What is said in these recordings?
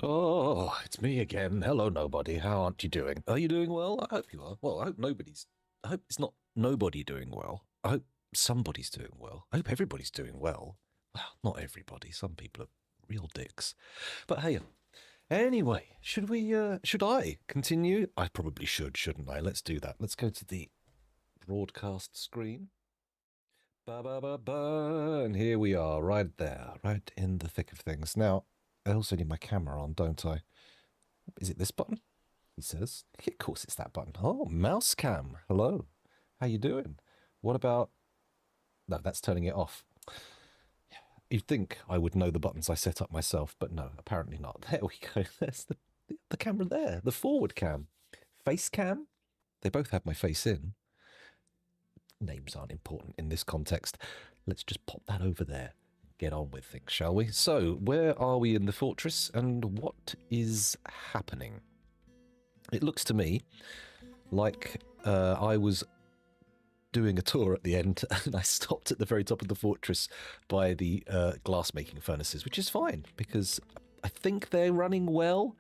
Oh, it's me again. Hello, nobody. How aren't you doing? Are you doing well? I hope you are. Well, I hope it's not nobody doing well. I hope somebody's doing well. I hope everybody's doing well. Well, not everybody. Some people are real dicks. But hey, anyway, should I continue? I probably should, shouldn't I? Let's do that. Let's go to the broadcast screen. Ba ba ba ba. And here we are, right there, right in the thick of things. Now, I also need my camera on, don't I? Is it this button? He says. Of course it's that button. Oh, mouse cam. Hello. How you doing? What about... No, that's turning it off. You'd think I would know the buttons I set up myself, but no, apparently not. There we go. There's the camera there. The forward cam. Face cam? They both have my face in. Names aren't important in this context. Let's just pop that over there. Get on with things, shall we? So, where are we in the fortress, and what is happening? It looks to me like I was doing a tour at the end, and I stopped at the very top of the fortress by the glass-making furnaces, which is fine, because I think they're running well.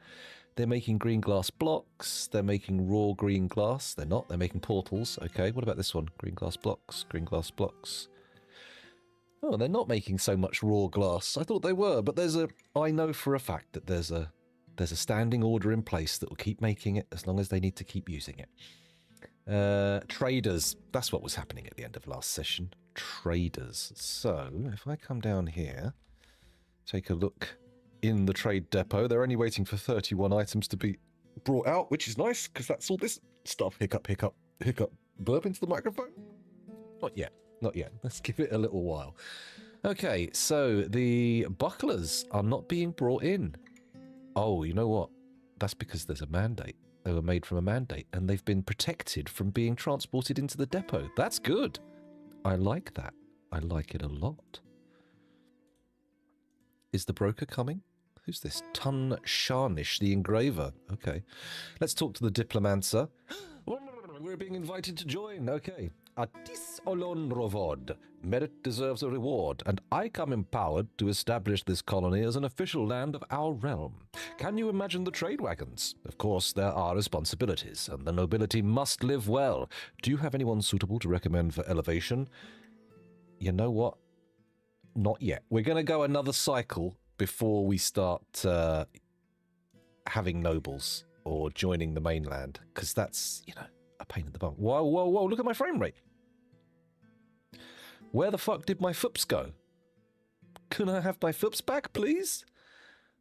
They're making green glass blocks. They're making raw green glass. They're not. They're making portals. Okay, what about this one? Green glass blocks, green glass blocks. Oh, they're not making so much raw glass. I thought they were, but I know for a fact that there's a standing order in place that will keep making it as long as they need to keep using it. Traders. That's what was happening at the end of last session. Traders. So, if I come down here, take a look in the trade depot, they're only waiting for 31 items to be brought out, which is nice, because that's all this stuff. Hiccup, hiccup, hiccup. Burp into the microphone? Not yet. Not yet. Let's give it a little while. Okay, so the bucklers are not being brought in. Oh, you know what? That's because there's a mandate. They were made from a mandate, and they've been protected from being transported into the depot. That's good. I like that. I like it a lot. Is the broker coming? Who's this? Tun Sharnish, the engraver. Okay. Let's talk to the diplomancer. We're being invited to join. Okay. Atis olon rovod. Merit deserves a reward, and I come empowered to establish this colony as an official land of our realm. Can you imagine the trade wagons? Of course, there are responsibilities, and the nobility must live well. Do you have anyone suitable to recommend for elevation? You know what? Not yet. We're going to go another cycle before we start having nobles or joining the mainland, because that's, a pain in the bum. Whoa, whoa, whoa, look at my frame rate. Where the fuck did my foops go? Can I have my foops back, please?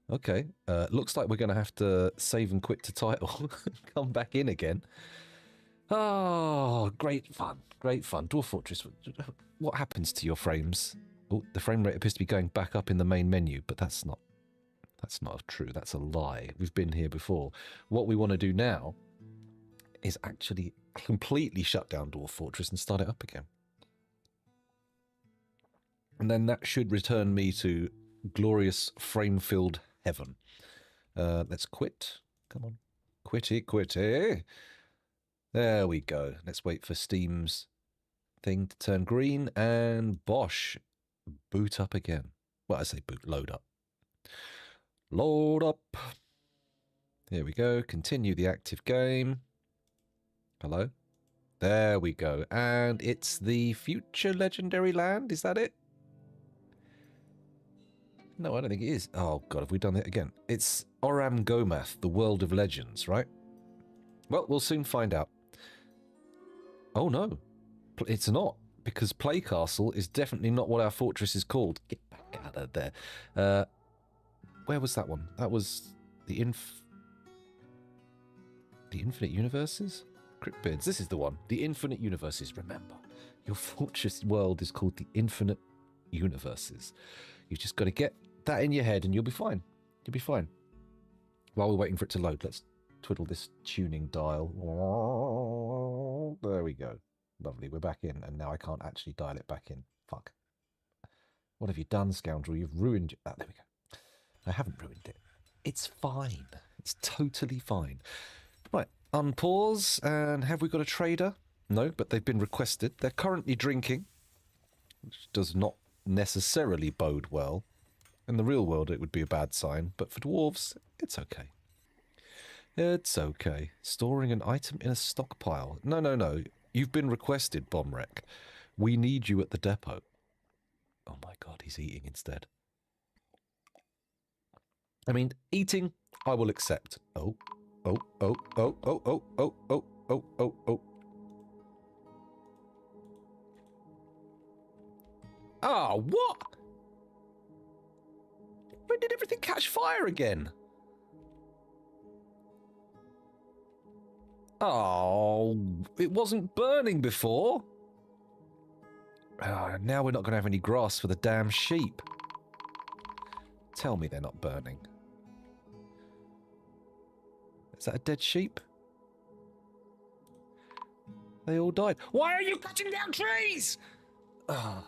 Okay, looks like we're going to have to save and quit to title. Come back in again. Oh, great fun. Great fun. Dwarf Fortress. What happens to your frames? Oh, the frame rate appears to be going back up in the main menu, but that's not true. That's a lie. We've been here before. What we want to do now is actually completely shut down Dwarf Fortress and start it up again. And then that should return me to glorious frame-filled heaven. Let's quit. Come on. Quitty, quitty. There we go. Let's wait for Steam's thing to turn green, and bosh. Boot up again. Well, I say boot, load up. Load up. Here we go. Continue the active game. Hello? There we go. And it's the future legendary land. Is that it? No, I don't think it is. Oh, God, have we done it again? It's Oram Gomath, the world of legends, right? Well, we'll soon find out. Oh, no. It's not, because Play Castle is definitely not what our fortress is called. Get back out of there. Where was that one? That was the Infinite Universes? Cryptbeards. This is the one. The Infinite Universes. Remember, your fortress world is called the Infinite Universes. You just got to get that in your head and you'll be fine. You'll be fine. While we're waiting for it to load, let's twiddle this tuning dial. There we go. Lovely. We're back in, and now I can't actually dial it back in. Fuck. What have you done, scoundrel? You've ruined... Ah, there we go. I haven't ruined it. It's fine. It's totally fine. Right. Unpause. And have we got a trader? No, but they've been requested. They're currently drinking, which does not necessarily bode well. In the real world, it would be a bad sign, but for dwarves, it's okay. It's okay. Storing an item in a stockpile. No, no, no. You've been requested, Bomb Wreck. We need you at the depot. Oh my god, he's eating instead. I mean, eating, I will accept. Oh, oh, oh, oh, oh, oh, oh, oh, oh, oh, oh. Ah, what? When did everything catch fire again? Oh, it wasn't burning before. Now we're not going to have any grass for the damn sheep. Tell me they're not burning. Is that a dead sheep? They all died. Why are you cutting down trees? Oh.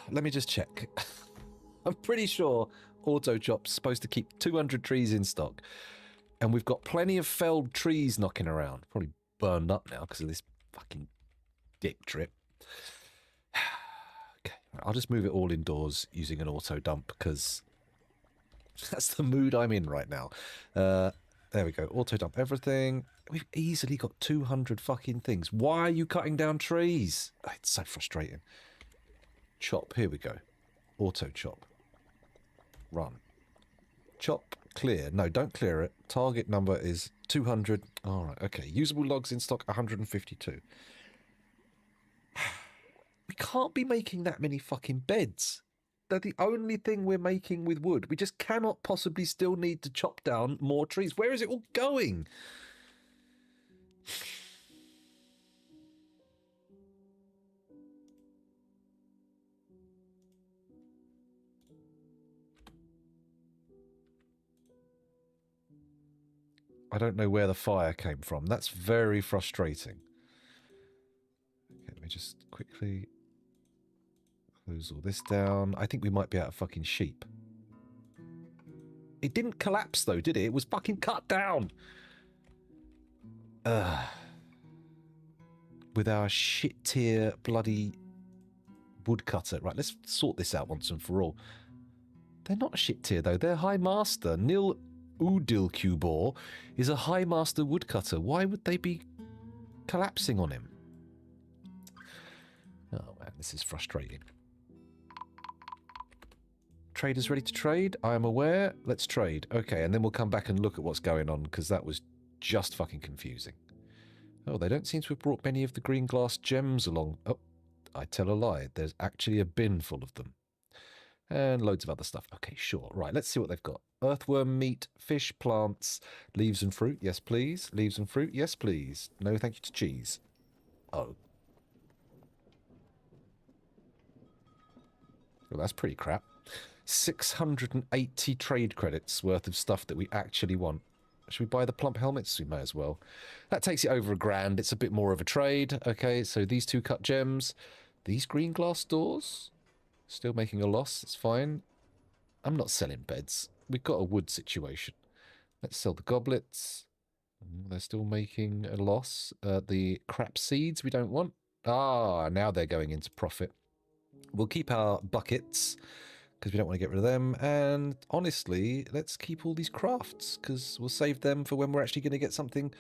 Let me just check. I'm pretty sure Auto Chop's supposed to keep 200 trees in stock. And we've got plenty of felled trees knocking around. Probably burned up now because of this fucking dick trip. Okay, I'll just move it all indoors using an auto dump because that's the mood I'm in right now. There we go. Auto dump everything. We've easily got 200 fucking things. Why are you cutting down trees? Oh, it's so frustrating. Chop. Here we go. Auto chop. Run. Chop. Clear. No, don't clear it. Target number is 200. All right. Okay. Usable logs in stock 152. We can't be making that many fucking beds. They're the only thing we're making with wood. We just cannot possibly still need to chop down more trees. Where is it all going? I don't know where the fire came from. That's very frustrating. Okay, let me just quickly close all this down. I think we might be out of fucking sheep. It didn't collapse though, did it? It was fucking cut down. With our shit tier bloody woodcutter. Right, let's sort this out once and for all. They're not shit tier though. They're high master. Nil Udilcubor is a high master woodcutter. Why would they be collapsing on him? Oh man, this is frustrating. Traders ready to trade? I am aware. Let's trade. Okay, and then we'll come back and look at what's going on because that was just fucking confusing. Oh, they don't seem to have brought many of the green glass gems along. Oh, I tell a lie. There's actually a bin full of them. And loads of other stuff. Okay, sure. Right, let's see what they've got. Earthworm meat, fish, plants, leaves and fruit. Yes, please. Leaves and fruit. Yes, please. No, thank you to cheese. Oh. Well, that's pretty crap. 680 trade credits worth of stuff that we actually want. Should we buy the plump helmets? We may as well. That takes it over $1,000. It's a bit more of a trade. Okay, so these two cut gems. These green glass doors. Still making a loss. It's fine. I'm not selling beds. We've got a wood situation. Let's sell the goblets. They're still making a loss. The crap seeds we don't want. Ah, now they're going into profit. We'll keep our buckets because we don't want to get rid of them. And honestly, let's keep all these crafts because we'll save them for when we're actually going to get something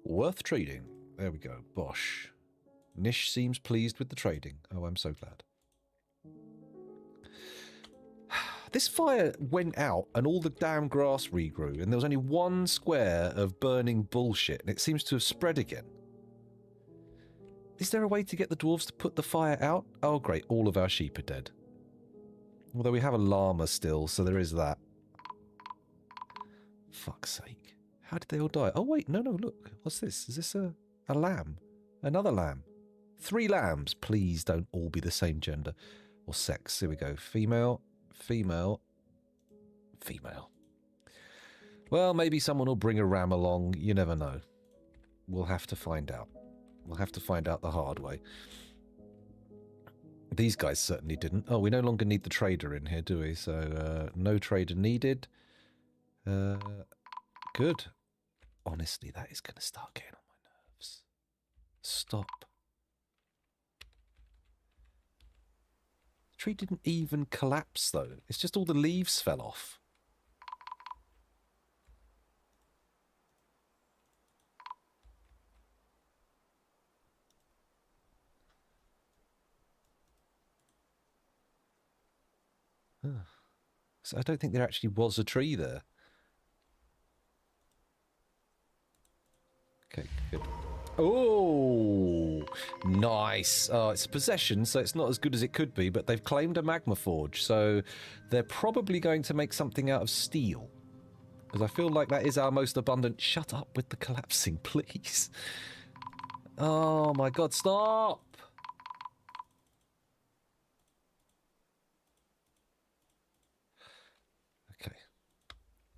worth trading. There we go. Bosh. Nish seems pleased with the trading. Oh, I'm so glad. This fire went out and all the damn grass regrew and there was only one square of burning bullshit and it seems to have spread again. Is there a way to get the dwarves to put the fire out? Oh great, all of our sheep are dead. Although we have a llama still, so there is that. Fuck's sake. How did they all die? Oh wait, no, look. What's this? Is this a lamb? Another lamb. 3 lambs. Please don't all be the same gender. Or sex. Here we go. Female. Female. Female. Well, maybe someone will bring a ram along. You never know. We'll have to find out. We'll have to find out the hard way. These guys certainly didn't. Oh, we no longer need the trader in here, do we? So, no trader needed. Good. honestly, that is going to start getting on my nerves. Stop. The tree didn't even collapse, though. It's just all the leaves fell off. So I don't think there actually was a tree there. Okay, good. Oh, nice. It's a possession, so it's not as good as it could be, but they've claimed a magma forge, so they're probably going to make something out of steel. Because I feel like that is our most abundant... Shut up with the collapsing, please. Oh my god, stop! Okay.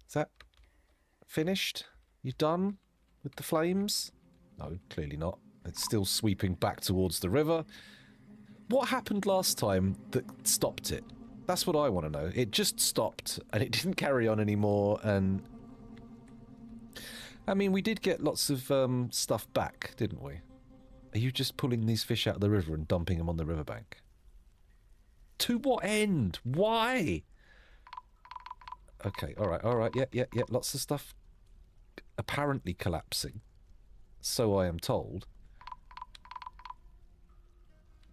Is that finished? You done with the flames? No, clearly not. It's still sweeping back towards the river. What happened last time that stopped it? That's what I want to know. It just stopped, and it didn't carry on anymore, and... I mean, we did get lots of stuff back, didn't we? Are you just pulling these fish out of the river and dumping them on the riverbank? To what end? Why? Okay, alright, yeah, lots of stuff apparently collapsing. So I am told.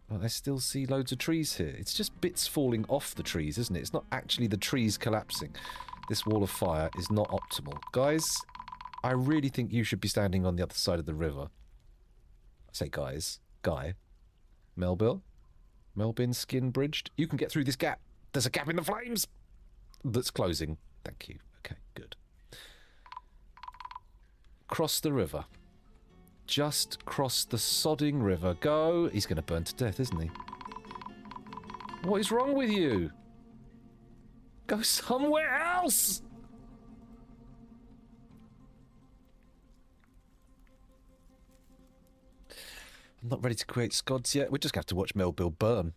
But I still see loads of trees here. It's just bits falling off the trees, isn't it? It's not actually the trees collapsing. This wall of fire is not optimal. Guys, I really think you should be standing on the other side of the river. I say guys. Guy. Melville? Melvin skin bridged? You can get through this gap. There's a gap in the flames that's closing. Thank you. Okay, good. Cross the river. Just cross the sodding river. Go. He's going to burn to death, isn't he? What is wrong with you? Go somewhere else! I'm not ready to create scods yet. We're just going to have to watch Melville burn.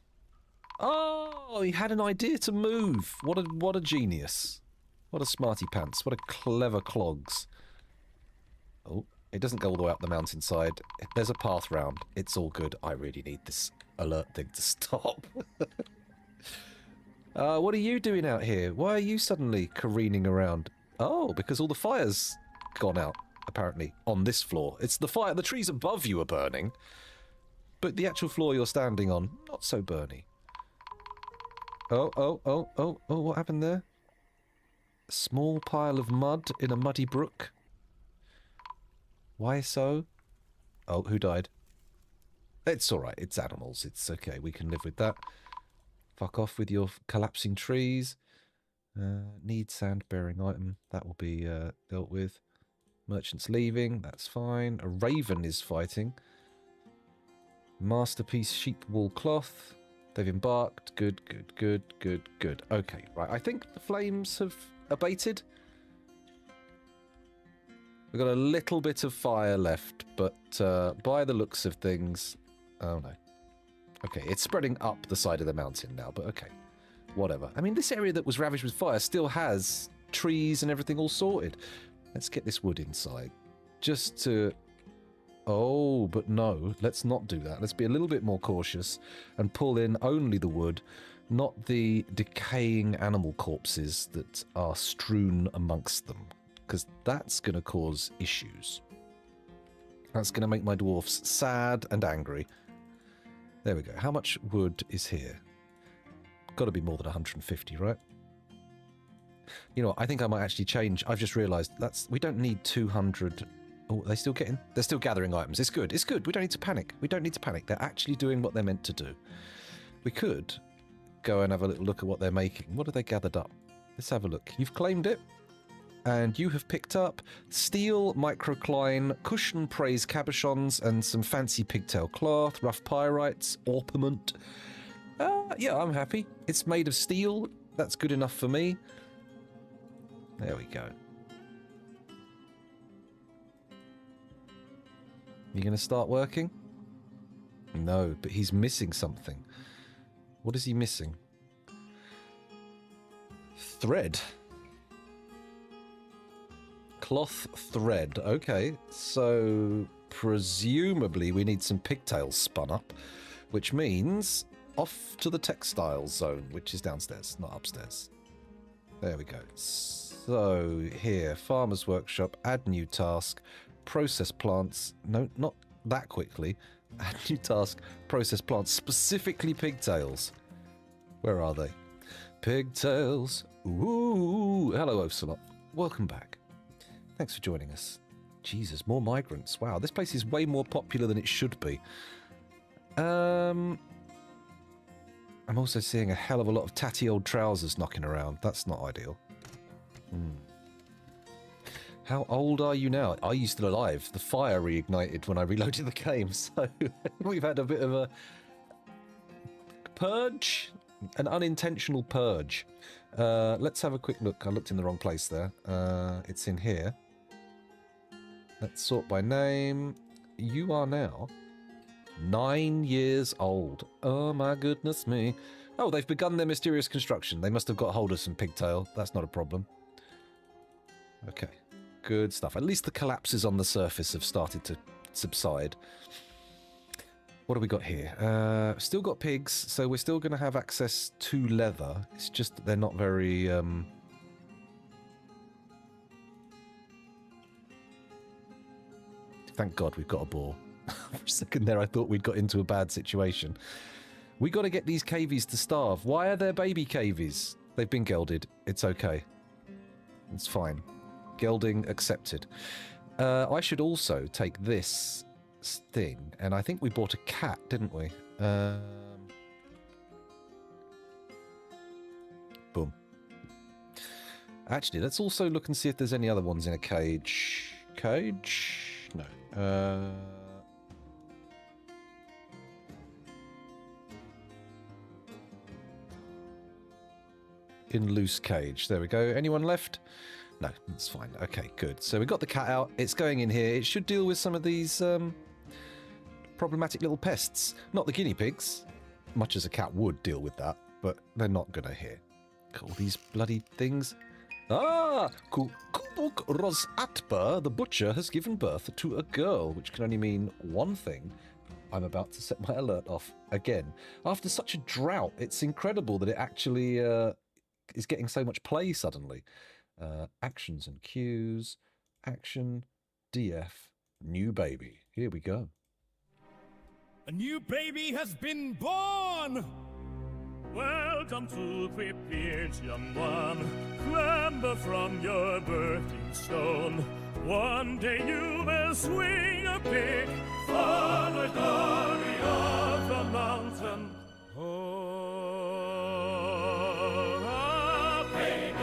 Oh, he had an idea to move. What a genius. What a smarty pants. What a clever clogs. Oh, it doesn't go all the way up the mountainside. There's a path round. It's all good. I really need this alert thing to stop. What are you doing out here? Why are you suddenly careening around? Oh, because all the fire's gone out, apparently, on this floor. It's the fire. The trees above you are burning, but the actual floor you're standing on, not so burny. Oh, what happened there? A small pile of mud in a muddy brook. Why so? Oh, who died? It's alright, it's animals, it's okay, we can live with that. Fuck off with your collapsing trees. Need sand-bearing item, that will be dealt with. Merchant's leaving, that's fine. A raven is fighting. Masterpiece sheep wool cloth. They've embarked. Good. Okay, right, I think the flames have abated. We've got a little bit of fire left, but by the looks of things... Oh, no. Okay, it's spreading up the side of the mountain now, but okay. Whatever. I mean, this area that was ravaged with fire still has trees and everything all sorted. Let's get this wood inside. Just to... Oh, but no, let's not do that. Let's be a little bit more cautious and pull in only the wood, not the decaying animal corpses that are strewn amongst them. Because that's going to cause issues. That's going to make my dwarfs sad and angry. There we go. How much wood is here? Got to be more than 150, right? You know what? I think I might actually change. I've just realised we don't need 200. Oh, are they still getting? They're still gathering items. It's good. It's good. We don't need to panic. We don't need to panic. They're actually doing what they're meant to do. We could go and have a little look at what they're making. What have they gathered up? Let's have a look. You've claimed it. And you have picked up steel microcline, cushion praise cabochons, and some fancy pigtail cloth, rough pyrites, orpiment. Yeah, I'm happy. It's made of steel. That's good enough for me. There we go. You going to start working? No, but he's missing something. What is he missing? Thread. Cloth thread. Okay, so presumably we need some pigtails spun up, which means off to the textile zone, which is downstairs, not upstairs. There we go. So here, farmer's workshop, add new task, process plants. No, not that quickly. Add new task, process plants, specifically pigtails. Where are they? Pigtails. Ooh. Hello, Ocelot. Welcome back. Thanks for joining us. Jesus, more migrants. Wow, this place is way more popular than it should be. I'm also seeing a hell of a lot of tatty old trousers knocking around. That's not ideal. How old are you now? Are you still alive? The fire reignited when I reloaded the game, so we've had a bit of a purge, an unintentional purge. Let's have a quick look. I looked in the wrong place there. It's in here. Let's sort by name. You are now 9 years old. Oh my goodness me. Oh, they've begun their mysterious construction. They must have got hold of some pigtail. That's not a problem. Okay, good stuff. At least the collapses on the surface have started to subside. What do we got here? Still got pigs, so we're still going to have access to leather. It's just that they're not very... Thank God we've got a boar. For a second there I thought we'd got into a bad situation. We got to get these cavies to starve. Why are there baby cavies? They've been gelded. It's okay. It's fine. Gelding accepted. I should also take this thing, and I think we bought a cat, didn't we? Boom. Actually, let's also look and see if there's any other ones in a cage. Cage? No. In loose cage. There we go. Anyone left? No, it's fine. Okay, good. So we got the cat out. It's going in here. It should deal with some of these problematic little pests. Not the guinea pigs, much as a cat would deal with that, but they're not gonna here. All these bloody things. Ah! Kubuk Rosatba, the butcher, has given birth to a girl, which can only mean one thing. I'm about to set my alert off again. After such a drought, it's incredible that it actually is getting so much play suddenly. Actions and cues. Action. DF. New baby. Here we go. A new baby has been born! Welcome to Cryptbeards, young one. Clamber from your birthing stone. One day you will swing a pig for the glory of the mountain. Oh, baby,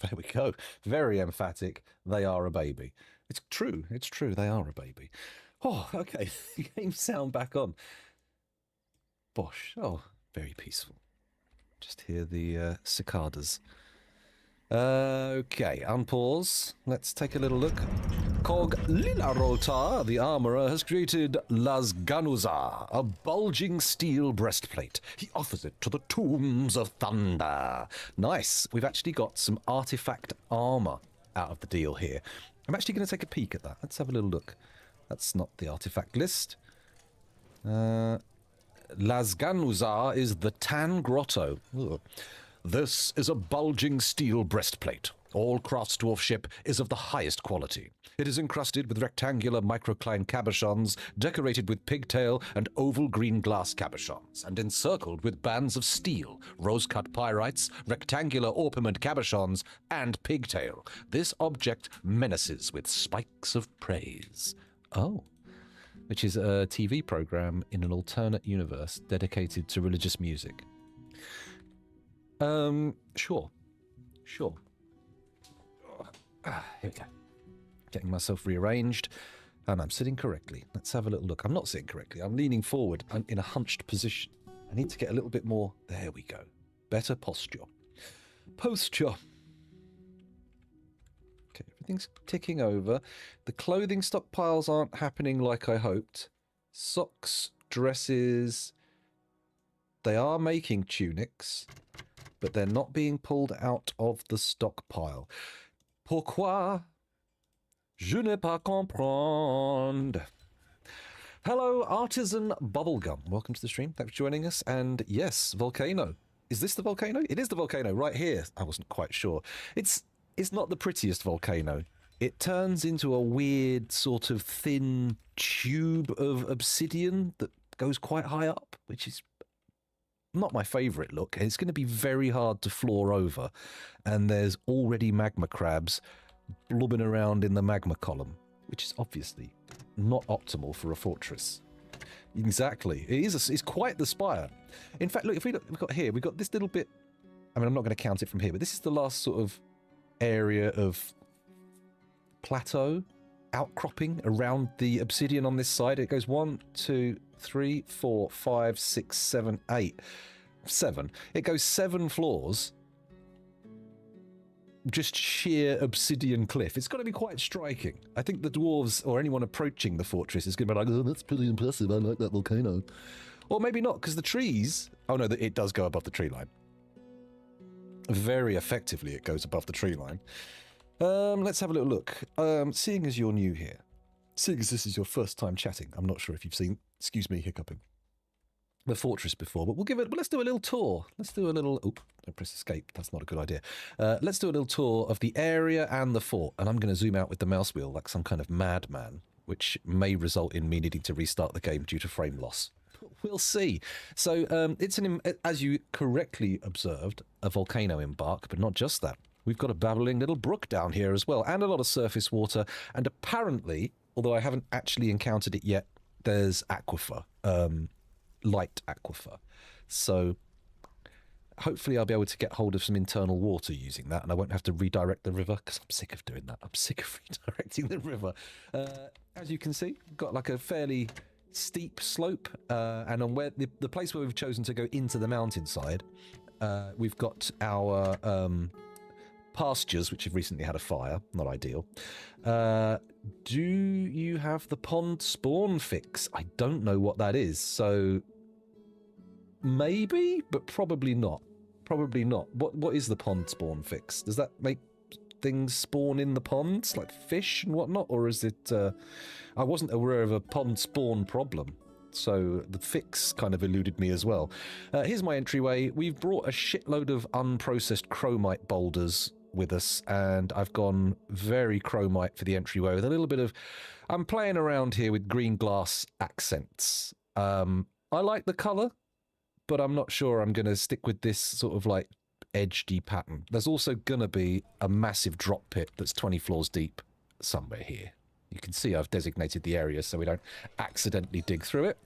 there we go. Very emphatic. They are a baby. It's true. It's true. They are a baby. Oh, okay. Game sound back on. Bosh. Oh, very peaceful. Just hear the cicadas. Okay, unpause. Let's take a little look. Kog Lilarota, the armourer, has created Lazganuza, a bulging steel breastplate. He offers it to the Tombs of Thunder. Nice. We've actually got some artifact armour out of the deal here. I'm actually going to take a peek at that. Let's have a little look. That's not the artifact list. Lazganuza is the Tan Grotto. Ugh. This is a bulging steel breastplate. All crafts dwarfship is of the highest quality. It is encrusted with rectangular microcline cabochons, decorated with pigtail and oval green glass cabochons, and encircled with bands of steel, rose-cut pyrites, rectangular orpiment cabochons, and pigtail. This object menaces with spikes of praise. Oh. Which is a TV program in an alternate universe dedicated to religious music. Sure. Sure. Here we go. Getting myself rearranged. And I'm sitting correctly. Let's have a little look. I'm not sitting correctly. I'm leaning forward. I'm in a hunched position. I need to get a little bit more... There we go. Better posture. Posture. Okay, everything's ticking over. The clothing stockpiles aren't happening like I hoped. Socks, dresses. They are making tunics, but they're not being pulled out of the stockpile. Pourquoi? Je ne pas comprendre. Hello, Artisan Bubblegum. Welcome to the stream. Thanks for joining us. And yes, volcano. Is this the volcano? It is the volcano right here. I wasn't quite sure. It's not the prettiest volcano. It turns into a weird sort of thin tube of obsidian that goes quite high up, which is not my favourite look. It's going to be very hard to floor over. And there's already magma crabs blubbing around in the magma column, which is obviously not optimal for a fortress. Exactly. It's quite the spire. In fact, look, if we've got here, we've got this little bit. I mean, I'm not going to count it from here, but this is the last sort of area of plateau outcropping around the obsidian on this side. It goes 1, 2, 3, 4, 5, 6, 7, 8, 7. It goes 7 floors. Just sheer obsidian cliff. It's got to be quite striking. I think the dwarves or anyone approaching the fortress is going to be like, oh, that's pretty impressive. I like that volcano. Or maybe not, because the trees... Oh, no, it does go above the tree line. Very effectively, it goes above the tree line. Let's have a little look. Seeing as you're new here, seeing as this is your first time chatting, I'm not sure if you've seen, excuse me, hiccuping, the fortress before, but let's do a little tour. Let's do a little, oop, don't press escape, that's not a good idea. Let's do a little tour of the area and the fort, and I'm going to zoom out with the mouse wheel like some kind of madman, which may result in me needing to restart the game due to frame loss. We'll see. So it's as you correctly observed, a volcano embark, but not just that. We've got a babbling little brook down here as well, and a lot of surface water, and apparently, although I haven't actually encountered it yet, there's aquifer, light aquifer. So hopefully I'll be able to get hold of some internal water using that, and I won't have to redirect the river, because I'm sick of doing that. I'm sick of redirecting the river. As you can see, we've got like a fairly steep slope, and on where the place where we've chosen to go into the mountainside, we've got our pastures, which have recently had a fire. Not ideal. Do you have the pond spawn fix? I don't know what that is, so maybe, but probably not. Probably not. What is the pond spawn fix? Does that make things spawn in the ponds, like fish and whatnot, or is it... I wasn't aware of a pond spawn problem, so the fix kind of eluded me as well. Here's my entryway. We've brought a shitload of unprocessed chromite boulders with us, and I've gone very chromite for the entryway with a little bit of... I'm playing around here with green glass accents. I like the colour, but I'm not sure I'm going to stick with this sort of like edgy pattern. There's also going to be a massive drop pit that's 20 floors deep somewhere here. You can see I've designated the area so we don't accidentally dig through it.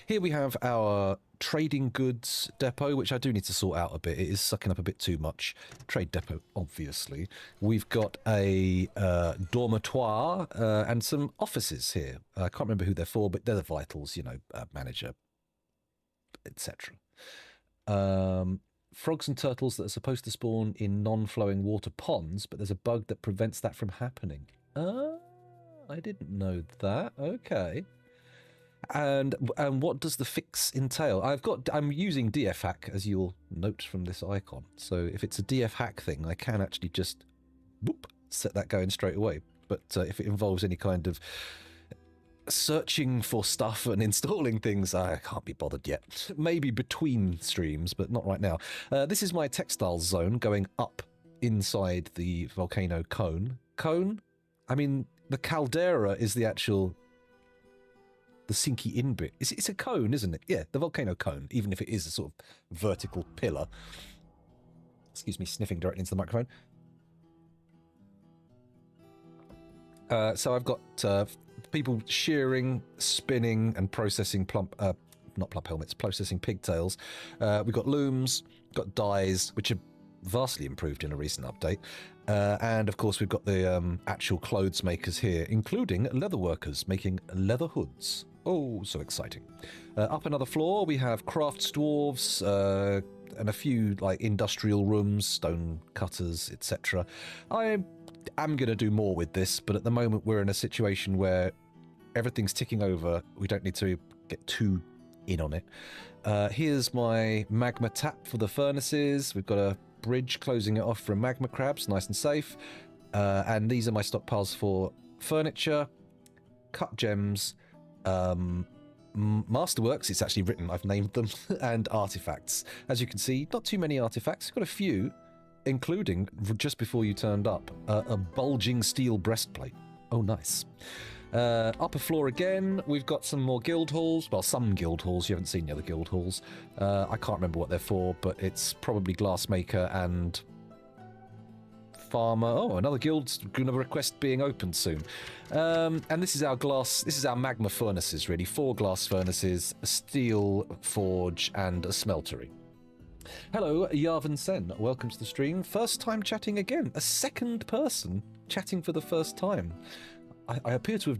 Here we have our trading goods depot, which I do need to sort out a bit. It is sucking up a bit too much. Trade depot, obviously. We've got a dormitoire and some offices here. I can't remember who they're for, but they're the vitals, you know, manager, etc. Frogs and turtles that are supposed to spawn in non-flowing water ponds, but there's a bug that prevents that from happening. I didn't know that. Okay. And what does the fix entail? I'm using DF hack, as you'll note from this icon. So if it's a DF hack thing, I can actually just whoop, set that going straight away. But if it involves any kind of searching for stuff and installing things, I can't be bothered yet. Maybe between streams, but not right now. This is my textiles zone going up inside the volcano cone. Cone? I mean, the caldera is the actual... the sinky in bit. It's a cone, isn't it? Yeah, the volcano cone, even if it is a sort of vertical pillar. Excuse me, sniffing directly into the microphone. So I've got people shearing, spinning, and processing not plump helmets, processing pigtails. We've got looms, got dyes, which are vastly improved in a recent update. And of course, we've got the actual clothes makers here, including leather workers making leather hoods. Oh, so exciting. Up another floor, we have crafts dwarves and a few like industrial rooms, stone cutters, etc. I am going to do more with this, but at the moment we're in a situation where everything's ticking over. We don't need to get too in on it. Here's my magma tap for the furnaces. We've got a bridge closing it off from magma crabs, nice and safe. And these are my stockpiles for furniture, cut gems, masterworks, it's actually written, I've named them, and artifacts. As you can see, not too many artifacts. We've got a few, including, just before you turned up, a bulging steel breastplate. Oh, nice. Upper floor again, we've got some more guild halls. Well, some guild halls. You haven't seen the other guild halls. I can't remember what they're for, but it's probably glassmaker and farmer. Oh, another guild's gonna request being opened soon. And this is our magma furnaces, really. 4 glass furnaces, a steel forge, and a smeltery. Hello, Yarvan Sen. Welcome to the stream. First time chatting again. A second person chatting for the first time. I appear to have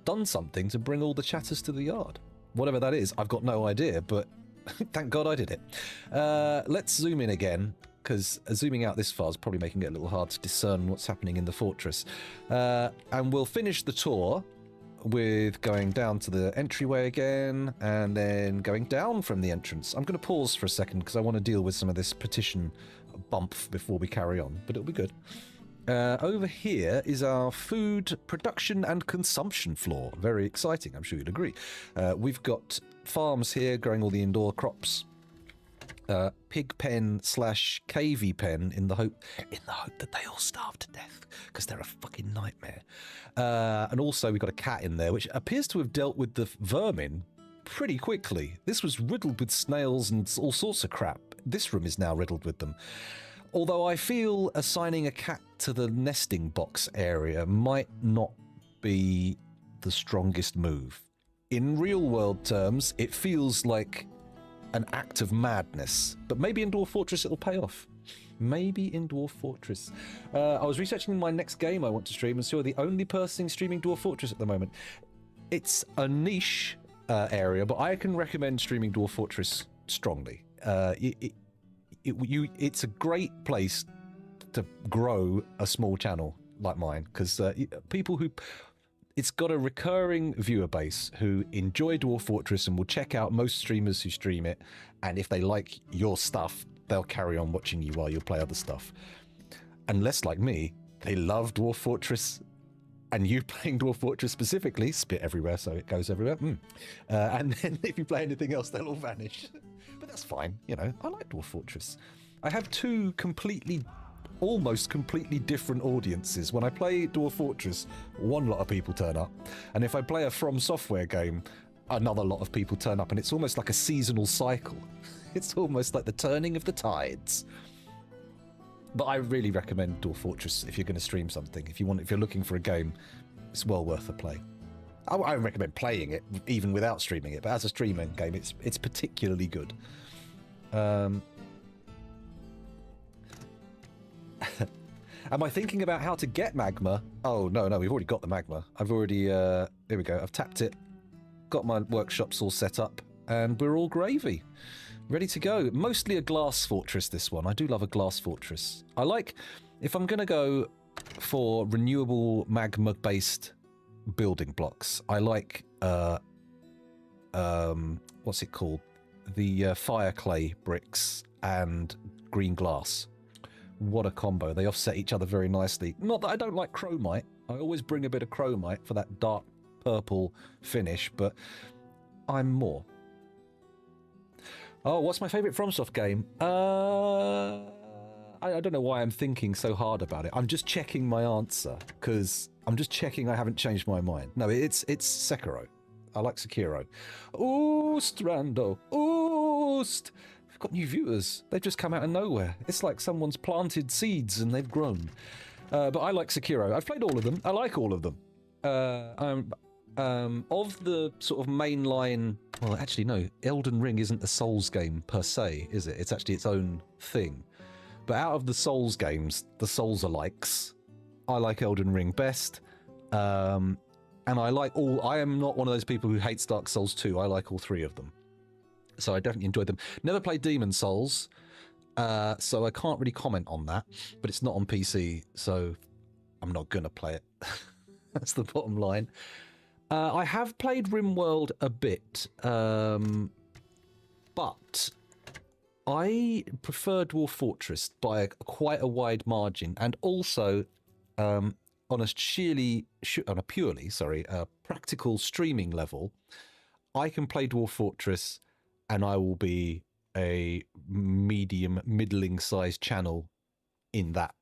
done something to bring all the chatters to the yard. Whatever that is, I've got no idea, but thank God I did it. Let's zoom in again, because zooming out this far is probably making it a little hard to discern what's happening in the fortress. And we'll finish the tour with going down to the entryway again, and then going down from the entrance. I'm going to pause for a second, because I want to deal with some of this petition bump before we carry on, but it'll be good. Over here is our food production and consumption floor. Very exciting, I'm sure you'd agree. We've got farms here growing all the indoor crops. Pig pen / cavey pen in the hope that they all starve to death, because they're a fucking nightmare. And also we've got a cat in there which appears to have dealt with the vermin pretty quickly. This was riddled with snails and all sorts of crap. This room is now riddled with them. Although I feel assigning a cat to the nesting box area might not be the strongest move. In real world terms, it feels like an act of madness, but maybe in Dwarf Fortress it'll pay off. Maybe in Dwarf Fortress. I was researching my next game I want to stream, and so you're the only person streaming Dwarf Fortress at the moment. It's a niche area, but I can recommend streaming Dwarf Fortress strongly. It's a great place to grow a small channel like mine, because people who... It's got a recurring viewer base who enjoy Dwarf Fortress and will check out most streamers who stream it, and if they like your stuff, they'll carry on watching you while you play other stuff. Unless, like me, they love Dwarf Fortress, and you playing Dwarf Fortress specifically, spit everywhere so it goes everywhere, and then if you play anything else, they'll all vanish. But that's fine, you know, I like Dwarf Fortress. I have 2 almost completely different audiences. When I play Dwarf Fortress, one lot of people turn up, and if I play a From Software game, another lot of people turn up, and it's almost like a seasonal cycle. It's almost like the turning of the tides. But I really recommend Dwarf Fortress if you're going to stream something. If you're looking for a game, it's well worth a play. I recommend playing it even without streaming it, but as a streaming game, it's particularly good. Am I thinking about how to get magma? Oh, no, we've already got the magma. I've already, here we go, I've tapped it, got my workshops all set up, and we're all gravy. Ready to go. Mostly a glass fortress, this one. I do love a glass fortress. I like, if I'm going to go for renewable magma-based building blocks, I like, what's it called? The fire clay bricks and green glass. What a combo. They offset each other very nicely. Not that I don't like chromite. I always bring a bit of chromite for that dark purple finish, but I'm more. Oh, what's my favourite FromSoft game? I don't know why I'm thinking so hard about it. I'm just checking my answer, because I'm just checking I haven't changed my mind. No, it's Sekiro. I like Sekiro. Oost, Rando. Oost! Got new viewers. They've just come out of nowhere. It's like someone's planted seeds and they've grown. But I like Sekiro. I've played all of them. I like all of them. Of the sort of mainline... Well, actually, no. Elden Ring isn't a Souls game per se, is it? It's actually its own thing. But out of the Souls games, the Souls-alikes, I like Elden Ring best. And I like all... I am not one of those people who hates Dark Souls 2. I like all 3 of them. So I definitely enjoyed them. Never played Demon Souls, so I can't really comment on that. But it's not on PC, so I'm not going to play it. That's the bottom line. I have played RimWorld a bit, but I prefer Dwarf Fortress by quite a wide margin, and also on a purely practical streaming level, I can play Dwarf Fortress, and I will be a middling sized channel in that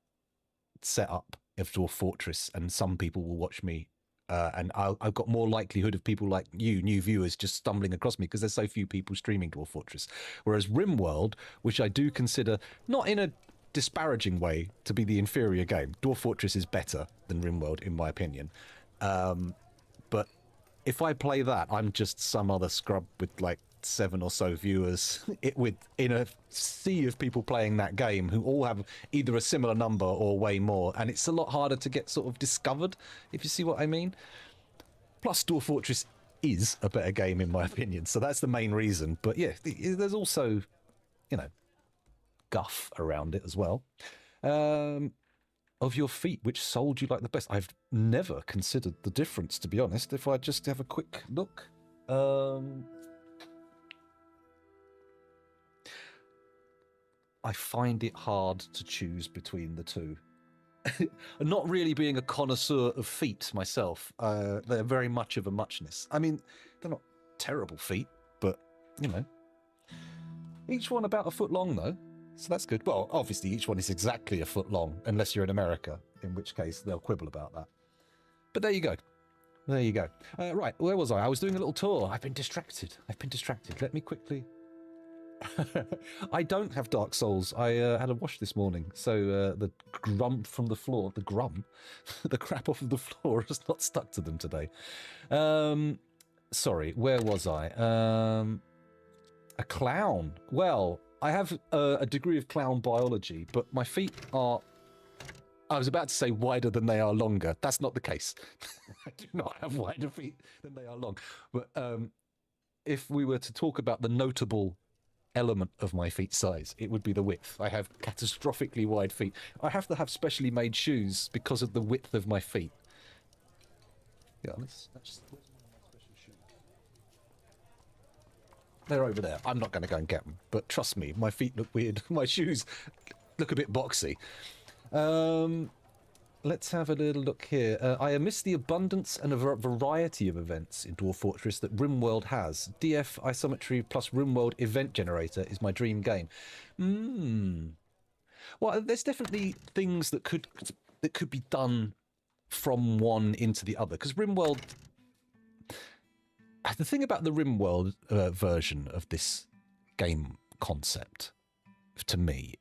setup of Dwarf Fortress, and some people will watch me. And I've got more likelihood of people like you, new viewers, just stumbling across me because there's so few people streaming Dwarf Fortress. Whereas RimWorld, which I do consider, not in a disparaging way, to be the inferior game, Dwarf Fortress is better than RimWorld, in my opinion. But if I play that, I'm just some other scrub with like 7 or so viewers in a sea of people playing that game who all have either a similar number or way more, and it's a lot harder to get sort of discovered, if you see what I mean. Plus Dwarf Fortress is a better game in my opinion, so that's the main reason. But yeah, there's also, you know, guff around it as well. Of your feet, which sold you like the best? I've never considered the difference, to be honest. If I just have a quick look, I find it hard to choose between the two. Not really being a connoisseur of feet myself, they're very much of a muchness. I mean, they're not terrible feet, but, you know. Each one about a foot long, though, so that's good. Well, obviously each one is exactly a foot long, unless you're in America, in which case they'll quibble about that. But there you go. There you go. Right, where was I? I was doing a little tour. I've been distracted. Let me quickly... I don't have Dark Souls. I had a wash this morning, so the grump from the floor, the crap off of the floor has not stuck to them today. Sorry, where was I? A clown. Well, I have a degree of clown biology, but my feet are... I was about to say wider than they are longer. That's not the case. I do not have wider feet than they are long. But if we were to talk about the notable element of my feet size, it would be the width. I have catastrophically wide feet. I have to have specially made shoes because of the width of my feet. Yeah, where's my special shoe? They're over there. I'm not going to go and get them, but trust me, my feet look weird. My shoes look a bit boxy. Let's have a little look here. I miss the abundance and a variety of events in Dwarf Fortress that RimWorld has. DF isometry plus RimWorld event generator is my dream game. Well, there's definitely things that could be done from one into the other, because RimWorld... The thing about the RimWorld version of this game concept, to me,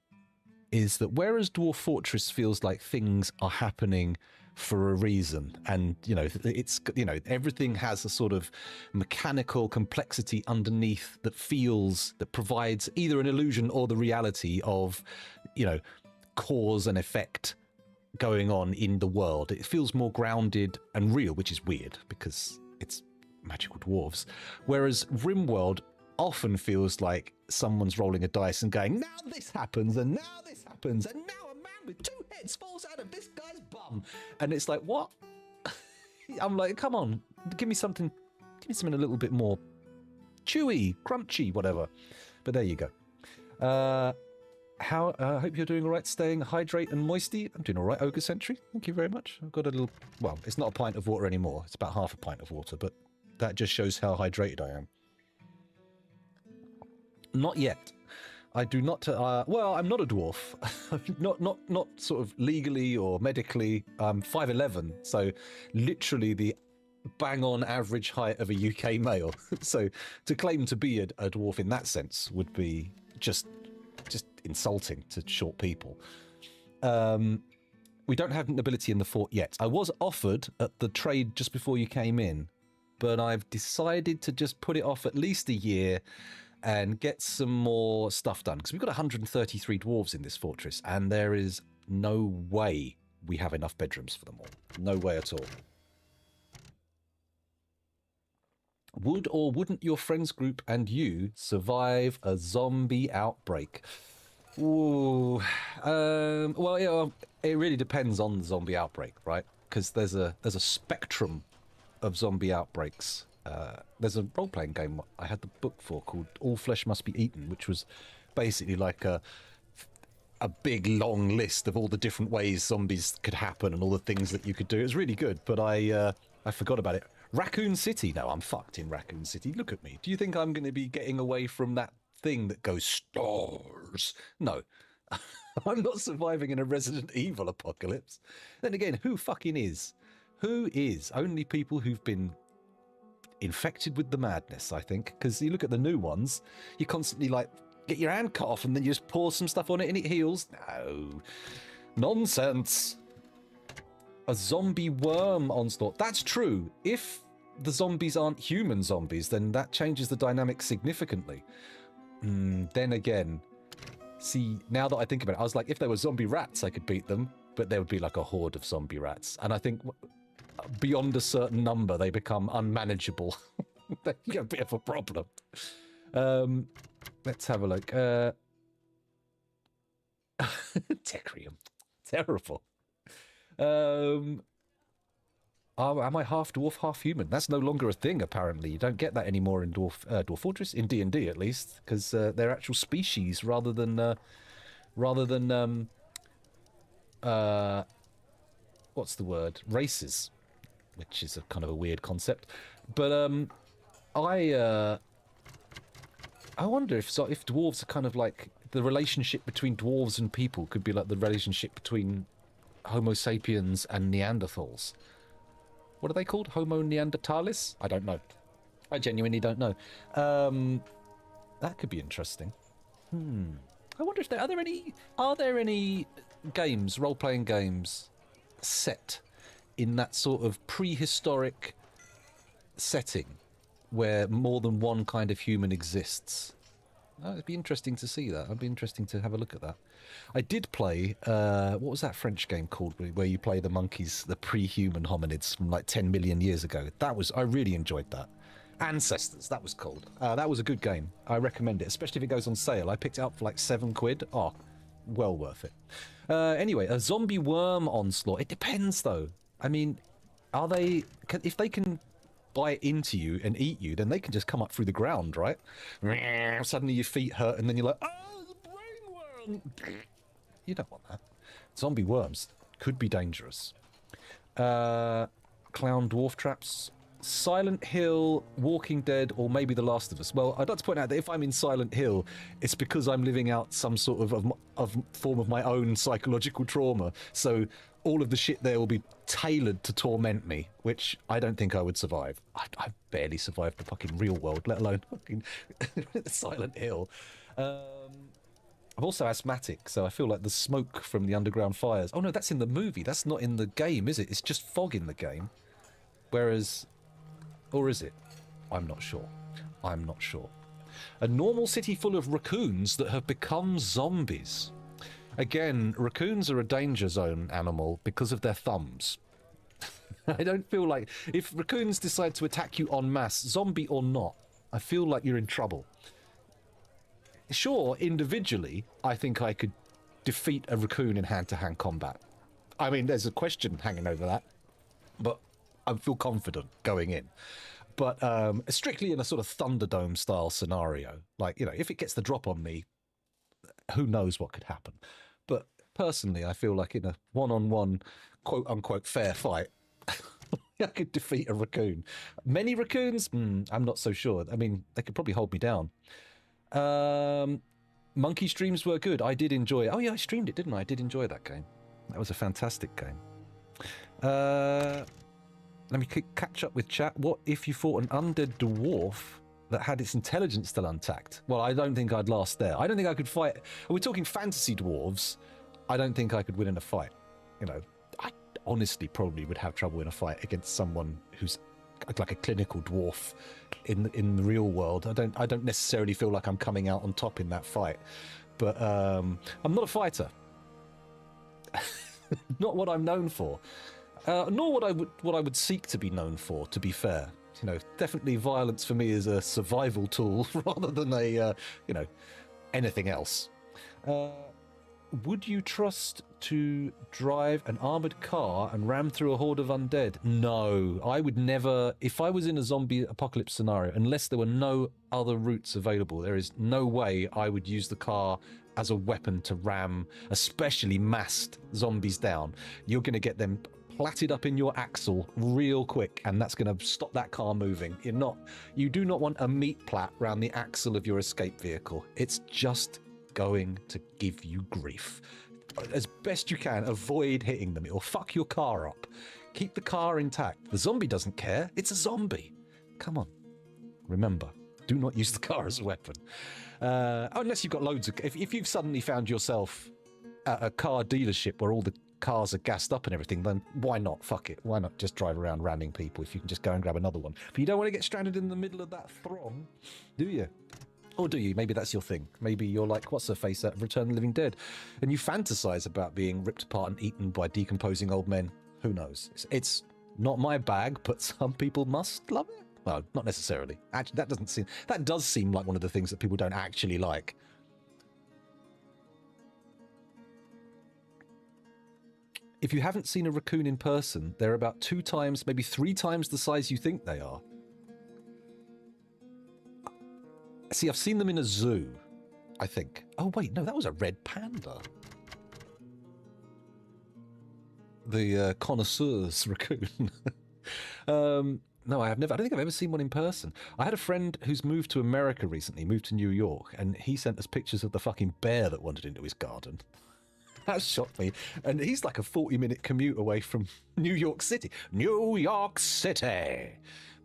is that whereas Dwarf Fortress feels like things are happening for a reason, and it's everything has a sort of mechanical complexity underneath that provides either an illusion or the reality of cause and effect going on in the world. It feels more grounded and real, which is weird because it's magical dwarves, whereas RimWorld often feels like someone's rolling a dice and going, now this happens, and now this happens, and now a man with 2 heads falls out of this guy's bum. And it's like, what? I'm like, come on, give me something a little bit more chewy, crunchy, whatever. But there you go. I hope you're doing all right, staying hydrate and moisty. I'm doing all right, Ogre Sentry. Thank you very much. I've got a little, well, it's not a pint of water anymore. It's about half a pint of water, but that just shows how hydrated I am. Not yet. I do not. Well, I'm not a dwarf. not sort of legally or medically. I'm 5'11", so literally the bang-on average height of a UK male. So to claim to be a dwarf in that sense would be just insulting to short people. We don't have an ability in the fort yet. I was offered at the trade just before you came in, but I've decided to just put it off at least a year and get some more stuff done, because we've got 133 dwarves in this fortress, and there is no way we have enough bedrooms for them all. No way at all. Would or wouldn't your friends group and you survive a zombie outbreak? Ooh, well, it really depends on the zombie outbreak, right? Because there's a spectrum of zombie outbreaks. There's a role-playing game I had the book for called All Flesh Must Be Eaten, which was basically like a big long list of all the different ways zombies could happen and all the things that you could do. It was really good, but I forgot about it. Raccoon City. No, I'm fucked in Raccoon City. Look at me. Do you think I'm going to be getting away from that thing that goes stars? No. I'm not surviving in a Resident Evil apocalypse. Then again, who fucking is? Who is? Only people who've been infected with the madness, I think. Because you look at the new ones, you constantly like get your hand cut off and then you just pour some stuff on it and it heals. No. Nonsense. A zombie worm onslaught. That's true. If the zombies aren't human zombies, then that changes the dynamic significantly. Then again, see, now that I think about it, I was like, if there were zombie rats, I could beat them, but there would be like a horde of zombie rats. And I think beyond a certain number, they become unmanageable. They're a bit of a problem. Let's have a look. Tecrium. Terrible. Am I half dwarf, half human? That's no longer a thing, apparently. You don't get that anymore in Dwarf Fortress, in D&D at least, because they're actual species rather than what's the word? Races, which is a kind of a weird concept. But I wonder if dwarves are kind of like the relationship between dwarves and people could be like the relationship between Homo sapiens and Neanderthals. What are they called? Homo neanderthalis? I don't know. I genuinely don't know. That could be interesting. I wonder if are there any games, role-playing games, set in that sort of prehistoric setting where more than one kind of human exists? It'd be interesting to see that. It'd be interesting to have a look at that. I did play, what was that French game called, where you play the monkeys, the pre-human hominids from like 10 million years ago. I really enjoyed that. Ancestors, that was called. That was a good game. I recommend it, especially if it goes on sale. I picked it up for like £7. Oh, well worth it. Anyway, a zombie worm onslaught. It depends, though. I mean, if they can bite into you and eat you, then they can just come up through the ground, right? Suddenly your feet hurt and then you're like, oh, the brain worm! You don't want that. Zombie worms could be dangerous. Clown dwarf traps, Silent Hill, Walking Dead, or maybe The Last of Us. Well, I'd like to point out that if I'm in Silent Hill, it's because I'm living out some sort of form of my own psychological trauma. So all of the shit there will be tailored to torment me, which I don't think I would survive. I barely survived the fucking real world, let alone fucking Silent Hill. I'm also asthmatic, so I feel like the smoke from the underground fires... Oh no, that's in the movie. That's not in the game, is it? It's just fog in the game. Whereas... Or is it? I'm not sure. I'm not sure. A normal city full of raccoons that have become zombies. Again, raccoons are a danger zone animal because of their thumbs. I don't feel like... If raccoons decide to attack you en masse, zombie or not, I feel like you're in trouble. Sure, individually, I think I could defeat a raccoon in hand-to-hand combat. I mean, there's a question hanging over that, but I feel confident going in. But strictly in a sort of Thunderdome-style scenario, like, you know, if it gets the drop on me, who knows what could happen. But personally, I feel like in a one-on-one, quote-unquote, fair fight, I could defeat a raccoon. Many raccoons? I'm not so sure. I mean, they could probably hold me down. Monkey streams were good. I did enjoy it. Oh yeah, I streamed it, didn't I? I did enjoy that game. That was a fantastic game. Let me catch up with chat. What if you fought an undead dwarf that had its intelligence still intact? Well, I don't think I'd last there. I don't think I could fight... We're talking fantasy dwarves. I don't think I could win in a fight. You know, I honestly probably would have trouble in a fight against someone who's like a clinical dwarf in the real world. I don't necessarily feel like I'm coming out on top in that fight. But I'm not a fighter. Not what I'm known for. Nor what I would seek to be known for, to be fair. You know, definitely violence for me is a survival tool rather than a, you know, anything else. would you trust to drive an armoured car and ram through a horde of undead? No, I would never. If I was in a zombie apocalypse scenario, unless there were no other routes available, there is no way I would use the car as a weapon to ram, especially massed zombies down. You're going to get them platted up in your axle real quick, and that's going to stop that car moving. You do not want a meat plat around the axle of your escape vehicle. It's just going to give you grief. As best you can, avoid hitting them. It'll fuck your car up. Keep the car intact. The zombie doesn't care. It's a zombie. Come on. Remember, do not use the car as a weapon. Unless you've got loads of... If you've suddenly found yourself at a car dealership where all the cars are gassed up and everything, then why not? Fuck it. Why not just drive around ramming people if you can just go and grab another one? But you don't want to get stranded in the middle of that throng, do you? Or do you? Maybe that's your thing. Maybe you're like, what's her face at Return of the Living Dead? And you fantasize about being ripped apart and eaten by decomposing old men. Who knows? It's not my bag, but some people must love it. Well, not necessarily. Actually, that does seem like one of the things that people don't actually like. If you haven't seen a raccoon in person, they're about 2 times, maybe 3 times the size you think they are. See, I've seen them in a zoo, I think. Oh, wait, no, that was a red panda. The connoisseur's raccoon. No, I don't think I've ever seen one in person. I had a friend who's moved to America recently, moved to New York, and he sent us pictures of the fucking bear that wandered into his garden. That shocked me. And he's like a 40-minute commute away from New York City. New York City!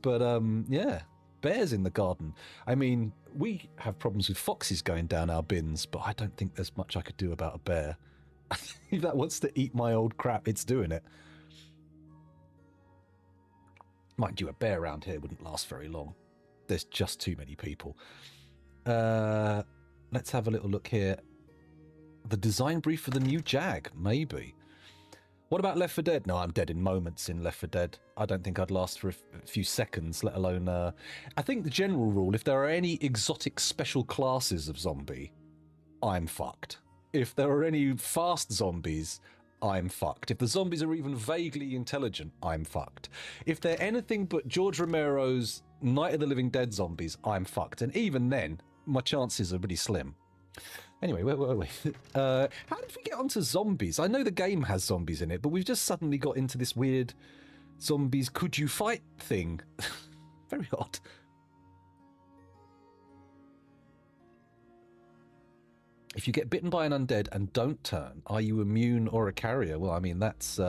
But, yeah. Bears in the garden. I mean, we have problems with foxes going down our bins, but I don't think there's much I could do about a bear. If that wants to eat my old crap, it's doing it. Mind you, a bear around here wouldn't last very long. There's just too many people. Let's have a little look here. The design brief for the new Jag, maybe. What about Left 4 Dead? No, I'm dead in moments in Left 4 Dead. I don't think I'd last for a few seconds, let alone... I think the general rule, if there are any exotic special classes of zombie, I'm fucked. If there are any fast zombies, I'm fucked. If the zombies are even vaguely intelligent, I'm fucked. If they're anything but George Romero's Night of the Living Dead zombies, I'm fucked. And even then, my chances are pretty slim. Anyway, where were we? How did we get onto zombies? I know the game has zombies in it, but we've just suddenly got into this weird zombies could you fight thing. Very odd. If you get bitten by an undead and don't turn, are you immune or a carrier? Well, I mean, that's...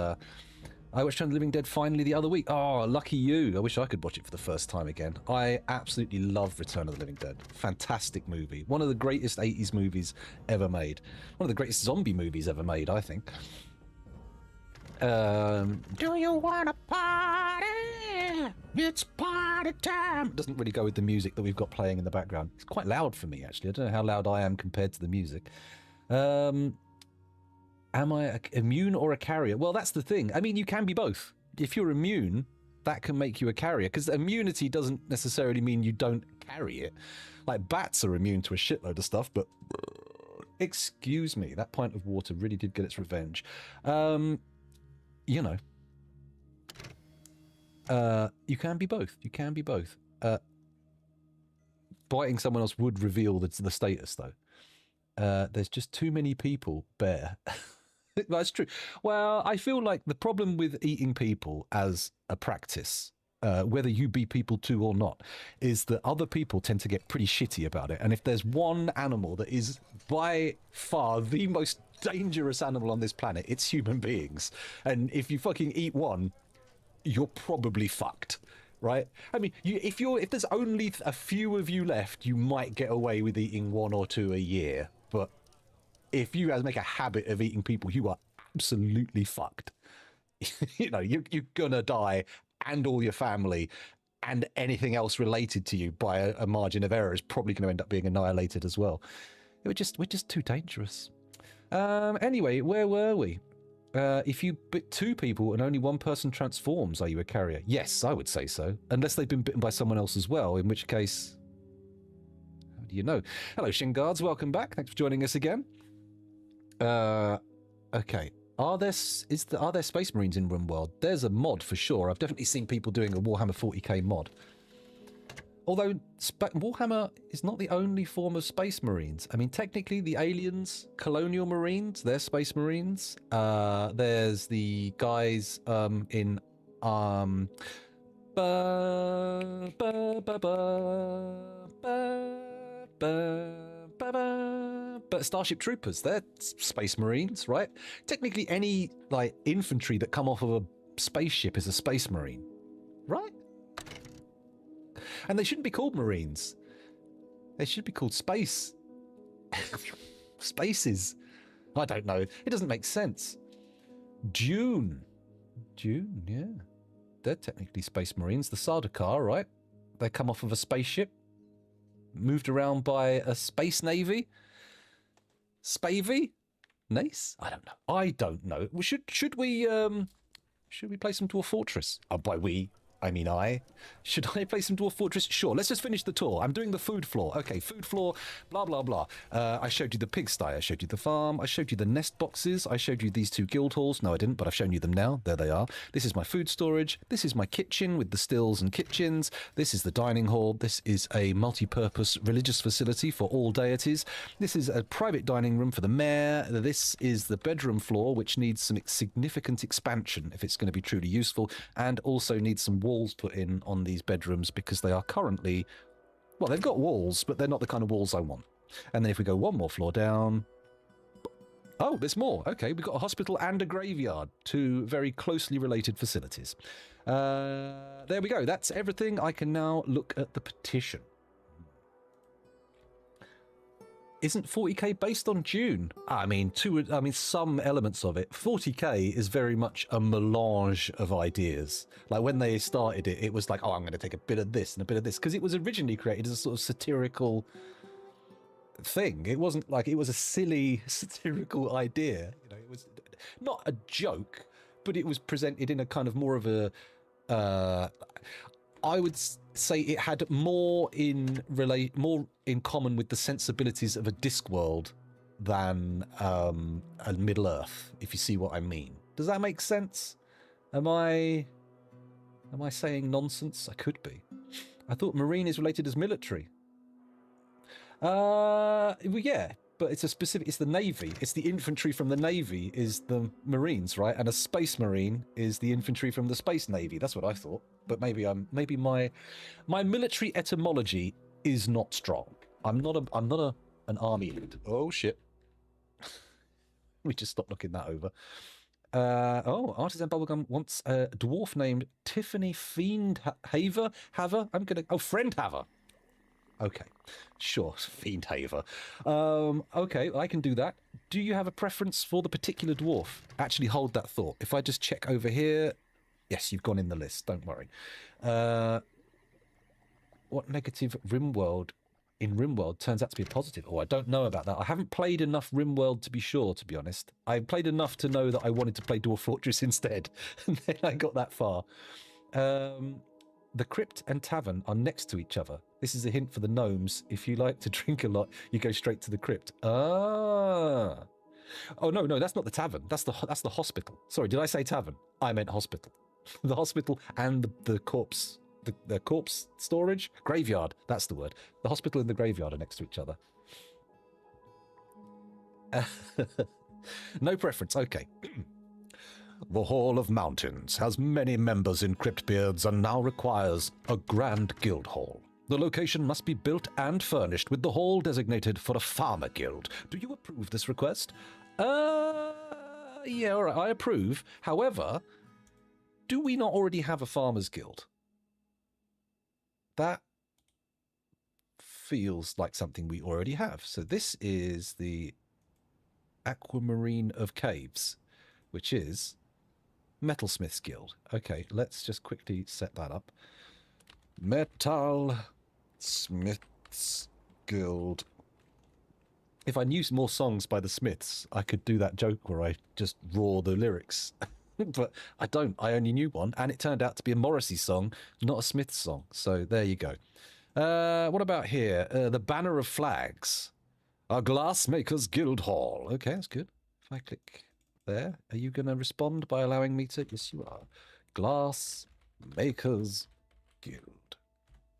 I watched Return of the Living Dead finally the other week. Oh, lucky you. I wish I could watch it for the first time again. I absolutely love Return of the Living Dead. Fantastic movie. One of the greatest 80s movies ever made. One of the greatest zombie movies ever made, I think. Do you want a party? It's party time. It doesn't really go with the music that we've got playing in the background. It's quite loud for me, actually. I don't know how loud I am compared to the music. Am I immune or a carrier? Well, that's the thing. I mean, you can be both. If you're immune, that can make you a carrier, because immunity doesn't necessarily mean you don't carry it. Like, bats are immune to a shitload of stuff, but... Excuse me, that pint of water really did get its revenge. You know. You can be both. You can be both. Biting someone else would reveal the status, though. There's just too many people, bear. That's true. Well, I feel like the problem with eating people as a practice, whether you be people too or not, is that other people tend to get pretty shitty about it. And if there's one animal that is by far the most dangerous animal on this planet, it's human beings. And if you fucking eat one, you're probably fucked. Right? I mean, if there's only a few of you left, you might get away with eating 1 or 2 a year. But if you guys make a habit of eating people, you are absolutely fucked. You know, you're gonna die, and all your family, and anything else related to you by a margin of error is probably going to end up being annihilated as well. We're just too dangerous. Anyway, where were we? If you bit 2 people and only 1 person transforms, are you a carrier? Yes, I would say so. Unless they've been bitten by someone else as well, in which case... How do you know? Hello, Shingards. Welcome back. Thanks for joining us again. Okay. Are there Space Marines in RimWorld? There's a mod for sure. I've definitely seen people doing a Warhammer 40k mod. Although Warhammer is not the only form of Space Marines. I mean, technically, the aliens, Colonial Marines, they're Space Marines. There's the guys in but Starship Troopers, they're Space Marines, right? Technically, any like infantry that come off of a spaceship is a Space Marine, right? And they shouldn't be called Marines. They should be called Space. Spaces. I don't know. It doesn't make sense. Dune, yeah. They're technically Space Marines. The Sardaukar, right? They come off of a spaceship, moved around by a space navy. Spavy? Nice? I don't know. Should we place them to a fortress? By we, I mean I. Should I place them to a fortress? Sure, let's just finish the tour. I'm doing the food floor. Okay, food floor, blah, blah, blah. I showed you the pigsty. I showed you the farm. I showed you the nest boxes. I showed you these 2 guild halls. No, I didn't, but I've shown you them now. There they are. This is my food storage. This is my kitchen with the stills and kitchens. This is the dining hall. This is a multi-purpose religious facility for all deities. This is a private dining room for the mayor. This is the bedroom floor, which needs some significant expansion if it's going to be truly useful, and also needs some walls put in on these bedrooms because they are currently, well, they've got walls, but they're not the kind of walls I want. And then if we go 1 more floor down, oh, there's more. Okay, we've got a hospital and a graveyard, 2 very closely related facilities. There we go. That's everything. I can now look at the petition. Isn't 40k based on Dune? I mean, some elements of it. 40k is very much a melange of ideas. Like when they started it, it was like, oh, I'm going to take a bit of this and a bit of this, because it was originally created as a sort of satirical thing. It wasn't like it was a silly satirical idea. You know, it was not a joke, but it was presented in a kind of more of a. I would say it had more in common with the sensibilities of a Discworld than a Middle Earth, if you see what I mean. Does that make sense? Am I saying nonsense? I could be. I thought Marine is related as military. Well, yeah, but it's the Navy. It's the infantry from the Navy is the Marines, right? And a Space Marine is the infantry from the Space Navy. That's what I thought. But maybe my military etymology is not strong. I'm not an army lead. Oh shit. We just stopped looking that over. Artisan Bubblegum wants a dwarf named Tiffany Fiend Haver. Friend Haver. Okay, sure, Fiend Haver. Okay, I can do that. Do you have a preference for the particular dwarf? Actually, hold that thought. If I just check over here, yes, you've gone in the list. Don't worry. What negative RimWorld in RimWorld turns out to be a positive? Oh, I don't know about that. I haven't played enough RimWorld to be sure, to be honest. I played enough to know that I wanted to play Dwarf Fortress instead, and then I got that far. The crypt and tavern are next to each other. This is a hint for the gnomes. If you like to drink a lot, you go straight to the crypt. Ah. Oh, no, that's not the tavern. That's the hospital. Sorry, did I say tavern? I meant hospital. The hospital and the corpse, the corpse storage? Graveyard, that's the word. The hospital and the graveyard are next to each other. No preference, okay. The Hall of Mountains has many members in Cryptbeards and now requires a grand guild hall. The location must be built and furnished with the hall designated for a farmer guild. Do you approve this request? Yeah, all right, I approve. However, do we not already have a farmers guild? That feels like something we already have. So this is the Aquamarine of Caves, which is Metalsmiths Guild. Okay, let's just quickly set that up. Metalsmiths Guild. If I knew more songs by the Smiths, I could do that joke where I just roar the lyrics. But I don't. I only knew one, and it turned out to be a Morrissey song, not a Smiths song. So there you go. What about here? The Banner of Flags. A Glassmakers Guild Hall. Okay, that's good. If I click there, are you going to respond by allowing me to? Yes, you are. Glass Makers Guild.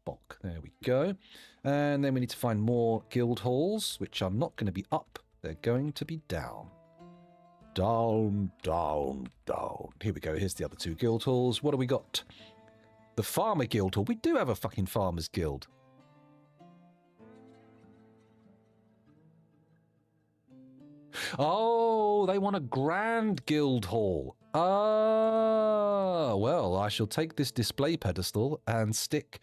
Bonk. There we go. And then we need to find more guild halls, which are not going to be up. They're going to be down. Down, down, down. Here we go. Here's the other two guild halls. What do we got? The Farmer Guild Hall. We do have a fucking Farmers Guild. Oh, they want a grand guild hall. Ah, well, I shall take this display pedestal and stick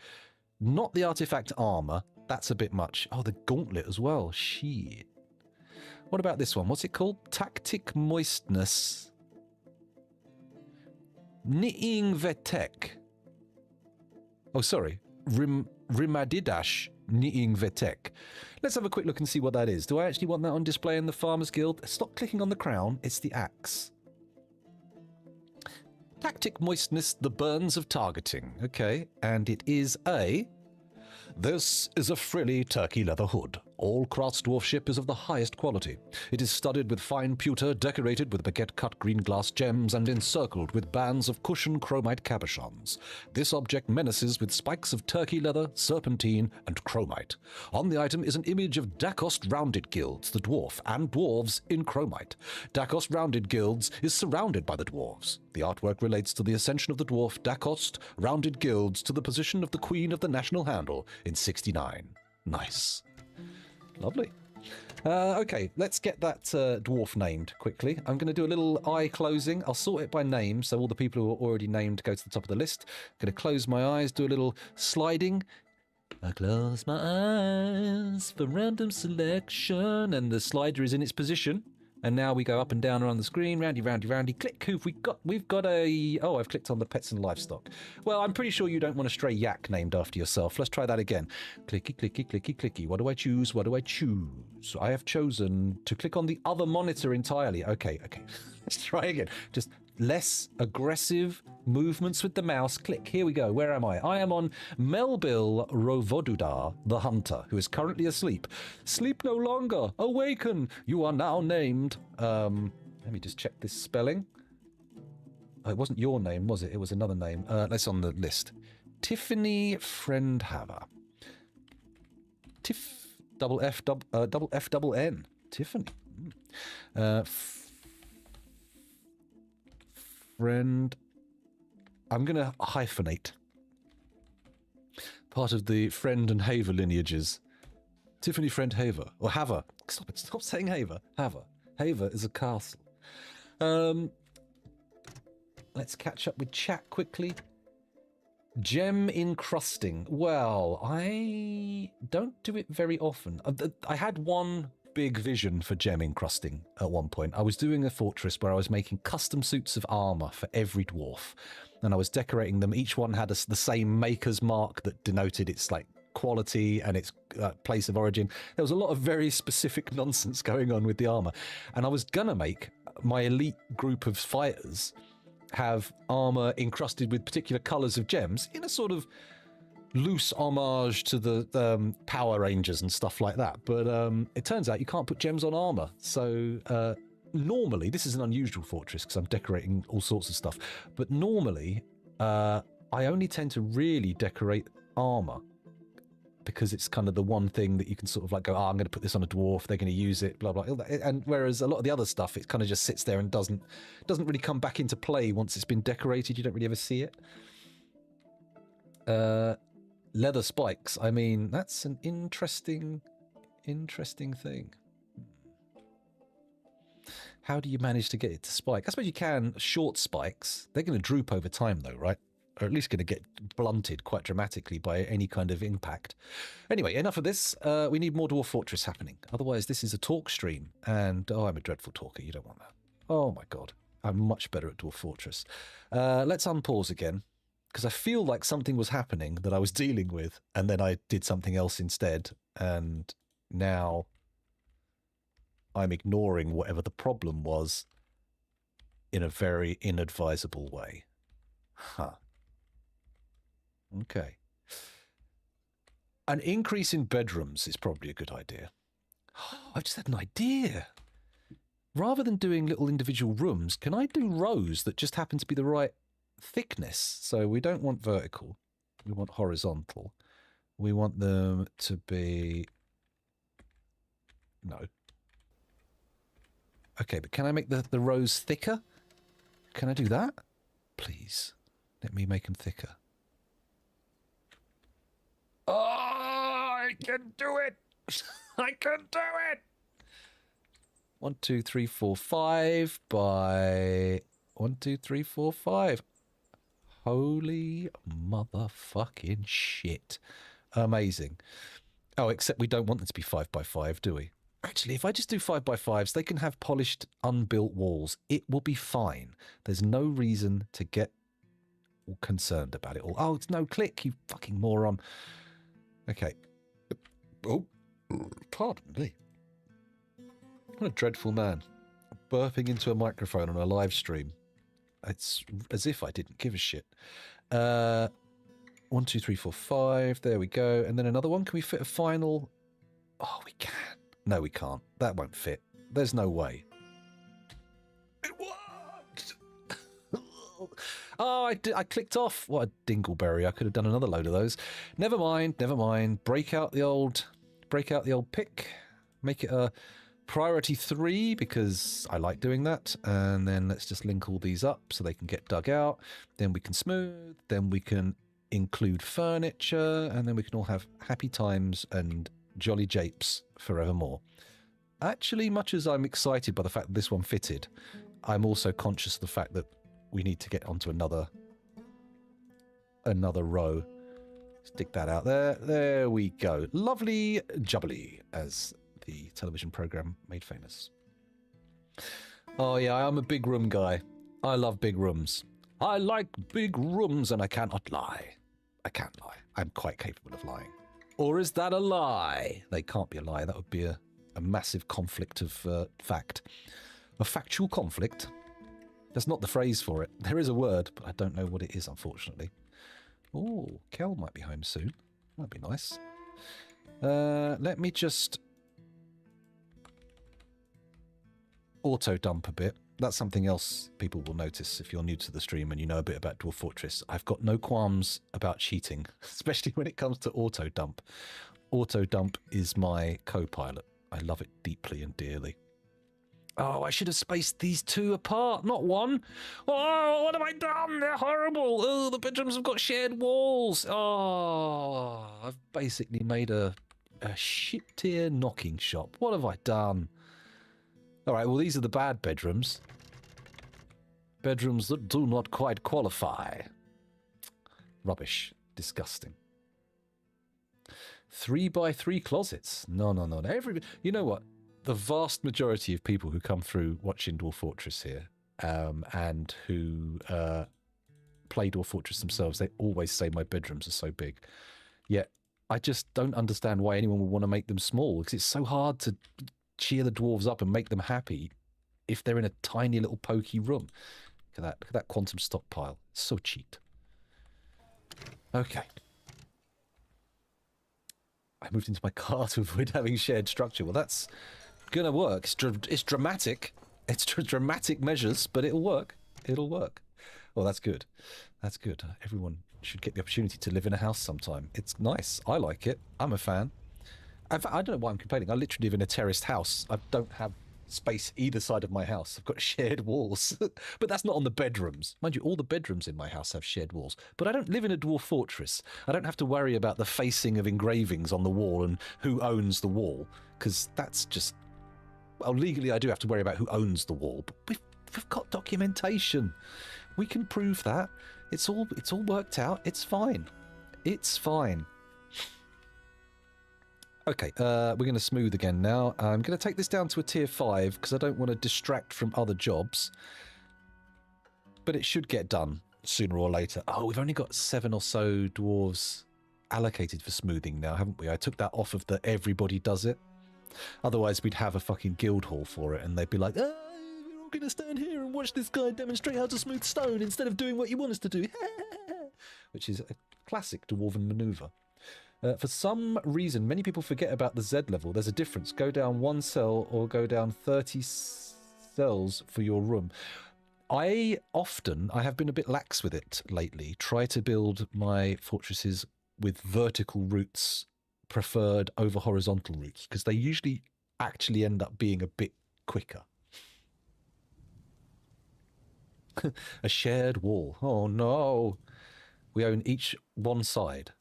not the artifact armor. That's a bit much. Oh, the gauntlet as well. Shit. What about this one? What's it called? Tactic Moistness. Knitting Vetek. Oh, sorry. Rimadidash Knitting Vetek. Let's have a quick look and see what that is. Do I actually want that on display in the Farmers Guild? Stop clicking on the crown. It's the axe. Tactic Moistness, the burns of targeting. Okay, and it is a... This is a frilly turkey leather hood. All Cross Dwarf ship is of the highest quality. It is studded with fine pewter, decorated with baguette-cut green glass gems, and encircled with bands of cushion chromite cabochons. This object menaces with spikes of turkey leather, serpentine, and chromite. On the item is an image of Dacost Rounded Guilds, the dwarf, and dwarves in chromite. Dacost Rounded Guilds is surrounded by the dwarves. The artwork relates to the ascension of the dwarf Dacost Rounded Guilds to the position of the Queen of the National Handle in 69. Nice. Lovely. Okay, let's get that dwarf named quickly. I'm going to do a little eye closing. I'll sort it by name, so all the people who are already named go to the top of the list. I'm going to close my eyes, do a little sliding. I close my eyes for random selection, and the slider is in its position. And now we go up and down around the screen, roundy, roundy, roundy. Click, who've we got? We've got a... Oh, I've clicked on the pets and livestock. Well, I'm pretty sure you don't want a stray yak named after yourself. Let's try that again. Clicky, clicky, clicky, clicky. What do I choose? What do I choose? I have chosen to click on the other monitor entirely. Okay. Let's try again. Just less aggressive movements with the mouse. Click. Here we go. Where am I? I am on Melbil Rovodudar, the hunter, who is currently asleep. Sleep no longer. Awaken. You are now named. Let me just check this spelling. Oh, it wasn't your name, was it? It was another name. That's on the list. Tiffany Friendhaver. Double F double N. Tiffany. Friend. I'm going to hyphenate. Part of the Friend and Haver lineages. Tiffany Friend Haver. Or Haver. Stop it. Stop saying Haver. Haver. Haver is a castle. Let's catch up with chat quickly. Gem encrusting. Well, I don't do it very often. I had one big vision for gem encrusting at one point. I was doing a fortress where I was making custom suits of armor for every dwarf, and I was decorating them. Each one had the same maker's mark that denoted its like quality and its place of origin. There was a lot of very specific nonsense going on with the armor, and I was gonna make my elite group of fighters have armor encrusted with particular colors of gems in a sort of loose homage to the Power Rangers and stuff like that. But it turns out you can't put gems on armor. So normally, this is an unusual fortress because I'm decorating all sorts of stuff. But normally, I only tend to really decorate armor because it's kind of the one thing that you can sort of like go, I'm going to put this on a dwarf, they're going to use it, blah, blah. And whereas a lot of the other stuff, it kind of just sits there and doesn't really come back into play once it's been decorated. You don't really ever see it. Leather spikes. I mean, that's an interesting thing. How do you manage to get it to spike? I suppose you can short spikes. They're going to droop over time though, right? Or at least going to get blunted quite dramatically by any kind of impact. Anyway, enough of this. We need more Dwarf Fortress happening. Otherwise, this is a talk stream. And, oh, I'm a dreadful talker. You don't want that. Oh, my God. I'm much better at Dwarf Fortress. Let's unpause again, because I feel like something was happening that I was dealing with, and then I did something else instead. And now I'm ignoring whatever the problem was in a very inadvisable way. Huh. Okay. An increase in bedrooms is probably a good idea. Oh, I've just had an idea. Rather than doing little individual rooms, can I do rows that just happen to be the right thickness? So we don't want vertical. We want horizontal. We want them to be... No. Okay, but can I make the rows thicker? Can I do that? Please, let me make them thicker. Oh, I can do it! I can do it! 1, 2, 3, 4, 5 by 1, 2, 3, 4, 5. Holy motherfucking shit. Amazing. Oh, except we don't want them to be 5 by 5, do we? Actually, if I just do 5 by 5s, they can have polished, unbuilt walls. It will be fine. There's no reason to get concerned about it all. Oh, it's no click, you fucking moron. Okay. Oh, pardon me. What a dreadful man. Burping into a microphone on a live stream. It's as if I didn't give a shit. 1, 2, 3, 4, 5. There we go. And then another one. Can we fit a final? Oh, we can. No, we can't. That won't fit. There's no way. It worked! Oh, I clicked off. What a dingleberry. I could have done another load of those. Never mind, never mind. Break out the old pick. Make it a priority 3 because I like doing that. And then let's just link all these up so they can get dug out. Then we can smooth. Then we can include furniture. And then we can all have happy times and jolly japes forevermore. Actually, much as I'm excited by the fact that this one fitted, I'm also conscious of the fact that we need to get onto another row. Stick that out there. There we go. Lovely jubbly, as the television program made famous. Oh yeah, I'm a big room guy. I love big rooms. I like big rooms, and I cannot lie. I can't lie. I'm quite capable of lying. Or is that a lie? They can't be a lie. That would be a massive conflict of fact. A factual conflict. That's not the phrase for it. There is a word, but I don't know what it is, unfortunately. Oh, Kel might be home soon. That'd be nice. Let me just auto-dump a bit. That's something else people will notice if you're new to the stream and you know a bit about Dwarf Fortress. I've got no qualms about cheating, especially when it comes to auto-dump. Auto-dump is my co-pilot. I love it deeply and dearly. Oh, I should have spaced these two apart, not one. Oh, what have I done? They're horrible. Oh, the bedrooms have got shared walls. Oh, I've basically made a shit-tier knocking shop. What have I done? All right, well, these are the bad bedrooms. Bedrooms that do not quite qualify. Rubbish. Disgusting. 3 by 3 closets. No. You know what? The vast majority of people who come through watching Dwarf Fortress here and who play Dwarf Fortress themselves, they always say my bedrooms are so big. Yet I just don't understand why anyone would want to make them small, because it's so hard to cheer the dwarves up and make them happy if they're in a tiny little pokey room. Look at that quantum stockpile. It's so cheap. Okay. I moved into my car to avoid having shared structure. Well, that's gonna work. It's dramatic. It's dramatic measures, but it'll work. It'll work. Well, that's good. That's good. Everyone should get the opportunity to live in a house sometime. It's nice. I like it. I'm a fan. I don't know why I'm complaining. I literally live in a terraced house. I don't have space either side of my house. I've got shared walls. But that's not on the bedrooms. Mind you, all the bedrooms in my house have shared walls. But I don't live in a dwarf fortress. I don't have to worry about the facing of engravings on the wall and who owns the wall, because that's just... Well, legally I do have to worry about who owns the wall, but we've got documentation. We can prove that. It's all worked out. It's fine. It's fine. Okay, we're going to smooth again now. I'm going to take this down to a tier 5 because I don't want to distract from other jobs. But it should get done sooner or later. Oh, we've only got 7 or so dwarves allocated for smoothing now, haven't we? I took that off of the everybody does it. Otherwise, we'd have a fucking guild hall for it, and they'd be like, you're all going to stand here and watch this guy demonstrate how to smooth stone instead of doing what you want us to do. Which is a classic dwarven maneuver. For some reason, many people forget about the Z level. There's a difference. Go down 1 cell or go down 30 cells for your room. I have been a bit lax with it lately, try to build my fortresses with vertical routes preferred over horizontal routes, because they usually actually end up being a bit quicker. A shared wall. Oh no. We own each one side.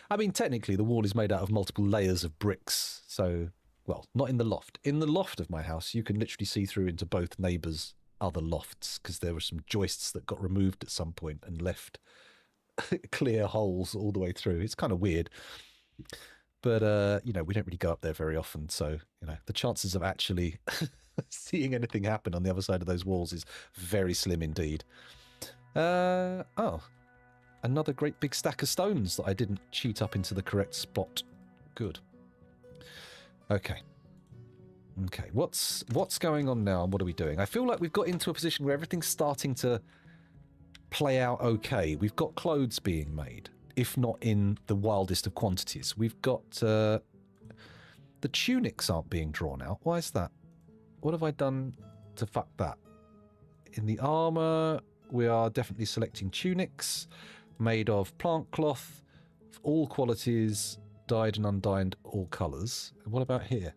I mean, technically the wall is made out of multiple layers of bricks, so, well, not in the loft. In the loft of my house, you can literally see through into both neighbours' other lofts, because there were some joists that got removed at some point and left clear holes all the way through. It's kind of weird. But, you know, we don't really go up there very often, so, you know, the chances of actually seeing anything happen on the other side of those walls is very slim indeed. Oh. Another great big stack of stones that I didn't cheat up into the correct spot. Good. Okay. Okay, what's going on now and what are we doing? I feel like we've got into a position where everything's starting to play out okay. We've got clothes being made, if not in the wildest of quantities. We've got... the tunics aren't being drawn out. Why is that? What have I done to fuck that? In the armour, we are definitely selecting tunics made of plant cloth, of all qualities, dyed and undyed, all colours. What about here?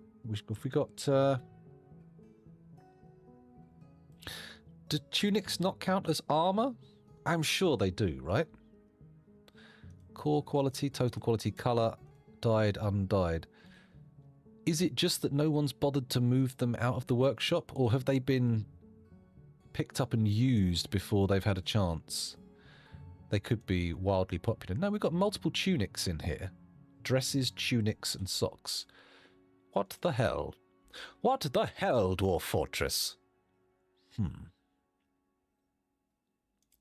Have we got... Do tunics not count as armour? I'm sure they do, right? Core quality, total quality, colour, dyed, undyed. Is it just that no one's bothered to move them out of the workshop, or have they been picked up and used before they've had a chance? They could be wildly popular. No, we've got multiple tunics in here. Dresses, tunics, and socks. What the hell? What the hell, Dwarf Fortress?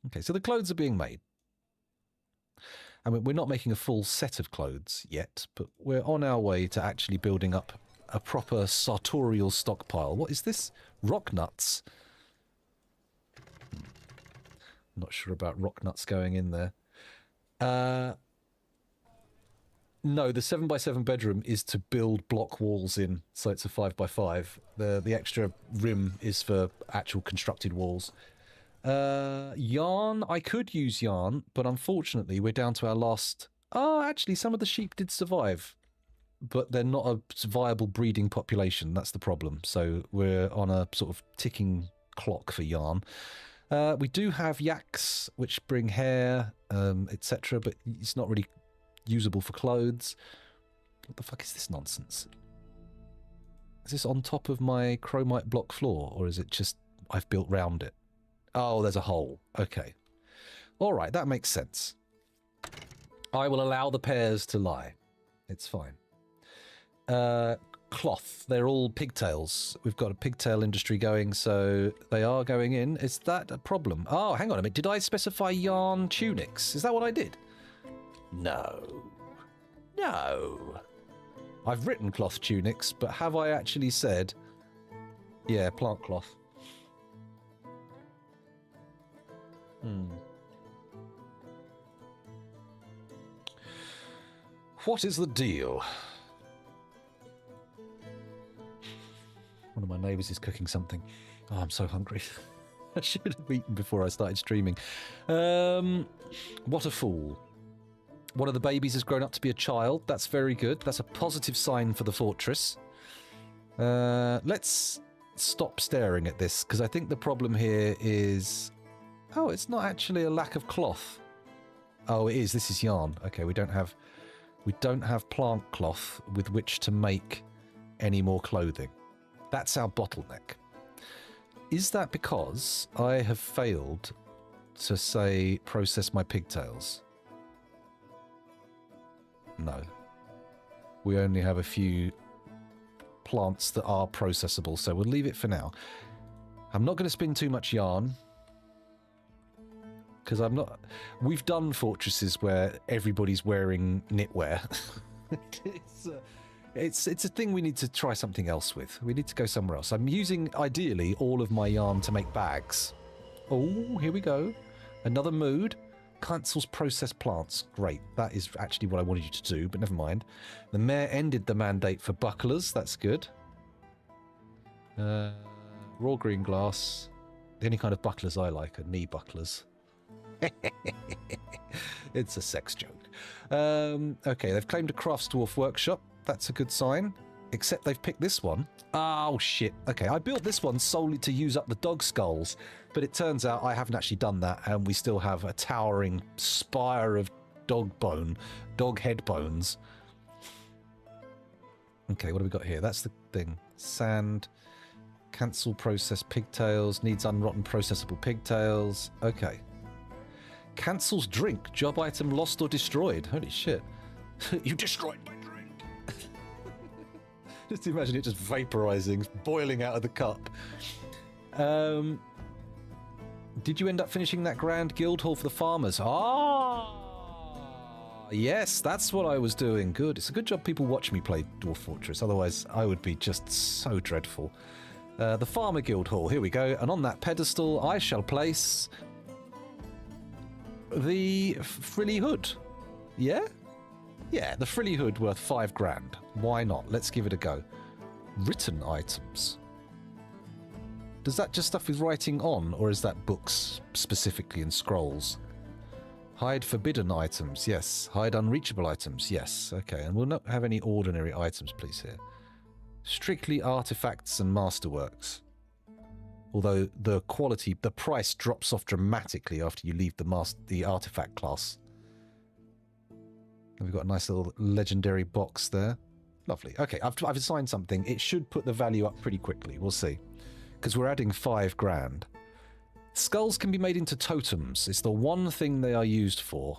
Okay, so the clothes are being made. I mean, we're not making a full set of clothes yet, but we're on our way to actually building up a proper sartorial stockpile. What is this? Rock nuts? Not sure about rock nuts going in there. No, the 7x7 bedroom is to build block walls in, so it's a 5x5. The extra rim is for actual constructed walls. Yarn, I could use yarn, but unfortunately we're down to our last... Oh, actually, some of the sheep did survive, but they're not a viable breeding population. That's the problem. So we're on a sort of ticking clock for yarn. We do have yaks, which bring hair, etc., but it's not really usable for clothes. What the fuck is this nonsense? Is this on top of my chromite block floor, or is it just I've built round it? Oh, there's a hole. Okay. All right, that makes sense. I will allow the pears to lie. It's fine. Cloth. They're all pigtails. We've got a pigtail industry going, so they are going in. Is that a problem? Oh, hang on a minute. Did I specify yarn tunics? Is that what I did? No. No. I've written cloth tunics, but have I actually said... Yeah, plant cloth. What is the deal? One of my neighbours is cooking something. Oh, I'm so hungry. I should have eaten before I started streaming. What a fool. One of the babies has grown up to be a child. That's very good. That's a positive sign for the fortress. Let's stop staring at this, because I think the problem here is... Oh, it's not actually a lack of cloth. Oh, it is. This is yarn. Okay, we don't have plant cloth with which to make any more clothing. That's our bottleneck. Is that because I have failed to, say, process my pigtails? No. We only have a few plants that are processable, so we'll leave it for now. I'm not going to spin too much yarn, because I'm not... We've done fortresses where everybody's wearing knitwear. It's a thing we need to try something else with. We need to go somewhere else. I'm using, ideally, all of my yarn to make bags. Oh, here we go. Another mood. Cancels processed plants. Great. That is actually what I wanted you to do, but never mind. The mayor ended the mandate for bucklers. That's good. Raw green glass. The only kind of bucklers I like are knee bucklers. It's a sex joke. Okay, they've claimed a crafts dwarf workshop. That's a good sign. Except they've picked this one. Oh, shit. Okay, I built this one solely to use up the dog skulls, but it turns out I haven't actually done that, and we still have a towering spire of dog head bones. Okay, what have we got here? That's the thing. Sand. Cancel process pigtails. Needs unrotten processable pigtails. Okay. Cancels drink. Job item lost or destroyed. Holy shit. You destroyed my drink. Just imagine it just vaporizing, boiling out of the cup. Did you end up finishing that grand guild hall for the farmers? Ah! Yes, that's what I was doing. Good. It's a good job people watch me play Dwarf Fortress. Otherwise, I would be just so dreadful. The Farmer Guild Hall. Here we go. And on that pedestal, I shall place the frilly hood. Yeah? Yeah, the frilly hood worth 5 grand. Why not? Let's give it a go. Written items. Does that just stuff with writing on, or is that books specifically and scrolls? Hide forbidden items, yes. Hide unreachable items, yes. Okay, and we'll not have any ordinary items, please, here. Strictly artifacts and masterworks. Although the quality, the price drops off dramatically after you leave the artifact class. We've got a nice little legendary box there. Lovely. Okay, I've assigned something. It should put the value up pretty quickly. We'll see. Because we're adding 5 grand. Skulls can be made into totems. It's the one thing they are used for,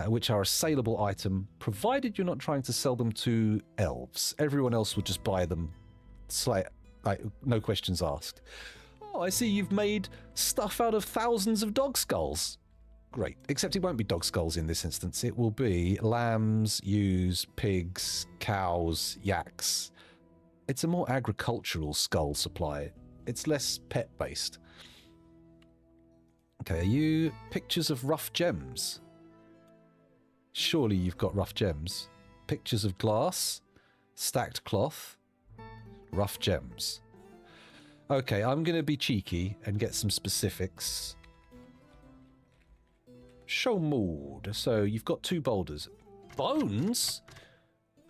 which are a saleable item, provided you're not trying to sell them to elves. Everyone else will just buy them, no questions asked. Oh, I see you've made stuff out of thousands of dog skulls. Great. Except it won't be dog skulls in this instance. It will be lambs, ewes, pigs, cows, yaks. It's a more agricultural skull supply. It's less pet-based. Okay, are you pictures of rough gems? Surely you've got rough gems. Pictures of glass, stacked cloth, rough gems. Okay, I'm going to be cheeky and get some specifics. Show mood. So you've got 2 boulders. Bones?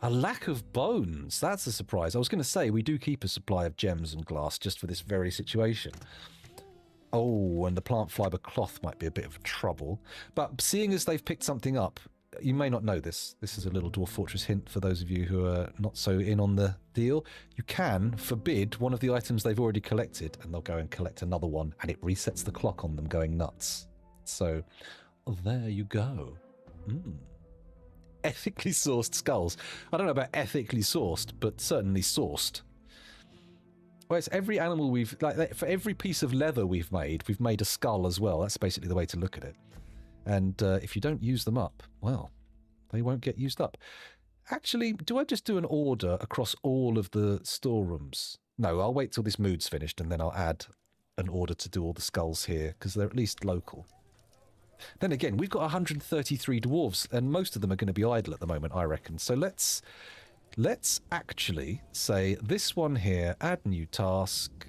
A lack of bones. That's a surprise. I was going to say we do keep a supply of gems and glass just for this very situation. Oh, and the plant fibre cloth might be a bit of trouble. But seeing as they've picked something up, you may not know this. This is a little Dwarf Fortress hint for those of you who are not so in on the deal. You can forbid one of the items they've already collected, and they'll go and collect another one, and it resets the clock on them going nuts. So there you go. Ethically sourced skulls. I don't know about ethically sourced, but certainly sourced. Well, it's every animal we've... for every piece of leather we've made a skull as well. That's basically the way to look at it. And if you don't use them up, well, they won't get used up. Actually, do I just do an order across all of the storerooms? No, I'll wait till this mood's finished, and then I'll add an order to do all the skulls here, because they're at least local. Then again, we've got 133 dwarves, and most of them are going to be idle at the moment, I reckon. So let's actually say this one here, add new task,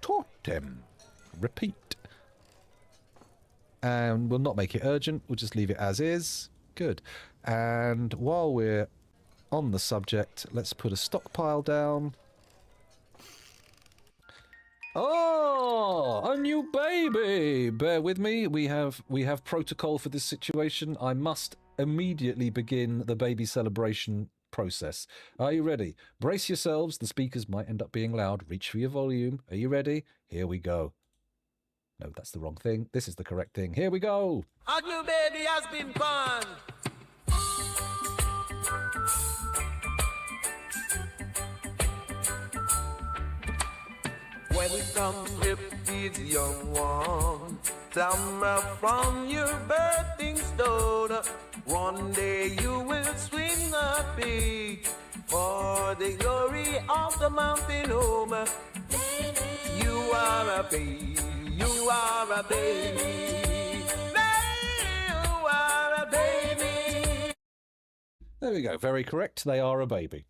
totem, repeat. And we'll not make it urgent, we'll just leave it as is. Good. And while we're on the subject, let's put a stockpile down. Oh, a new baby! Bear with me, we have protocol for this situation. I must immediately begin the baby celebration process. Are you ready? Brace yourselves, the speakers might end up being loud. Reach for your volume. Are you ready? Here we go. No, that's the wrong thing. This is the correct thing. Here we go! A new baby has been born! Welcome, Cryptbeards, young one. Summer from your birthing stone. One day you will swing a peak for the glory of the mountain home. You are a baby, you are a baby, you are a baby. There we go, very correct, they are a baby.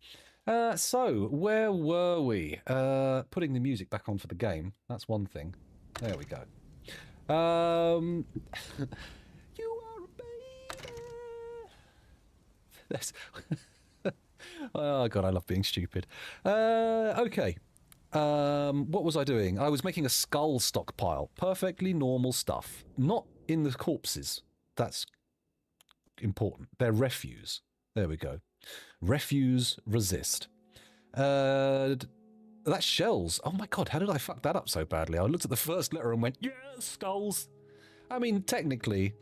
So, where were we? Putting the music back on for the game. That's one thing. There we go. You are a baby. That's oh, God, I love being stupid. Okay. What was I doing? I was making a skull stockpile. Perfectly normal stuff. Not in the corpses. That's important. They're refuse. There we go. Refuse resist. That's shells. Oh my God, how did I fuck that up so badly? I looked at the first letter and went, yeah, skulls. I mean, technically,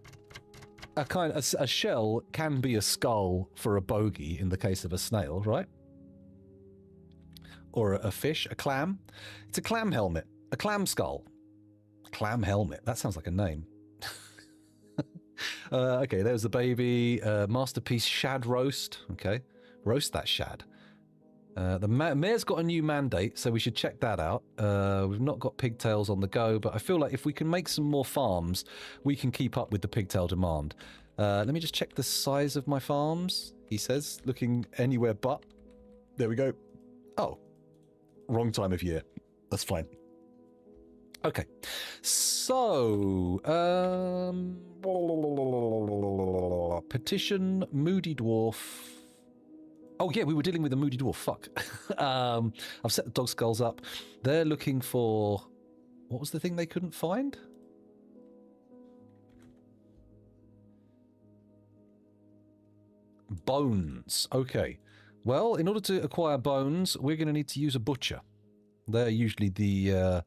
a shell can be a skull for a bogey in the case of a snail, right? Or a fish, a clam. It's a clam helmet, a clam skull. Clam helmet. That sounds like a name. Okay, there's the baby. Masterpiece shad roast. Okay, roast that shad. The mayor's got a new mandate, so we should check that out. We've not got pigtails on the go, but I feel like if we can make some more farms, we can keep up with the pigtail demand. Let me just check the size of my farms, he says, looking anywhere but. There we go. Oh, wrong time of year. That's fine. Okay, so petition Moody Dwarf. Oh yeah, we were dealing with a Moody Dwarf. Fuck. I've set the dog skulls up. They're looking for, what was the thing they couldn't find? Bones. Okay. Well, in order to acquire bones, we're going to need to use a butcher. They're usually the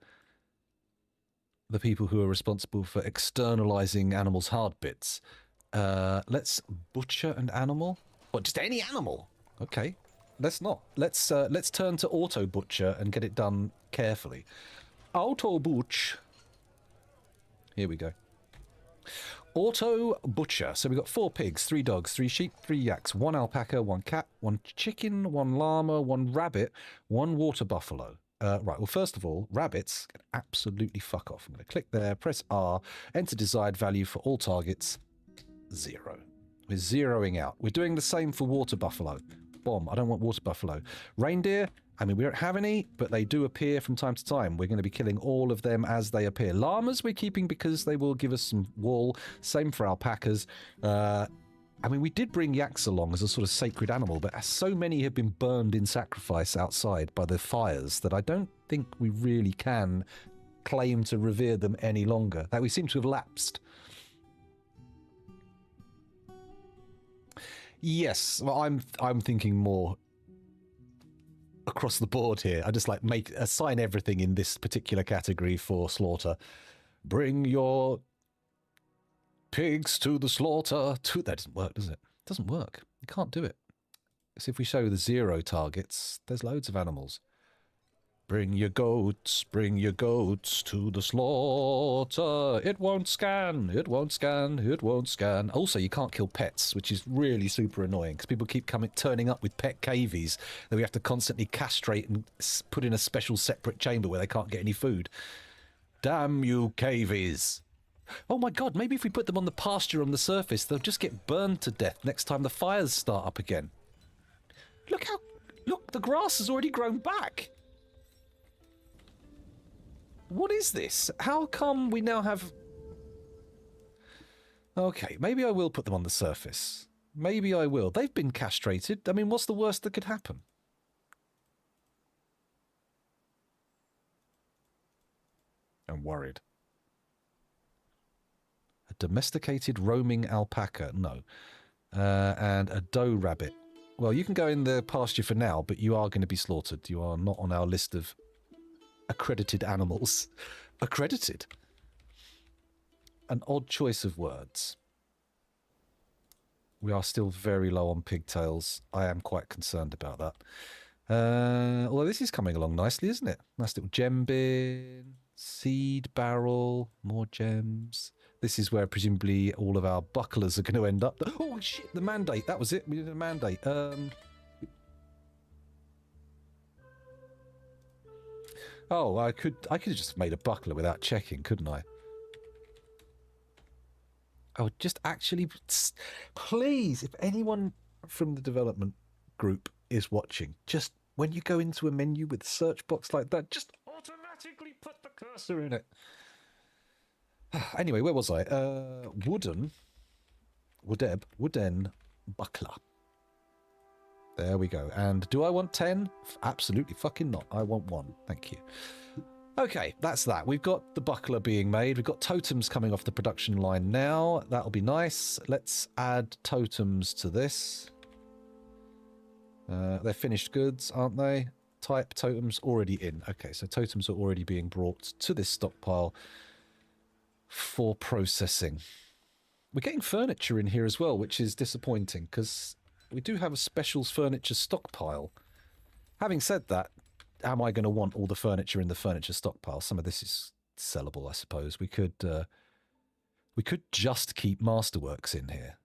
people who are responsible for externalizing animals' hard bits. Let's butcher an animal. What, just any animal? Okay. Let's not. Let's turn to auto butcher and get it done carefully. Auto butch. Here we go. Auto butcher. So we've got 4 pigs, 3 dogs, 3 sheep, 3 yaks, 1 alpaca, 1 cat, 1 chicken, 1 llama, 1 rabbit, 1 water buffalo. Right, well, first of all, rabbits can absolutely fuck off. I'm going to click there, press R, enter desired value for all targets, 0. We're zeroing out. We're doing the same for water buffalo. Bomb, I don't want water buffalo. Reindeer, I mean, we don't have any, but they do appear from time to time. We're going to be killing all of them as they appear. Llamas we're keeping because they will give us some wool. Same for alpacas. I mean, we did bring yaks along as a sort of sacred animal, but so many have been burned in sacrifice outside by the fires that I don't think we really can claim to revere them any longer. That we seem to have lapsed. Yes, well, I'm thinking more across the board here. I just like assign everything in this particular category for slaughter. Bring your pigs to the slaughter. That doesn't work, does it? It doesn't work. You can't do it. So if we show the 0 targets, there's loads of animals. Bring your goats to the slaughter. It won't scan, it won't scan, it won't scan. Also, you can't kill pets, which is really super annoying because people keep turning up with pet cavies that we have to constantly castrate and put in a special separate chamber where they can't get any food. Damn you, cavies. Oh my God, maybe if we put them on the pasture on the surface, they'll just get burned to death next time the fires start up again. Look, the grass has already grown back. What is this? How come we now have... Okay, maybe I will put them on the surface. Maybe I will. They've been castrated. I mean, what's the worst that could happen? I'm worried. A domesticated roaming alpaca. No. And a doe rabbit. Well, you can go in the pasture for now, but you are going to be slaughtered. You are not on our list of accredited animals. Accredited? An odd choice of words. We are still very low on pigtails. I am quite concerned about that. Although this is coming along nicely, isn't it? Nice little gem bin, seed barrel, more gems. This is where presumably all of our bucklers are going to end up. Oh shit, the mandate. That was it. We did a mandate. Oh, I could have just made a buckler without checking, couldn't I? Oh, just actually, please, if anyone from the development group is watching. Just when you go into a menu with a search box like that, just automatically put the cursor in it. Anyway, where was I? Wooden buckler. There we go. And do I want 10? Absolutely fucking not. I want 1. Thank you. Okay, that's that. We've got the buckler being made. We've got totems coming off the production line now. That'll be nice. Let's add totems to this. They're finished goods, aren't they? Type totems already in. Okay, so totems are already being brought to this stockpile for processing. We're getting furniture in here as well, which is disappointing because we do have a specials furniture stockpile. Having said that, am I going to want all the furniture in the furniture stockpile? Some of this is sellable, I suppose. We could just keep Masterworks in here.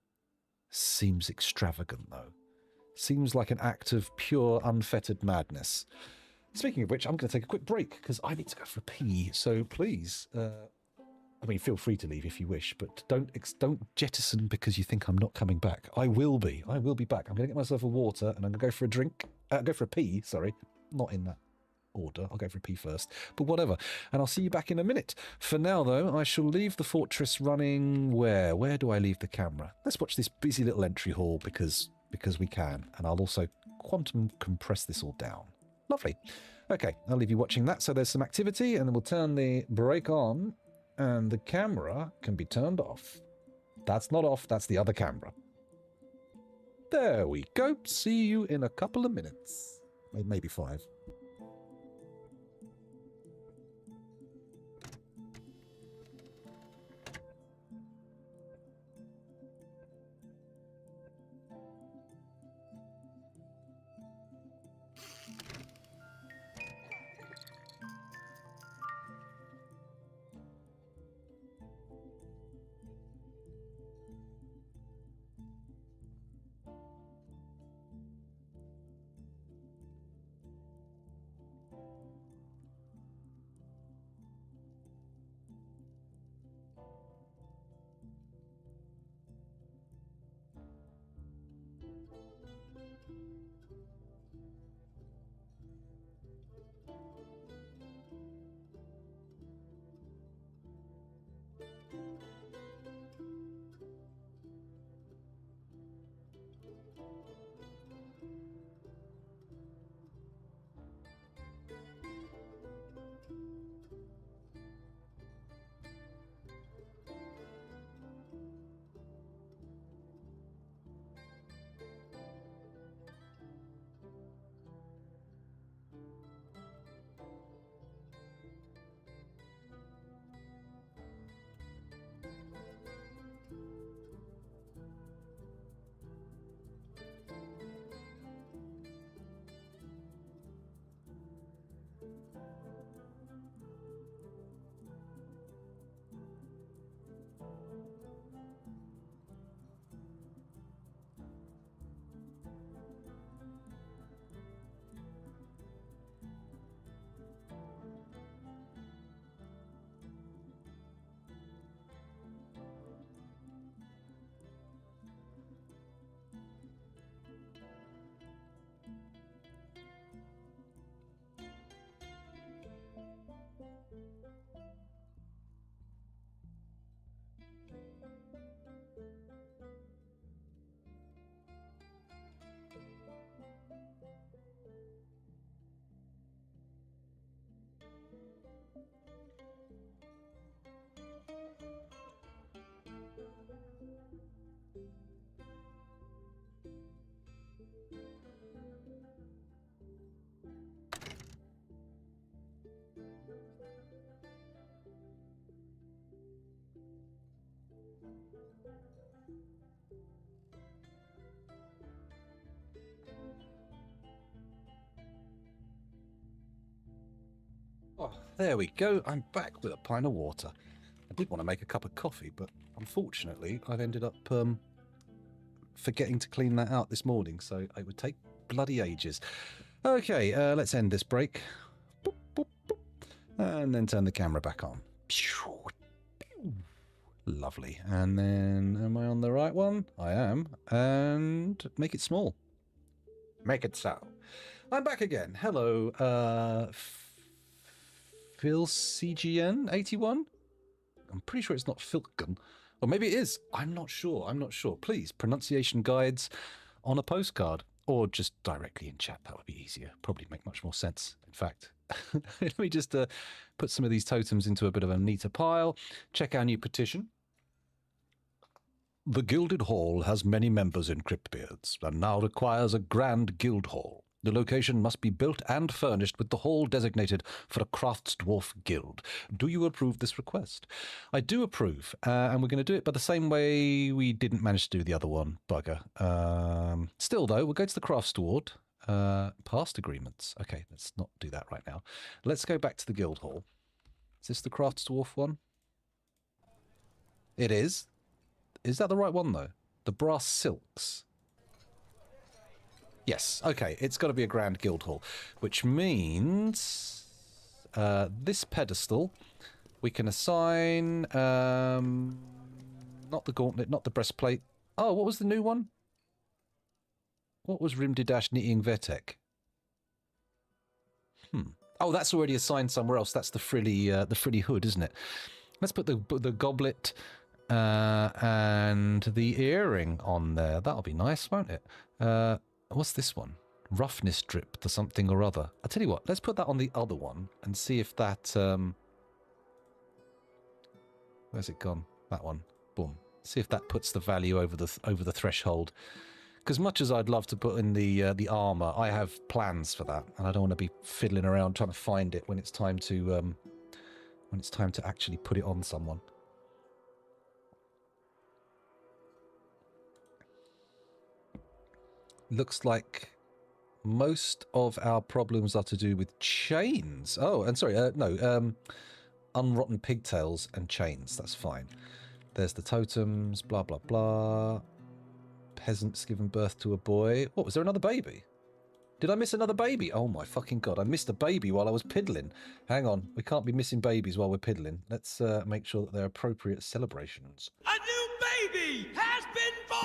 Seems extravagant, though. Seems like an act of pure, unfettered madness. Speaking of which, I'm going to take a quick break because I need to go for a pee. So please, I mean, feel free to leave if you wish, but don't jettison because you think I'm not coming back. I will be. I will be back. I'm going to get myself a water and I'm going to go for a drink. Go for a pee, sorry. Not in that order. I'll go for a pee first, but whatever. And I'll see you back in a minute. For now, though, I shall leave the fortress running where? Where do I leave the camera? Let's watch this busy little entry hall because we can. And I'll also quantum compress this all down. Lovely. Okay, I'll leave you watching that. So there's some activity and then we'll turn the brake on and the camera can be turned off. That's not off, that's the other camera. There we go. See you in a couple of minutes. Maybe 5. Oh, there we go. I'm back with a pint of water. I did want to make a cup of coffee, but unfortunately, I've ended up forgetting to clean that out this morning, so it would take bloody ages. Okay, let's end this break. Boop, boop, boop. And then turn the camera back on. Lovely. And then, am I on the right one? I am. And make it small. Make it so. I'm back again. Hello, Phil CGN 81. I'm pretty sure it's not Filken. Or maybe it is. I'm not sure. I'm not sure. Please, pronunciation guides on a postcard. Or just directly in chat. That would be easier. Probably make much more sense, in fact. Let me just put some of these totems into a bit of a neater pile. Check our new petition. The Gilded Hall has many members in Cryptbeards, and now requires a grand guild hall. The location must be built and furnished with the hall designated for a craftsdwarf guild. Do you approve this request? I do approve, and we're going to do it by the same way we didn't manage to do the other one, bugger. Still, though, we'll go to the craftsdwarf. Past agreements. Okay, let's not do that right now. Let's go back to the guild hall. Is this the craftsdwarf one? It is. Is that the right one, though? The brass silks. Yes, okay, it's got to be a grand guild hall, which means this pedestal we can assign not the gauntlet, not the breastplate. Oh, what was the new one? What was Rimdidash Knitting Vetek? Oh, that's already assigned somewhere else. That's the frilly hood, isn't it? Let's put the goblet and the earring on there. That'll be nice, won't it? What's this one? Roughness drip to something or other. I'll tell you what, let's put that on the other one and see if that... where's it gone? That one. Boom. See if that puts the value over the threshold. Because much as I'd love to put in the armor, I have plans for that, and I don't want to be fiddling around trying to find it when it's time to actually put it on someone. Looks like most of our problems are to do with chains. Oh, and sorry, no, unrotten pigtails and chains. That's fine. There's the totems, blah, blah, blah. Peasants giving birth to a boy. What, was there another baby? Did I miss another baby? Oh my fucking god, I missed a baby while I was piddling. Hang on, we can't be missing babies while we're piddling. Let's make sure that they're appropriate celebrations. A new baby has been born!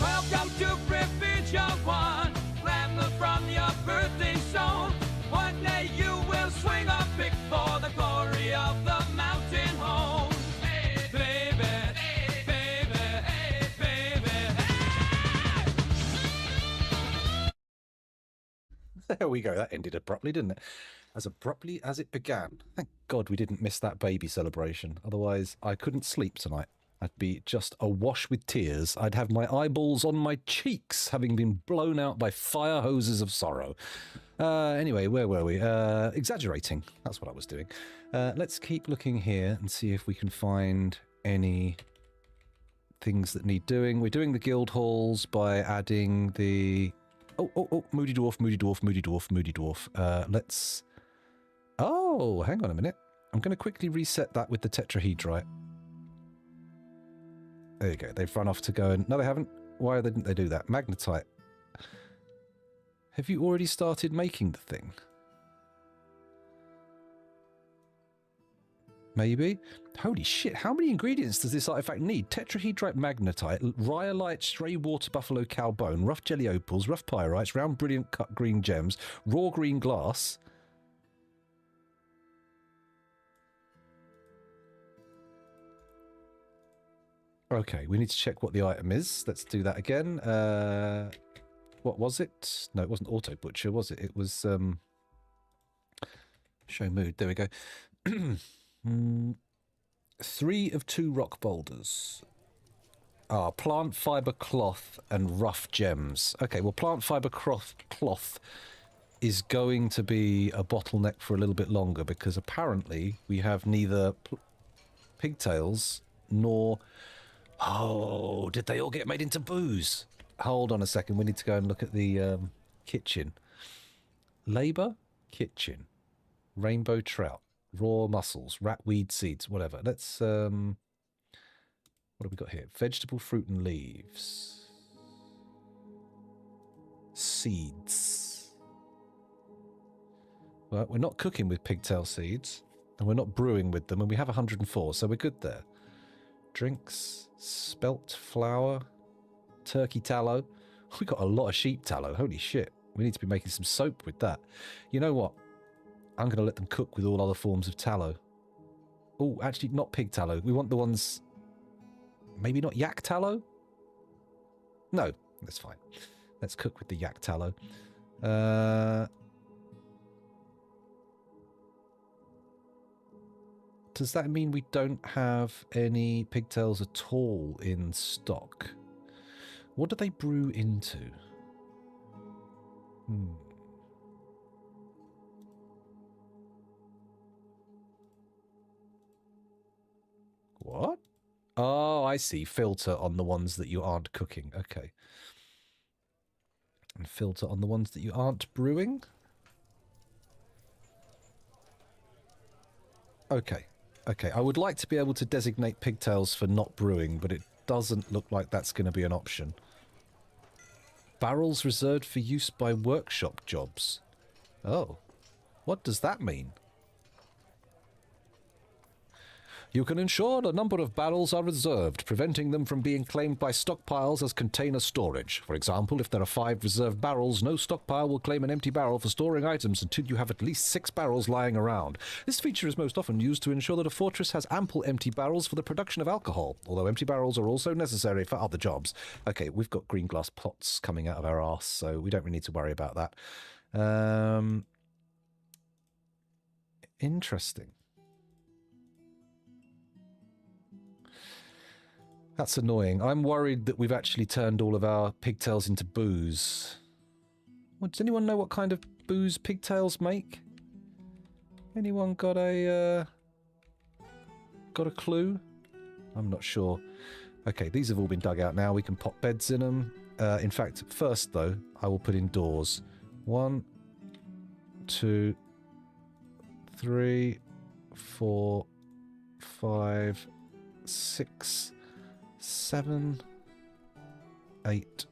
Welcome to Cryptbeards, young one. Glamour from your birthday zone. One day you will swing a pick for the glory of the mountain home. Hey, baby, hey, baby, hey, baby, hey. There we go. That ended abruptly, didn't it? As abruptly as it began. Thank God we didn't miss that baby celebration. Otherwise, I couldn't sleep tonight. I'd be just awash with tears. I'd have my eyeballs on my cheeks, having been blown out by fire hoses of sorrow. Anyway, where were we? Exaggerating. That's what I was doing. Let's keep looking here and see if we can find any things that need doing. We're doing the guild halls by adding the... Oh, Moody Dwarf, Moody Dwarf, Moody Dwarf, Moody Dwarf. Let's... Oh, hang on a minute. I'm going to quickly reset that with the tetrahedrite. There you go. They've run off to go and... No, they haven't. Why didn't they do that? Magnetite. Have you already started making the thing? Maybe? Holy shit, how many ingredients does this artifact need? Tetrahedrite magnetite, rhyolite, stray water buffalo cow bone, rough jelly opals, rough pyrites, round brilliant cut green gems, raw green glass. Okay, we need to check what the item is. Let's do that again. What was it? No, it wasn't Auto Butcher, was it? It was Show Mood. There we go. 3 of 2 rock boulders. Plant fiber cloth and rough gems. Okay, well, plant fiber cloth is going to be a bottleneck for a little bit longer because apparently we have neither pigtails nor... Oh, did they all get made into booze? Hold on a second. We need to go and look at the kitchen. Labour? Kitchen. Rainbow trout. Raw mussels. Ratweed seeds. Whatever. Let's... what have we got here? Vegetable, fruit and leaves. Seeds. Well, we're not cooking with pigtail seeds, and we're not brewing with them, and we have 104, so we're good there. Drinks, spelt flour, turkey tallow. We got a lot of sheep tallow. Holy shit. We need to be making some soap with that. You know what? I'm going to let them cook with all other forms of tallow. Oh, actually, not pig tallow. We want the ones... Maybe not yak tallow? No, that's fine. Let's cook with the yak tallow. Does that mean we don't have any pigtails at all in stock? What do they brew into? What? Oh, I see. Filter on the ones that you aren't cooking. Okay. And filter on the ones that you aren't brewing? Okay. Okay, I would like to be able to designate pigtails for not brewing, but it doesn't look like that's going to be an option. Barrels reserved for use by workshop jobs. Oh. What does that mean? You can ensure a number of barrels are reserved, preventing them from being claimed by stockpiles as container storage. For example, if there are 5 reserved barrels, no stockpile will claim an empty barrel for storing items until you have at least 6 barrels lying around. This feature is most often used to ensure that a fortress has ample empty barrels for the production of alcohol, although empty barrels are also necessary for other jobs. Okay, we've got green glass pots coming out of our arse, so we don't really need to worry about that. Interesting. That's annoying. I'm worried that we've actually turned all of our pigtails into booze. Well, does anyone know what kind of booze pigtails make? Anyone got a clue? I'm not sure. Okay, these have all been dug out now. We can pop beds in them. In fact, first though, I will put in doors. 1, 2, 3, 4, 5, 6, 7, 8,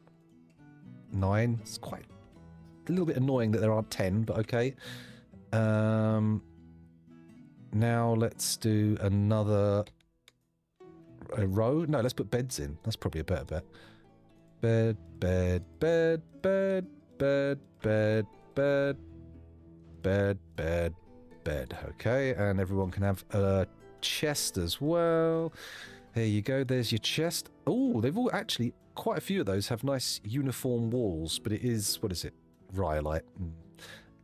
9. It's quite a little bit annoying that there aren't 10, but okay. Now let's do another row. No, let's put beds in. That's probably a better bet. Bed, bed, bed, bed, bed, bed, bed, bed, bed, bed. Okay, and everyone can have a chest as well. There you go, there's your chest. Oh, they've all actually, quite a few of those have nice uniform walls, but it is, what is it, rhyolite.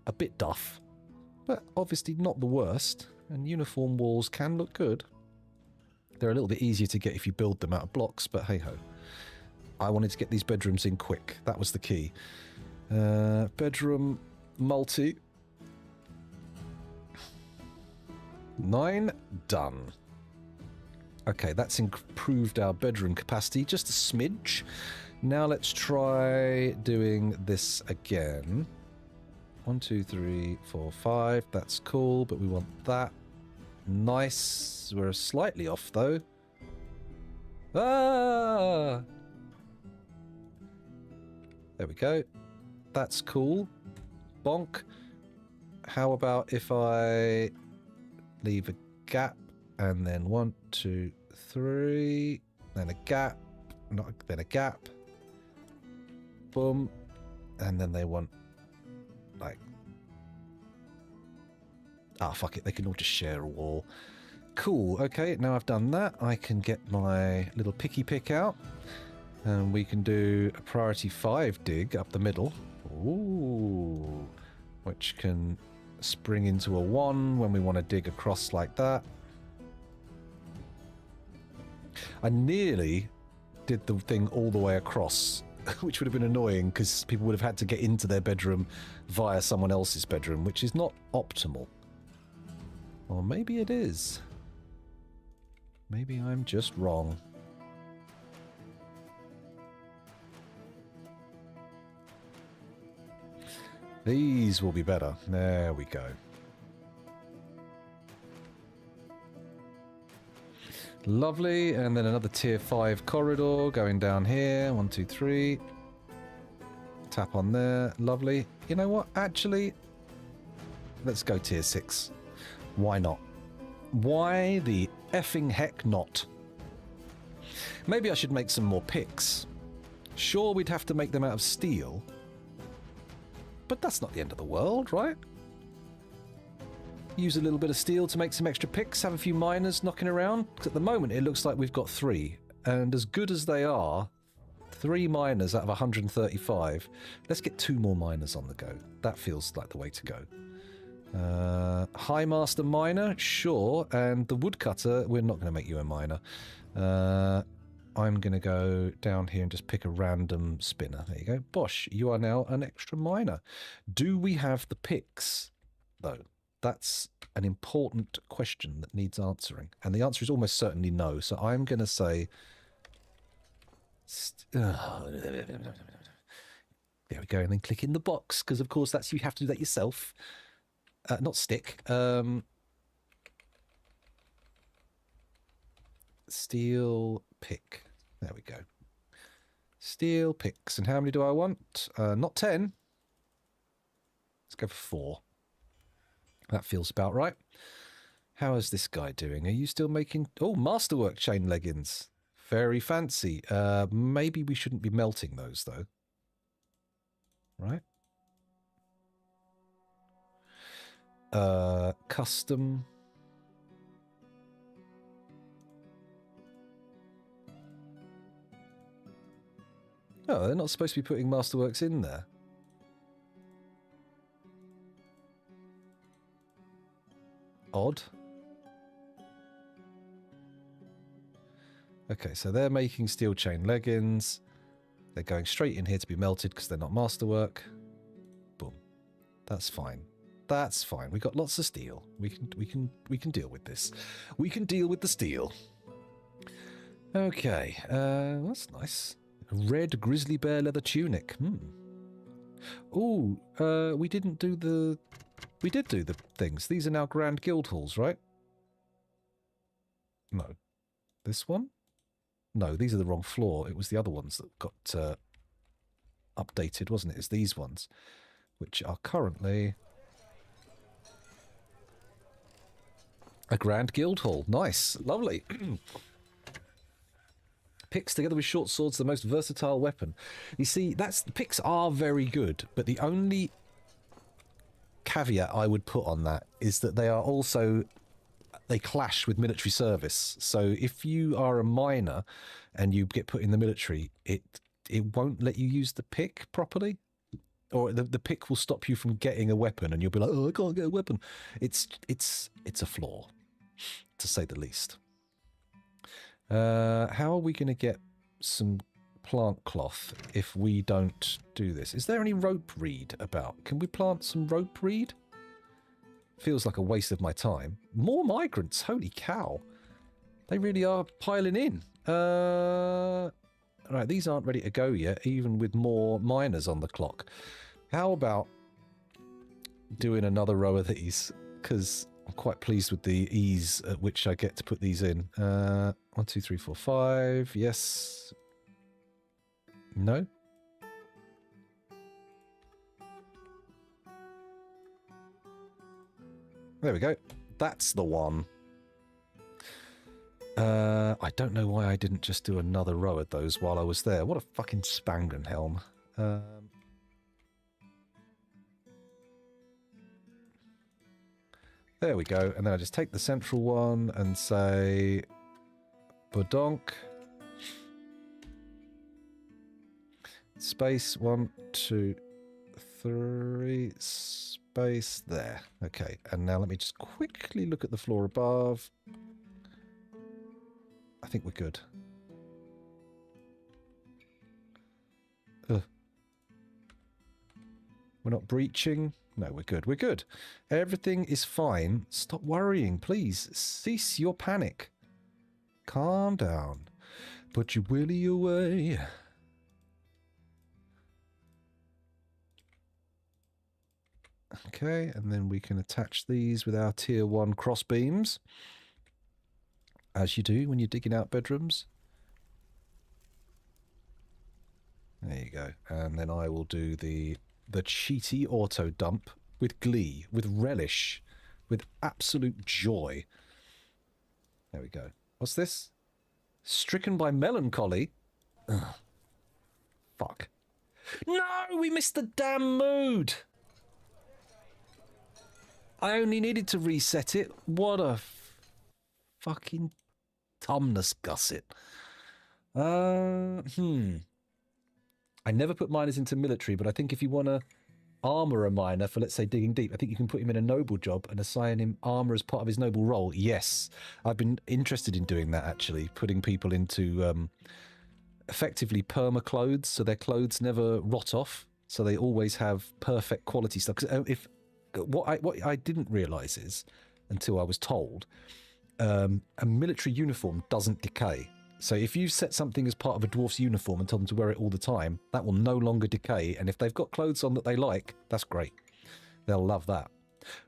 A bit duff, but obviously not the worst, and uniform walls can look good. They're a little bit easier to get if you build them out of blocks, but hey-ho. I wanted to get these bedrooms in quick, that was the key. Bedroom multi. 9 done. Okay, that's improved our bedroom capacity just a smidge. Now let's try doing this again. 1, 2, 3, 4, 5. That's cool, but we want that. Nice. We're slightly off, though. Ah! There we go. That's cool. Bonk. How about if I leave a gap and then 1, 2, 3, then a gap, then a gap, boom, and then they want like, fuck it, they can all just share a wall. Cool. Okay, now I've done that, I can get my little picky pick out, and we can do a priority 5 dig up the middle. Ooh, which can spring into a 1 when we want to dig across like that. I nearly did the thing all the way across, which would have been annoying because people would have had to get into their bedroom via someone else's bedroom, which is not optimal. Or maybe it is. Maybe I'm just wrong. These will be better. There we go. Lovely, and then another tier 5 corridor going down here. 1, 2, 3. Tap on there. Lovely. You know what? Actually, let's go tier 6. Why not? Why the effing heck not? Maybe I should make some more picks. Sure, we'd have to make them out of steel. But that's not the end of the world, right? Use a little bit of steel to make some extra picks, have a few miners knocking around. 'Cause at the moment, it looks like we've got 3. And as good as they are, 3 miners out of 135. Let's get 2 more miners on the go. That feels like the way to go. High Master Miner, sure. And the Woodcutter, we're not going to make you a miner. I'm going to go down here and just pick a random spinner. There you go. Bosh, you are now an extra miner. Do we have the picks, though? That's an important question that needs answering. And the answer is almost certainly no. So I'm going to say... there we go. And then click in the box, because, of course, you have to do that yourself. Not stick. Steel pick. There we go. Steel picks. And how many do I want? Not 10. Let's go for 4. That feels about right. How is this guy doing? Are you still making... Oh, masterwork chain leggings. Very fancy. Maybe we shouldn't be melting those, though. Right? Custom... Oh, they're not supposed to be putting Masterworks in there. Odd. Okay, so they're making steel chain leggings. They're going straight in here to be melted because they're not Masterwork. Boom. That's fine. That's fine. We got lots of steel. We can deal with this. We can deal with the steel. Okay, that's nice. A red grizzly bear leather tunic. Ooh, we didn't do the... We did do the things. These are now Grand Guild Halls, right? No. This one? No, these are the wrong floor. It was the other ones that got updated, wasn't it? It's these ones, which are currently... a Grand Guild Hall. Nice. Lovely. Picks together with short swords, the most versatile weapon. You see, picks are very good, but the only caveat I would put on that is that they are also, they clash with military service. So if you are a miner and you get put in the military, it won't let you use the pick properly, or the pick will stop you from getting a weapon, and you'll be like, oh, I can't get a weapon. It's a flaw, to say the least. How are we going to get some plant cloth if we don't do this? Is there any rope reed about? Can we plant some rope reed? Feels like a waste of my time. More migrants, holy cow. They really are piling in. Right, these aren't ready to go yet, even with more miners on the clock. How about doing another row of these? Because I'm quite pleased with the ease at which I get to put these in. 1, 2, 3, 4, 5. Yes. No. There we go. That's the one. I don't know why I didn't just do another row of those while I was there. What a fucking Spangenhelm. There we go. And then I just take the central one and say... Badonk. Space 1, 2, 3. Space there. Okay. And now let me just quickly look at the floor above. I think we're good. We're not breaching. No, we're good. We're good. Everything is fine. Stop worrying, please. Cease your panic. Calm down. Put your willy away. Okay, and then we can attach these with our tier 1 cross beams. As you do when you're digging out bedrooms. There you go. And then I will do the cheaty auto dump with glee, with relish, with absolute joy. There we go. What's this? Stricken by melancholy? Ugh. Fuck. No, we missed the damn mood. I only needed to reset it. What a fucking tumnus gusset. I never put miners into military, but I think if you want to armour a miner for, let's say, digging deep, I think you can put him in a noble job and assign him armour as part of his noble role. Yes, I've been interested in doing that, actually, putting people into effectively perma-clothes, so their clothes never rot off, so they always have perfect quality stuff. Because what I didn't realise is, until I was told, a military uniform doesn't decay. So if you set something as part of a dwarf's uniform and tell them to wear it all the time, that will no longer decay. And if they've got clothes on that they like, that's great. They'll love that.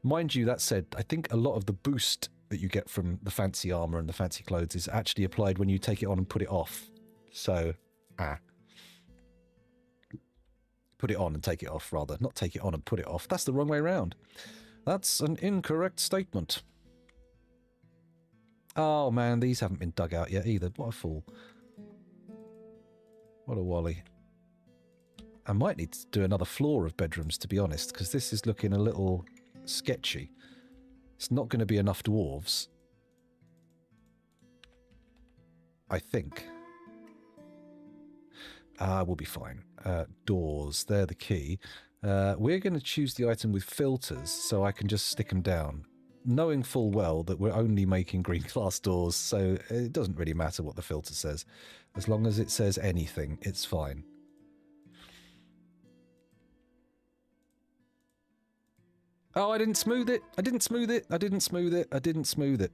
Mind you, that said, I think a lot of the boost that you get from the fancy armour and the fancy clothes is actually applied when you take it on and put it off. So, put it on and take it off, rather. Not take it on and put it off. That's the wrong way around. That's an incorrect statement. Oh man, these haven't been dug out yet either. What a fool. What a wally. I might need to do another floor of bedrooms, to be honest, because this is looking a little sketchy. It's not going to be enough dwarves. I think. We'll be fine. Doors, they're the key. We're going to choose the item with filters, so I can just stick them down. Knowing full well that we're only making green glass doors, so it doesn't really matter what the filter says. As long as it says anything, it's fine. Oh, I didn't smooth it! I didn't smooth it! I didn't smooth it! I didn't smooth it!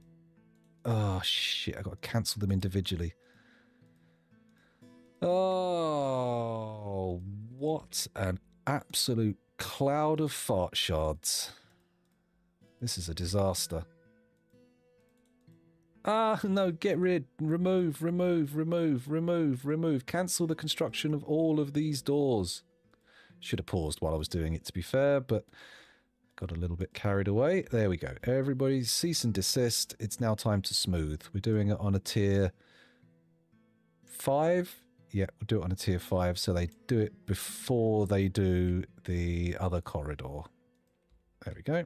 Oh, shit, I've got to cancel them individually. Oh, what an absolute cloud of fart shards. This is a disaster. Ah, no, get rid, remove. Cancel the construction of all of these doors. Should have paused while I was doing it, to be fair, but got a little bit carried away. There we go. Everybody cease and desist. It's now time to smooth. We're doing it on a tier 5. Yeah, we'll do it on a tier 5, so they do it before they do the other corridor. There we go.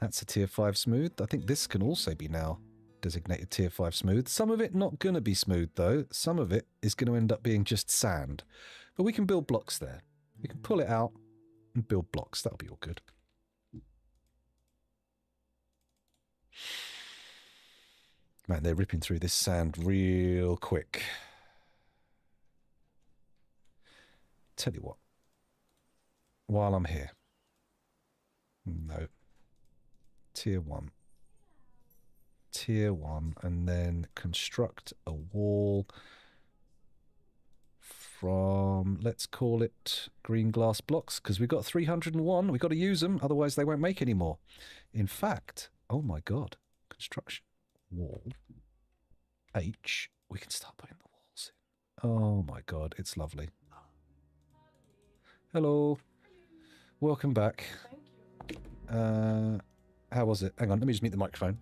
That's a tier 5 smooth. I think this can also be now designated tier 5 smooth. Some of it not going to be smooth, though. Some of it is going to end up being just sand. But we can build blocks there. We can pull it out and build blocks. That'll be all good. Man, they're ripping through this sand real quick. Tell you what. While I'm here. No. Tier 1. Tier 1. And then construct a wall from, let's call it green glass blocks, because we've got 301. We've got to use them, otherwise they won't make any more. In fact, oh my god. Construction. Wall. H. We can start putting the walls in. Oh my god, it's lovely. Hello. Welcome back. Thank you. How was it? Hang on, let me just mute the microphone.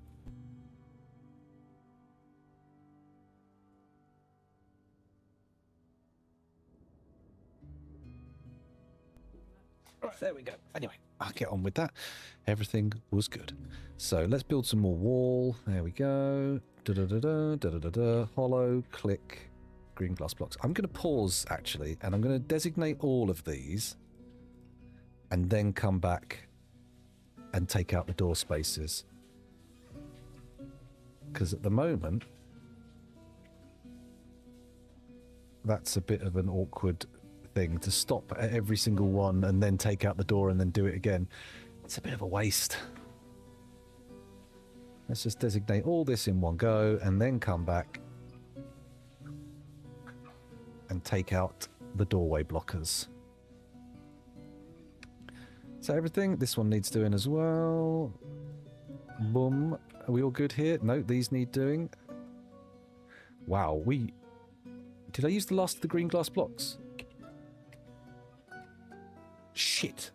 Right, there we go. Anyway, I'll get on with that. Everything was good. So let's build some more wall. There we go. Da-da-da-da, da-da-da-da. Hollow, click, green glass blocks. I'm going to pause, actually, and I'm going to designate all of these and then come back and take out the door spaces. Because at the moment, that's a bit of an awkward thing to stop at every single one and then take out the door and then do it again. It's a bit of a waste. Let's just designate all this in one go and then come back and take out the doorway blockers. So everything, this one needs doing as well. Boom. Are we all good here? No, these need doing. Wow, did I use the last of the green glass blocks? Shit.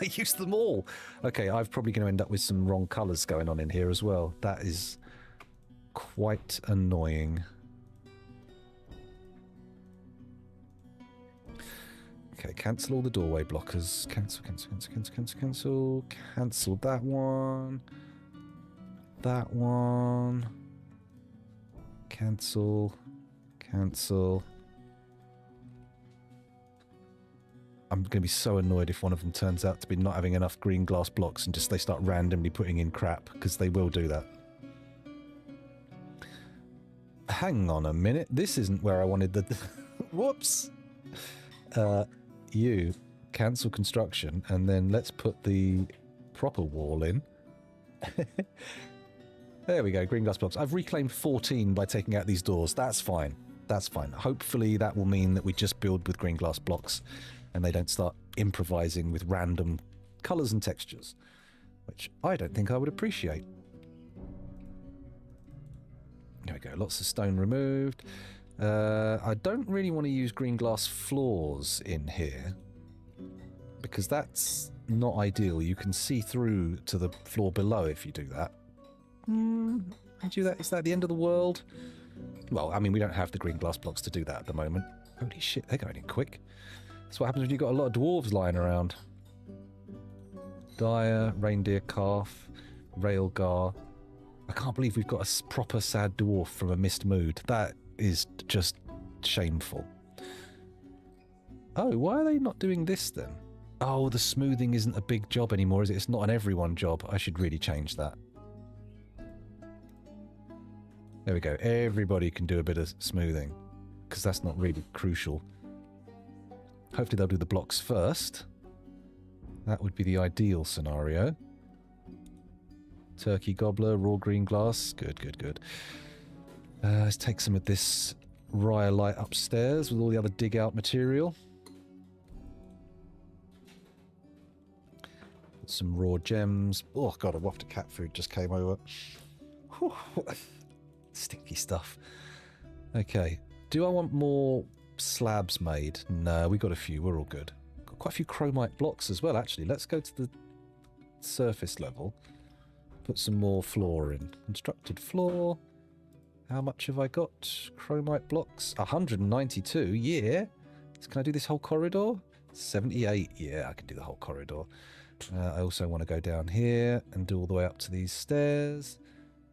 I used them all. Okay, I'm probably going to end up with some wrong colours going on in here as well. That is quite annoying. Okay, cancel all the doorway blockers. Cancel, cancel, cancel, cancel, cancel, cancel. Cancel that one. That one. Cancel. Cancel. I'm going to be so annoyed if one of them turns out to be not having enough green glass blocks and just they start randomly putting in crap, because they will do that. Hang on a minute. This isn't where I wanted the... Whoops! You cancel construction, and then let's put the proper wall in. There we go, green glass blocks. I've reclaimed 14 by taking out these doors. That's fine. That's fine. Hopefully that will mean that we just build with green glass blocks and they don't start improvising with random colours and textures, which I don't think I would appreciate. There we go, lots of stone removed. I don't really want to use green glass floors in here because that's not ideal. You can see through to the floor below if you do that. Is that the end of the world? Well, I mean, we don't have the green glass blocks to do that at the moment. Holy shit, they're going in quick. That's what happens when you've got a lot of dwarves lying around. Dyer, reindeer calf, railgar. I can't believe we've got a proper sad dwarf from a missed mood. That is just shameful. Oh, why are they not doing this then? Oh, the smoothing isn't a big job anymore, is it? It's not an everyone job. I should really change that. There we go. Everybody can do a bit of smoothing, because that's not really crucial. Hopefully they'll do the blocks first. That would be the ideal scenario. Turkey gobbler, raw green glass. Good, good, good. Let's take some of this rhyolite upstairs with all the other dig out material. Some raw gems. Oh god, a waft of cat food just came over. Whew. Stinky stuff. Okay. Do I want more slabs made? No, we got a few. We're all good. Got quite a few chromite blocks as well, actually. Let's go to the surface level. Put some more floor in. Constructed floor. How much have I got? Chromite blocks. 192. Yeah. So can I do this whole corridor? 78. Yeah, I can do the whole corridor. I also want to go down here and do all the way up to these stairs.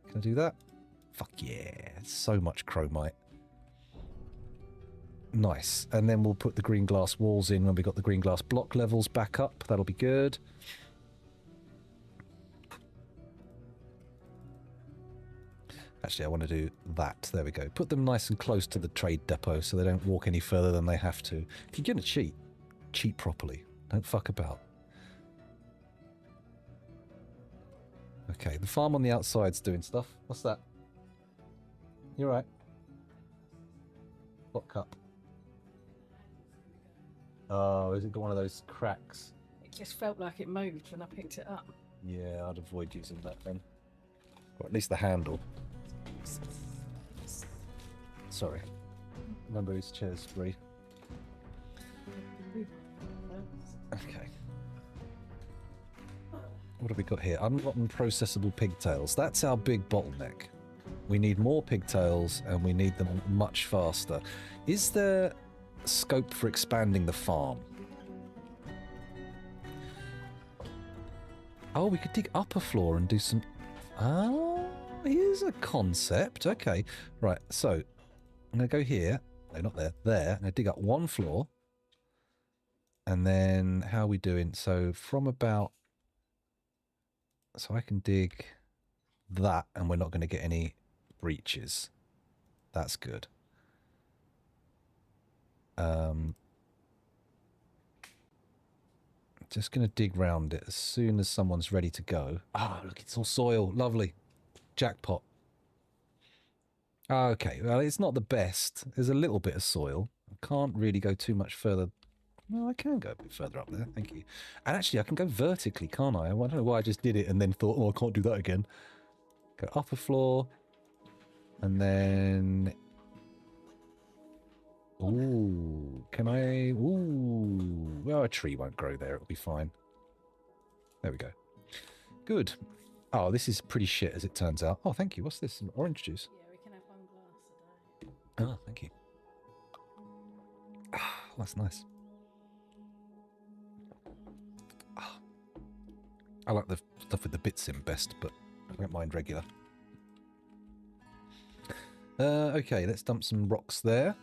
Can I do that? Fuck yeah. So much chromite. Nice. And then we'll put the green glass walls in when we got the green glass block levels back up. That'll be good. Actually, I want to do that. There we go. Put them nice and close to the trade depot so they don't walk any further than they have to. If you're going to cheat, cheat properly. Don't fuck about. Okay, the farm on the outside's doing stuff. What's that? You're right. What cup? Oh, has it got one of those cracks? It just felt like it moved when I picked it up. Yeah, I'd avoid using that then. Or at least the handle. Sorry. Remember, his chair's free. Okay. What have we got here? Unrotten processable pigtails. That's our big bottleneck. We need more pigtails and we need them much faster. Is there scope for expanding the farm? Oh, we could dig up a floor and do some... Ah, here's a concept. Okay, right, so I'm going to go here. No, not there. There. I'm going to dig up one floor. And then how are we doing? So from about... So I can dig that and we're not going to get any breaches. That's good. Just going to dig round it as soon as someone's ready to go. Ah, look, it's all soil. Lovely. Jackpot. Okay, well, it's not the best. There's a little bit of soil. I can't really go too much further. Well, I can go a bit further up there. Thank you. And actually, I can go vertically, can't I? I don't know why I just did it and then thought, oh, I can't do that again. Go upper floor. And then... Ooh, can I... Ooh, well, a tree won't grow there. It'll be fine. There we go. Good. Oh, this is pretty shit as it turns out. Oh, thank you. What's this? Some orange juice. Yeah, we can have one glass a day. Oh, thank you. Ah, that's nice. Ah. I like the stuff with the bits in best, but I don't mind regular. Okay, let's dump some rocks there.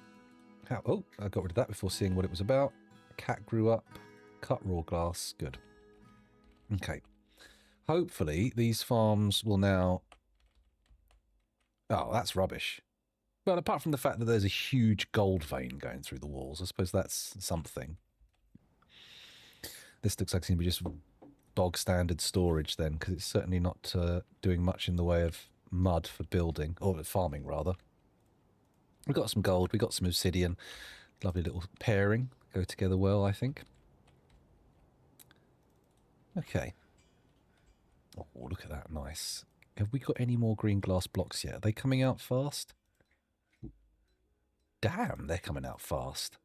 Oh, I got rid of that before seeing what it was about. Cat grew up. Cut raw glass. Good. Okay. Hopefully, these farms will now... Oh, that's rubbish. Well, apart from the fact that there's a huge gold vein going through the walls, I suppose that's something. This looks like it's going to be just bog standard storage then, because it's certainly not doing much in the way of mud for building, or farming rather. We've got some gold, we've got some obsidian. Lovely little pairing. Go together well, I think. Okay. Oh, look at that. Nice. Have we got any more green glass blocks yet? Are they coming out fast? Damn, they're coming out fast.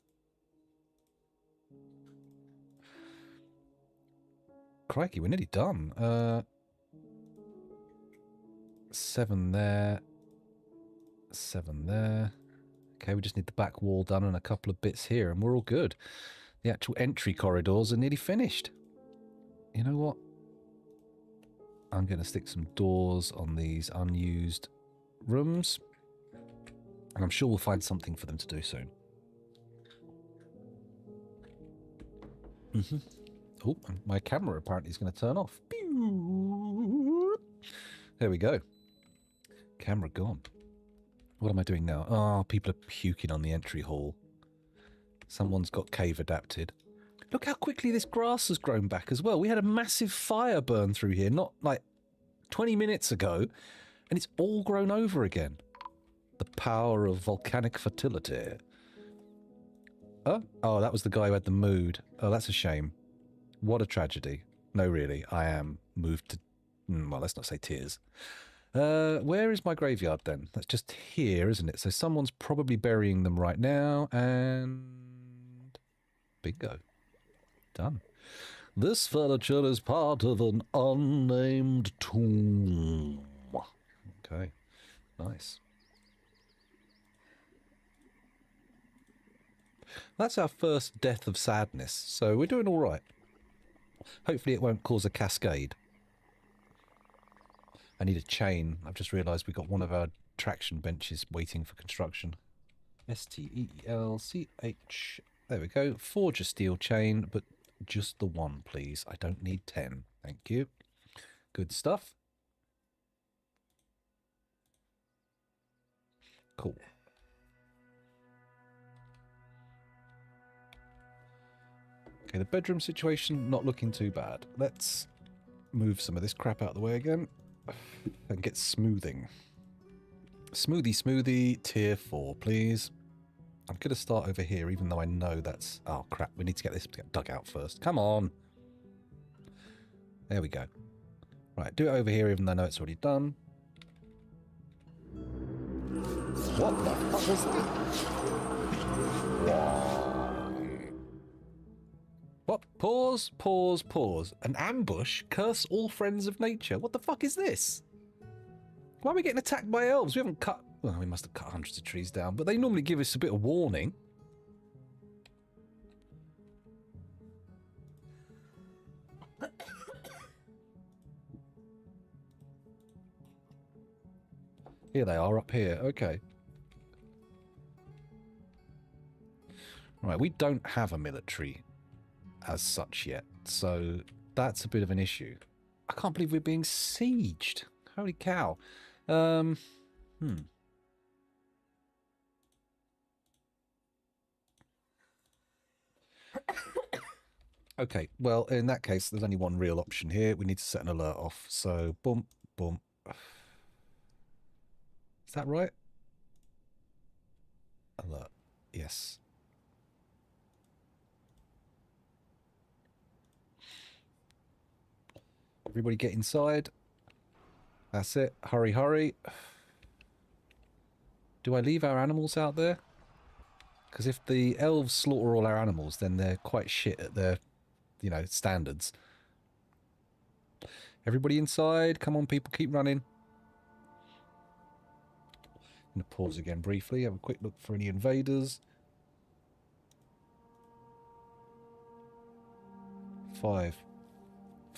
Crikey, we're nearly done. 7 there. 7 there. Okay, we just need the back wall done and a couple of bits here, and we're all good. The actual entry corridors are nearly finished. You know what? I'm going to stick some doors on these unused rooms. And I'm sure we'll find something for them to do soon. Oh, and my camera apparently is going to turn off. Pew! There we go. Camera gone. What am I doing now? Oh, people are puking on the entry hall. Someone's got cave adapted. Look how quickly this grass has grown back as well. We had a massive fire burn through here, not like 20 minutes ago, and it's all grown over again. The power of volcanic fertility. Oh, that was the guy who had the mood. Oh, that's a shame. What a tragedy. No, really, I am moved to... well, let's not say tears. Where is my graveyard then? That's just here, isn't it? So someone's probably burying them right now, and... bingo. Done. This furniture is part of an unnamed tomb. Okay, nice. That's our first death of sadness, so we're doing all right. Hopefully it won't cause a cascade. I need a chain. I've just realised we've got one of our traction benches waiting for construction. S-T-E-E-L-C-H. There we go. Forge a steel chain, but just the one, please. I don't need 10. Thank you. Good stuff. Cool. Okay, the bedroom situation, not looking too bad. Let's move some of this crap out of the way again and get smoothing. Smoothie, tier 4, please. I'm going to start over here, even though I know that's... oh, crap. We need to get this dug out first. Come on. There we go. Right, do it over here, even though I know it's already done. What the fuck was that? What? Pause, pause, pause. An ambush? Curse all friends of nature. What the fuck is this? Why are we getting attacked by elves? We haven't cut... well, we must have cut hundreds of trees down, but they normally give us a bit of warning. Here they are, up here. Okay. Right, we don't have a military as such yet, so that's a bit of an issue. I can't believe we're being sieged. Holy cow. Okay, well, in that case, there's only one real option here. We need to set an alert off. So, boom, boom. Is that right? Alert. Yes. Everybody get inside. That's it. Hurry, hurry. Do I leave our animals out there? Because if the elves slaughter all our animals, then they're quite shit at their, you know, standards. Everybody inside. Come on, people, keep running. I'm going to pause again briefly. Have a quick look for any invaders. 5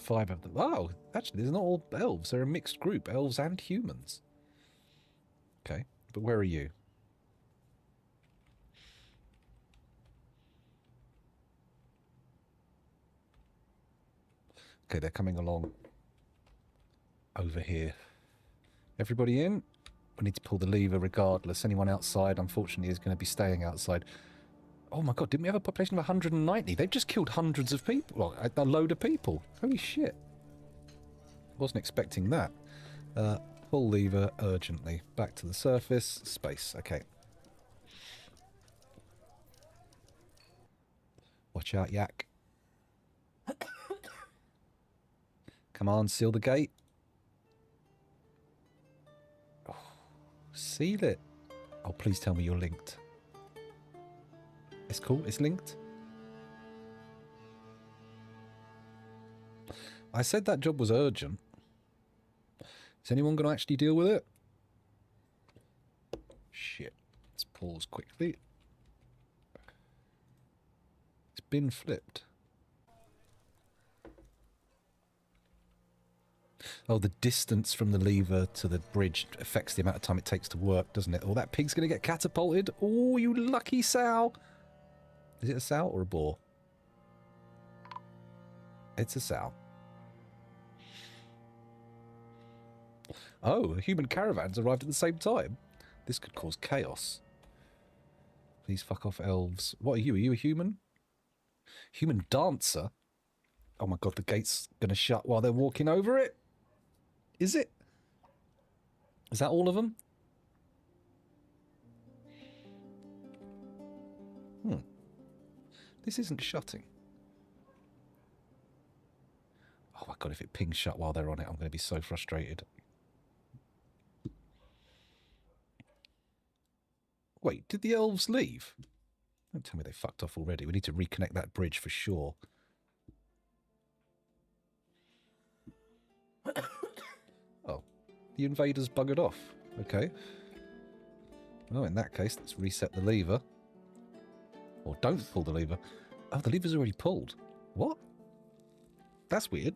of them. Oh, actually, there's not all elves. They're a mixed group, elves and humans. Okay, but where are you? Okay, they're coming along over here. Everybody in? We need to pull the lever regardless. Anyone outside, unfortunately, is going to be staying outside. Oh my god, didn't we have a population of 190? They've just killed hundreds of people. Well, a load of people. Holy shit. Wasn't expecting that. Pull lever urgently. Back to the surface. Space. Okay. Watch out, yak. Come on, seal the gate. Oh, seal it. Oh, please tell me you're linked. It's cool, it's linked. I said that job was urgent. Is anyone going to actually deal with it? Shit. Let's pause quickly. It's been flipped. Oh, the distance from the lever to the bridge affects the amount of time it takes to work, doesn't it? Oh, that pig's going to get catapulted. Oh, you lucky sow. Is it a sow or a boar? It's a sow. Oh, human caravans arrived at the same time. This could cause chaos. Please fuck off, elves. What are you? Are you a human? Human dancer? Oh my god, the gate's going to shut while they're walking over it. Is it? Is that all of them? This isn't shutting. Oh my god, if it pings shut while they're on it, I'm going to be so frustrated. Wait, did the elves leave? Don't tell me they fucked off already. We need to reconnect that bridge for sure. Oh, the invaders buggered off. Okay. Well, in that case, let's reset the lever. Or don't pull the lever. Oh, the lever's already pulled. What? That's weird.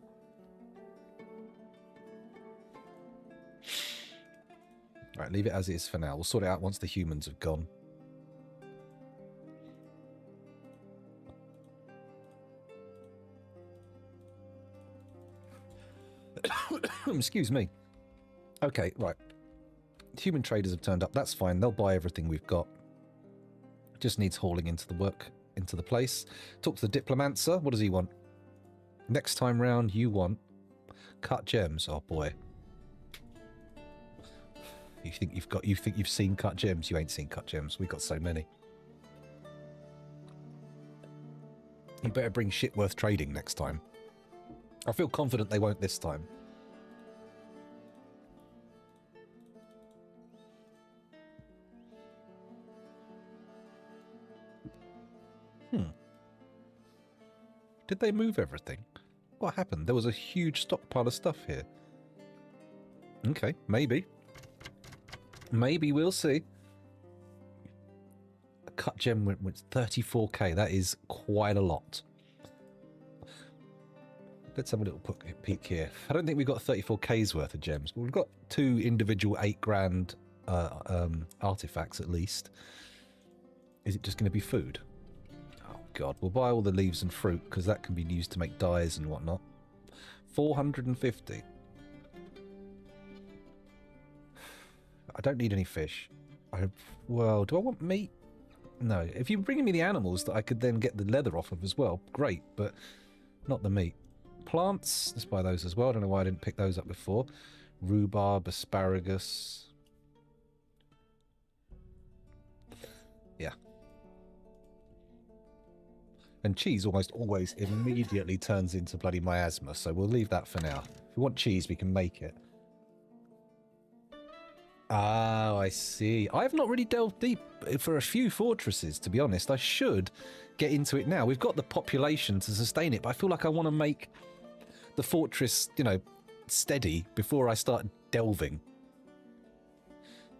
Alright, leave it as is for now. We'll sort it out once the humans have gone. Excuse me. Okay, right. Human traders have turned up. That's fine. They'll buy everything we've got. Just needs hauling into the place. Talk to the diplomancer. What does he want? Next time round, you want cut gems. Oh boy. You think you've seen cut gems? You ain't seen cut gems. We've got so many. You better bring shit worth trading next time. I feel confident they won't this time. Did they move everything? What happened? There was a huge stockpile of stuff here. Okay, maybe. Maybe we'll see. A cut gem went 34k. That is quite a lot. Let's have a little peek here. I don't think we've got 34k's worth of gems, but we've got 2 individual 8 grand artifacts at least. Is it just going to be food? God, we'll buy all the leaves and fruit because that can be used to make dyes and whatnot. 450. I don't need any fish. Well, do I want meat? No. If you're bringing me the animals that I could then get the leather off of as well, great, but not the meat. Plants, let's buy those as well. I don't know why I didn't pick those up before. Rhubarb, asparagus. Yeah. And cheese almost always immediately turns into bloody miasma, so we'll leave that for now. If we want cheese, we can make it. Oh, I see. I've not really delved deep for a few fortresses, to be honest. I should get into it now. We've got the population to sustain it, but I feel like I want to make the fortress, you know, steady before I started delving.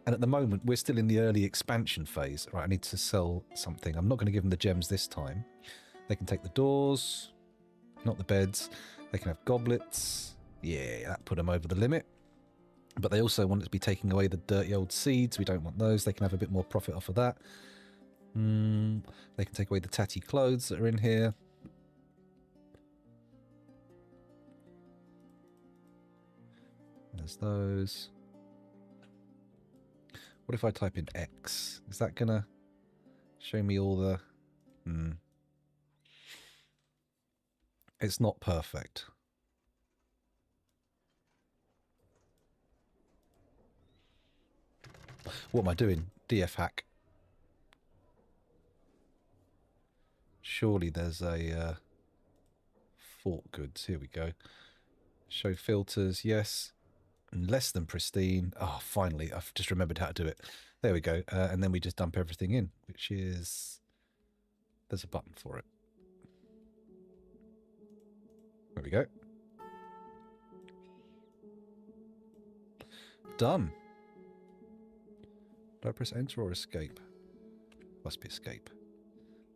And at the moment, we're still in the early expansion phase. Right, I need to sell something. I'm not going to give them the gems this time. They can take the doors, not the beds. They can have goblets. Yeah, that put them over the limit. But they also want to be taking away the dirty old seeds. We don't want those. They can have a bit more profit off of that. They can take away the tatty clothes that are in here. There's those. What if I type in X? Is that gonna show me all the... It's not perfect. What am I doing? DF hack. Surely there's a fort goods. Here we go. Show filters, yes. Less than pristine. Oh, finally, I've just remembered how to do it. There we go. And then we just dump everything in, which is... There's a button for it. There we go. Done. Do I press enter or escape? Must be escape.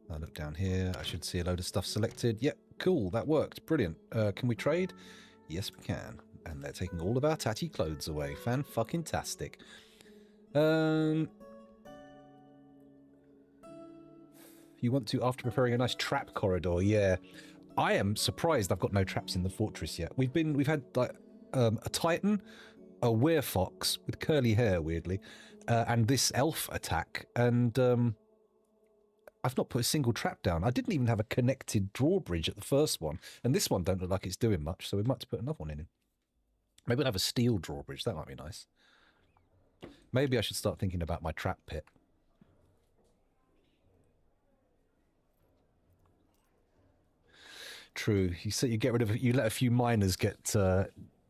I look down here. I should see a load of stuff selected. Yep, cool. That worked. Brilliant. Can we trade? Yes, we can. And they're taking all of our tatty clothes away. Fan-fucking-tastic. You want to, after preparing a nice trap corridor? Yeah. I am surprised I've got no traps in the fortress yet. We've had like a titan, a werefox with curly hair, weirdly, and this elf attack, and I've not put a single trap down. I didn't even have a connected drawbridge at the first one, and this one don't look like it's doing much, so we might have to put another one in. Maybe we'll have a steel drawbridge. That might be nice. Maybe I should start thinking about my trap pit. True. You say you get rid of, you let a few miners get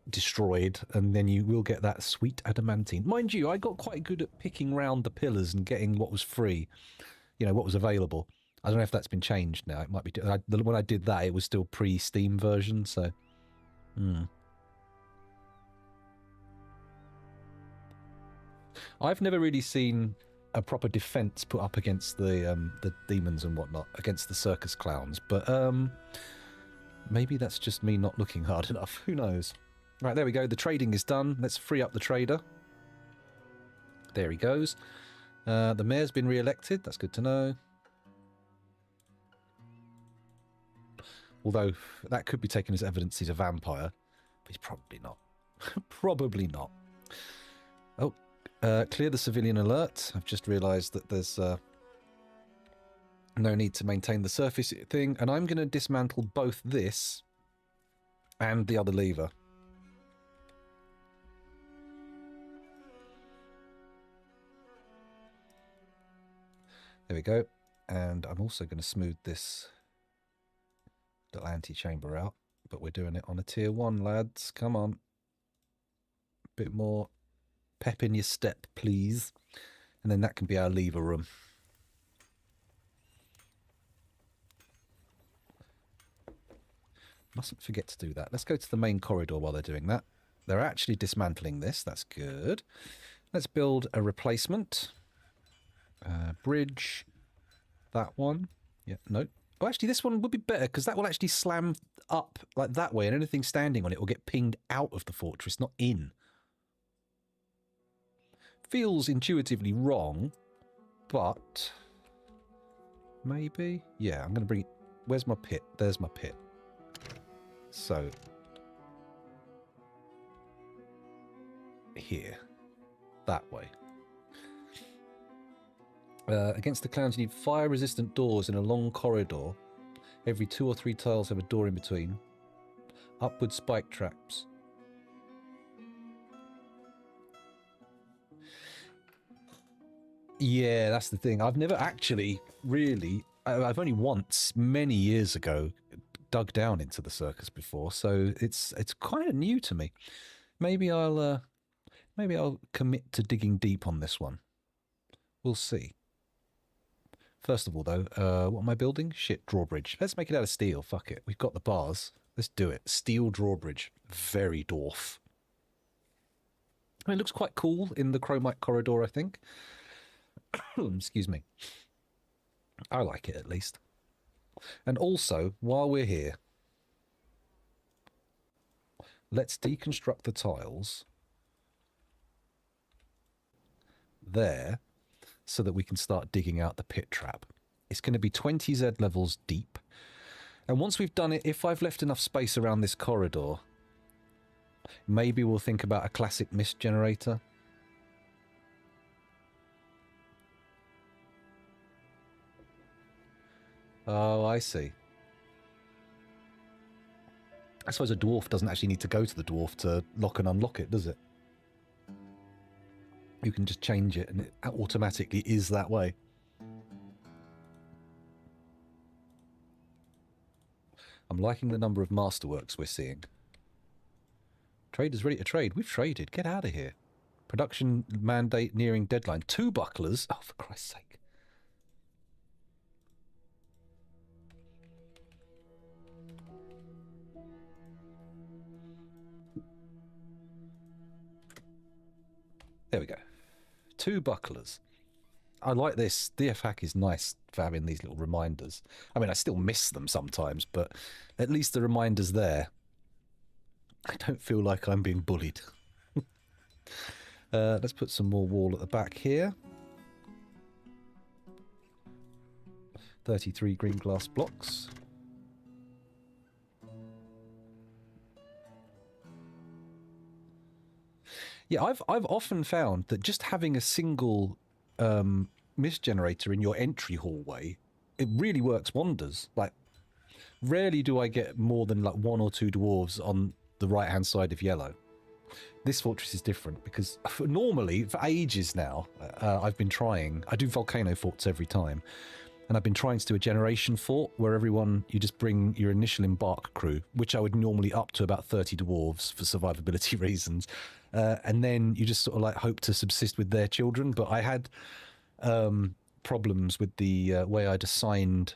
destroyed, and then you will get that sweet adamantine. Mind you, I got quite good at picking round the pillars and getting what was free. You know, what was available. I don't know if that's been changed now. It might be. When I did that, it was still pre-Steam version, so. I've never really seen a proper defense put up against the demons and whatnot, against the circus clowns, but maybe that's just me not looking hard enough. Who knows? Right, there we go. The trading is done. Let's free up the trader. There he goes. The mayor's been re-elected. That's good to know. Although that could be taken as evidence he's a vampire, but he's probably not. Probably not. Oh, clear the civilian alert. I've just realised that there's no need to maintain the surface thing, and I'm going to dismantle both this and the other lever. There we go. And I'm also going to smooth this little antechamber out, but we're doing it on a tier 1, lads. Come on. Bit more pep in your step, please. And then that can be our lever room. Mustn't forget to do that. Let's go to the main corridor while they're doing that. They're actually dismantling this. That's good. Let's build a replacement. Bridge. That one. Yeah, no. Oh, actually, this one would be better because that will actually slam up like that way, and anything standing on it will get pinged out of the fortress, not in. Feels intuitively wrong, but maybe. Yeah, I'm going to bring it. Where's my pit? There's my pit. So, here. That way. Against the clowns, you need fire-resistant doors in a long corridor. Every 2 or 3 tiles have a door in between. Upward spike traps. Yeah, that's the thing. I've never actually really... I've only once, many years ago, dug down into the circus before, so it's kind of new to me. Maybe I'll commit to digging deep on this one. We'll see. First of all, though, what am I building? Shit, drawbridge. Let's make it out of steel. Fuck it. We've got the bars. Let's do it. Steel drawbridge. Very dwarf. I mean, it looks quite cool in the chromite corridor, I think. Excuse me. I like it, at least. And also, while we're here, let's deconstruct the tiles there so that we can start digging out the pit trap. It's going to be 20 Z levels deep. And once we've done it, if I've left enough space around this corridor, maybe we'll think about a classic mist generator. Oh, I see. I suppose a dwarf doesn't actually need to go to the dwarf to lock and unlock it, does it? You can just change it and it automatically is that way. I'm liking the number of masterworks we're seeing. Traders ready to trade. We've traded. Get out of here. Production mandate nearing deadline. 2 bucklers. Oh, for Christ's sake. There we go. 2 bucklers. I like this. DF hack is nice for having these little reminders. I mean, I still miss them sometimes, but at least the reminder's there. I don't feel like I'm being bullied. Let's put some more wall at the back here. 33 green glass blocks. Yeah, I've often found that just having a single mist generator in your entry hallway, it really works wonders. Like, rarely do I get more than like 1 or 2 dwarves on the right hand side of yellow. This fortress is different because normally for ages now I've been trying. I do volcano forts every time, and I've been trying to do a generation fort where you just bring your initial embark crew, which I would normally up to about 30 dwarves for survivability reasons, and then you just sort of like hope to subsist with their children. But I had problems with the way I'd assigned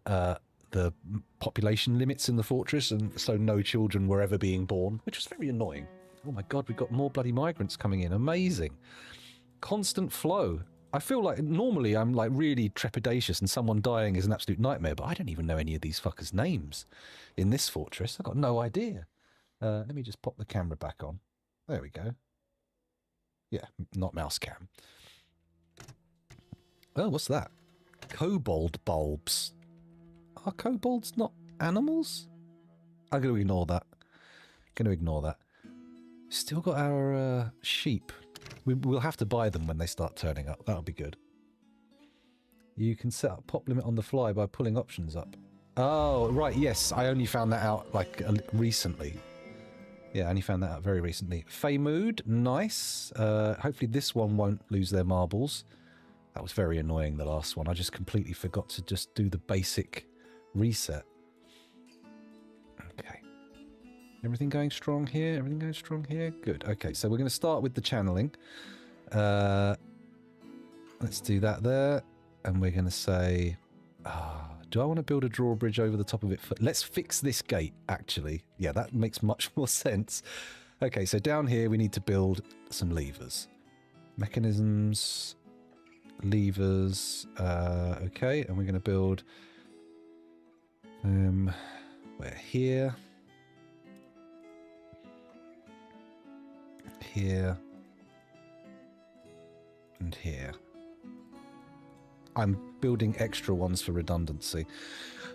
the population limits in the fortress, and so no children were ever being born, which was very annoying. Oh my god, we've got more bloody migrants coming in. Amazing. Constant flow. I feel like normally I'm like really trepidatious and someone dying is an absolute nightmare, but I don't even know any of these fuckers' names in this fortress. I've got no idea. Let me just pop the camera back on. There we go. Yeah, not mouse cam. Oh, what's that? Kobold bulbs. Are kobolds not animals? I'm going to ignore that. Still got our sheep. We'll have to buy them when they start turning up. That'll be good. You can set up pop limit on the fly by pulling options up. Oh, right, yes. I only found that out, like, recently. Yeah, I only found that out very recently. Fey mood, nice. Hopefully this one won't lose their marbles. That was very annoying, the last one. I just completely forgot to just do the basic reset. Okay. Everything going strong here? Everything going strong here? Good. Okay, so we're going to start with the channeling. Let's do that there. And we're going to say... do I want to build a drawbridge over the top of it? Let's fix this gate, actually. Yeah, that makes much more sense. Okay, so down here we need to build some levers. Mechanisms... levers. Okay, and we're going to build... we're here, and here. I'm building extra ones for redundancy.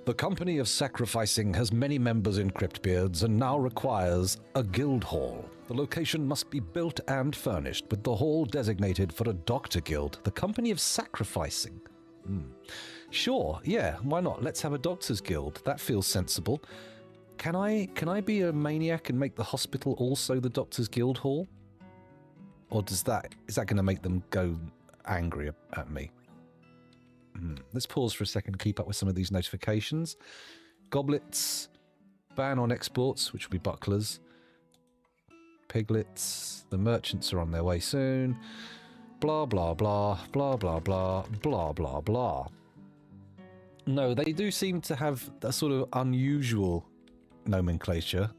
The Company of Sacrificing has many members in Cryptbeards and now requires a guild hall. The location must be built and furnished, with the hall designated for a doctor guild. The Company of Sacrificing. Sure, yeah, why not? Let's have a doctor's guild. That feels sensible. Can I be a maniac and make the hospital also the doctor's guild hall? Or is that going to make them go angry at me? Let's pause for a second, keep up with some of these notifications. Goblets, ban on exports, which will be bucklers. Piglets, the merchants are on their way soon. Blah, blah, blah, blah, blah, blah, blah, blah, blah. No, they do seem to have a sort of unusual nomenclature.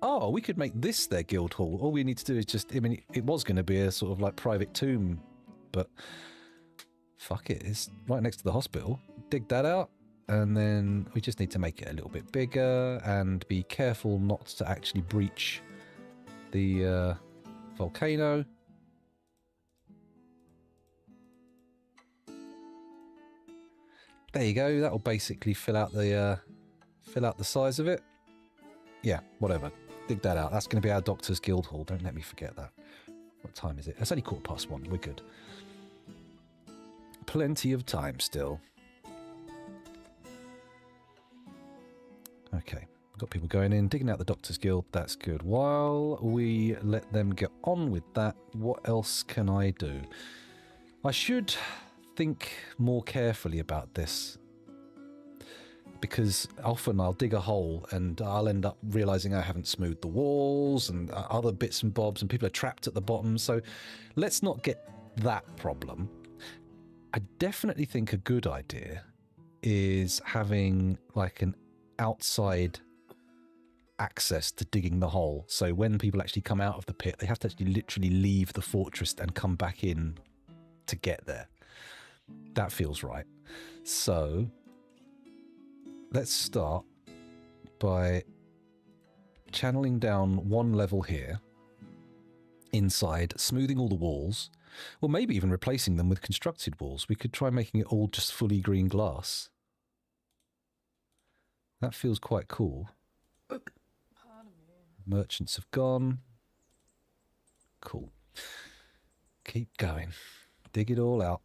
Oh, we could make this their guild hall. All we need to do is just... I mean, it was going to be a sort of like private tomb, but fuck it. It's right next to the hospital. Dig that out, and then we just need to make it a little bit bigger and be careful not to actually breach the volcano. There you go. That'll basically fill out the size of it. Yeah, whatever. Dig that out. That's going to be our Doctor's Guild Hall. Don't let me forget that. What time is it? It's only 1:15. We're good. Plenty of time still. Okay. We've got people going in, digging out the Doctor's Guild. That's good. While we let them get on with that, what else can I do? I should think more carefully about this, because often I'll dig a hole and I'll end up realizing I haven't smoothed the walls and other bits and bobs, and people are trapped at the bottom. So let's not get that problem. I definitely think a good idea is having like an outside access to digging the hole. So when people actually come out of the pit, they have to actually literally leave the fortress and come back in to get there. That feels right. So let's start by channeling down one level here, inside, smoothing all the walls, or maybe even replacing them with constructed walls. We could try making it all just fully green glass. That feels quite cool. Merchants have gone. Cool. Keep going. Dig it all out.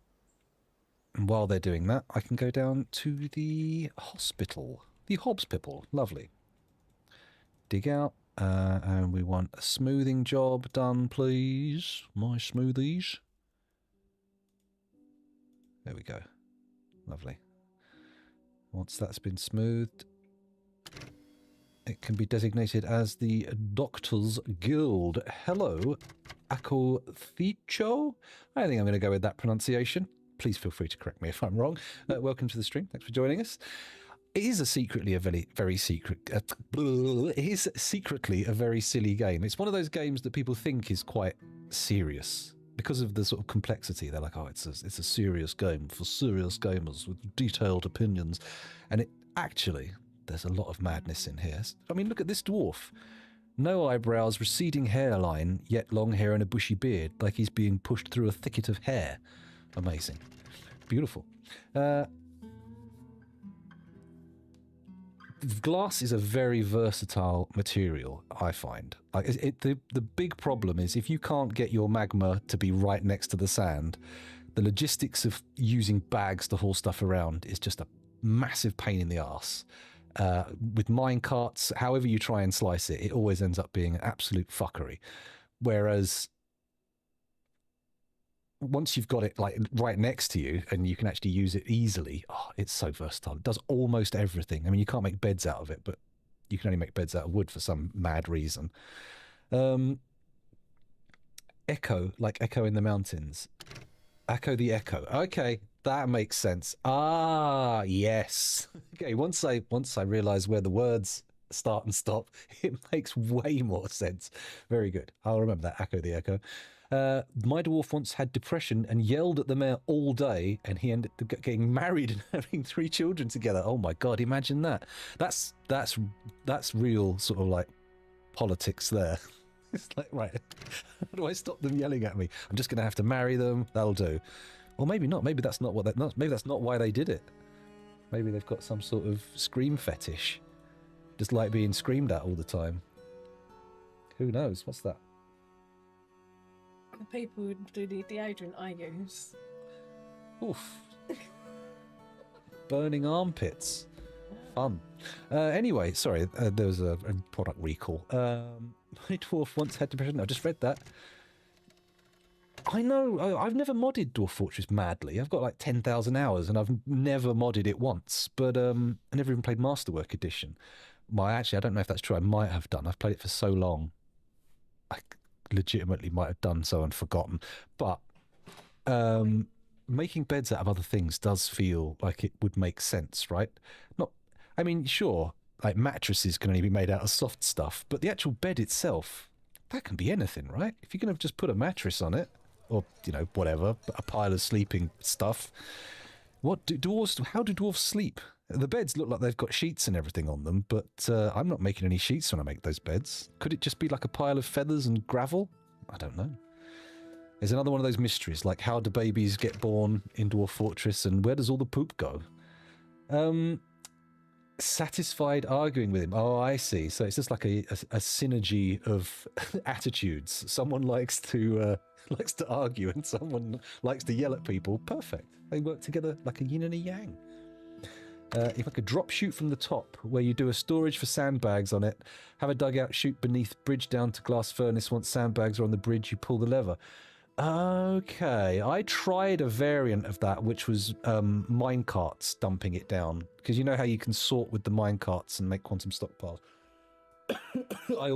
And while they're doing that, I can go down to the hospital. The Hobbs-Pipple. Lovely. Dig out. And we want a smoothing job done, please. My smoothies. There we go. Lovely. Once that's been smoothed, it can be designated as the Doctor's Guild. Hello, Akothicho? I think I'm going to go with that pronunciation. Please feel free to correct me if I'm wrong. Welcome to the stream. Thanks for joining us. It is secretly a very secret. It is secretly a very silly game. It's one of those games that people think is quite serious because of the sort of complexity. They're like, oh, it's a serious game for serious gamers with detailed opinions, and it actually, there's a lot of madness in here. I mean, look at this dwarf. No eyebrows, receding hairline, yet long hair and a bushy beard, like he's being pushed through a thicket of hair. Amazing. Beautiful. Glass is a very versatile material, I find. The big problem is if you can't get your magma to be right next to the sand, the logistics of using bags to haul stuff around is just a massive pain in the arse. With mine carts, however you try and slice it, it always ends up being an absolute fuckery. Whereas once you've got it like right next to you and you can actually use it easily, oh, it's so versatile. It does almost everything. I mean, you can't make beds out of it, but you can only make beds out of wood for some mad reason. Echo, like Echo in the Mountains. Echo the Echo. Okay, that makes sense. Ah, yes. Okay, once I realize where the words start and stop, it makes way more sense. Very good. I'll remember that. Echo the Echo. My dwarf once had depression and yelled at the mayor all day, and he ended up getting married and having 3 children together. Oh my God, imagine that. That's real sort of like politics there. It's like, right, how do I stop them yelling at me? I'm just going to have to marry them. That'll do. Or maybe not. Maybe that's not maybe that's not why they did it. Maybe they've got some sort of scream fetish. Just like being screamed at all the time. Who knows? What's that? The people who do the deodorant I use. Oof. Burning armpits. Fun. Anyway, sorry, there was a product recall. My dwarf once had depression. I just read that. I know, I've never modded Dwarf Fortress madly. I've got like 10,000 hours and I've never modded it once. But I never even played Masterwork Edition. Actually, I don't know if that's true. I might have done. I've played it for so long. I legitimately might have done so and forgotten. But making beds out of other things does feel like it would make sense, right? I mean, sure, like mattresses can only be made out of soft stuff, but the actual bed itself, that can be anything, right? If you're going to just put a mattress on it, or, you know, whatever, a pile of sleeping stuff, what do dwarves, how do dwarves sleep? The beds look like they've got sheets and everything on them, but I'm not making any sheets when I make those beds. Could it just be like a pile of feathers and gravel? I don't know. There's another one of those mysteries, like how do babies get born in Dwarf Fortress and where does all the poop go? Satisfied arguing with him. Oh, I see. So it's just like a synergy of attitudes. Someone likes to argue and someone likes to yell at people. Perfect. They work together like a yin and a yang. If I could drop shoot from the top, where you do a storage for sandbags on it, have a dugout shoot beneath, bridge down to glass furnace. Once sandbags are on the bridge, you pull the lever. Okay, I tried a variant of that, which was minecarts dumping it down, because you know how you can sort with the minecarts and make quantum stockpiles. I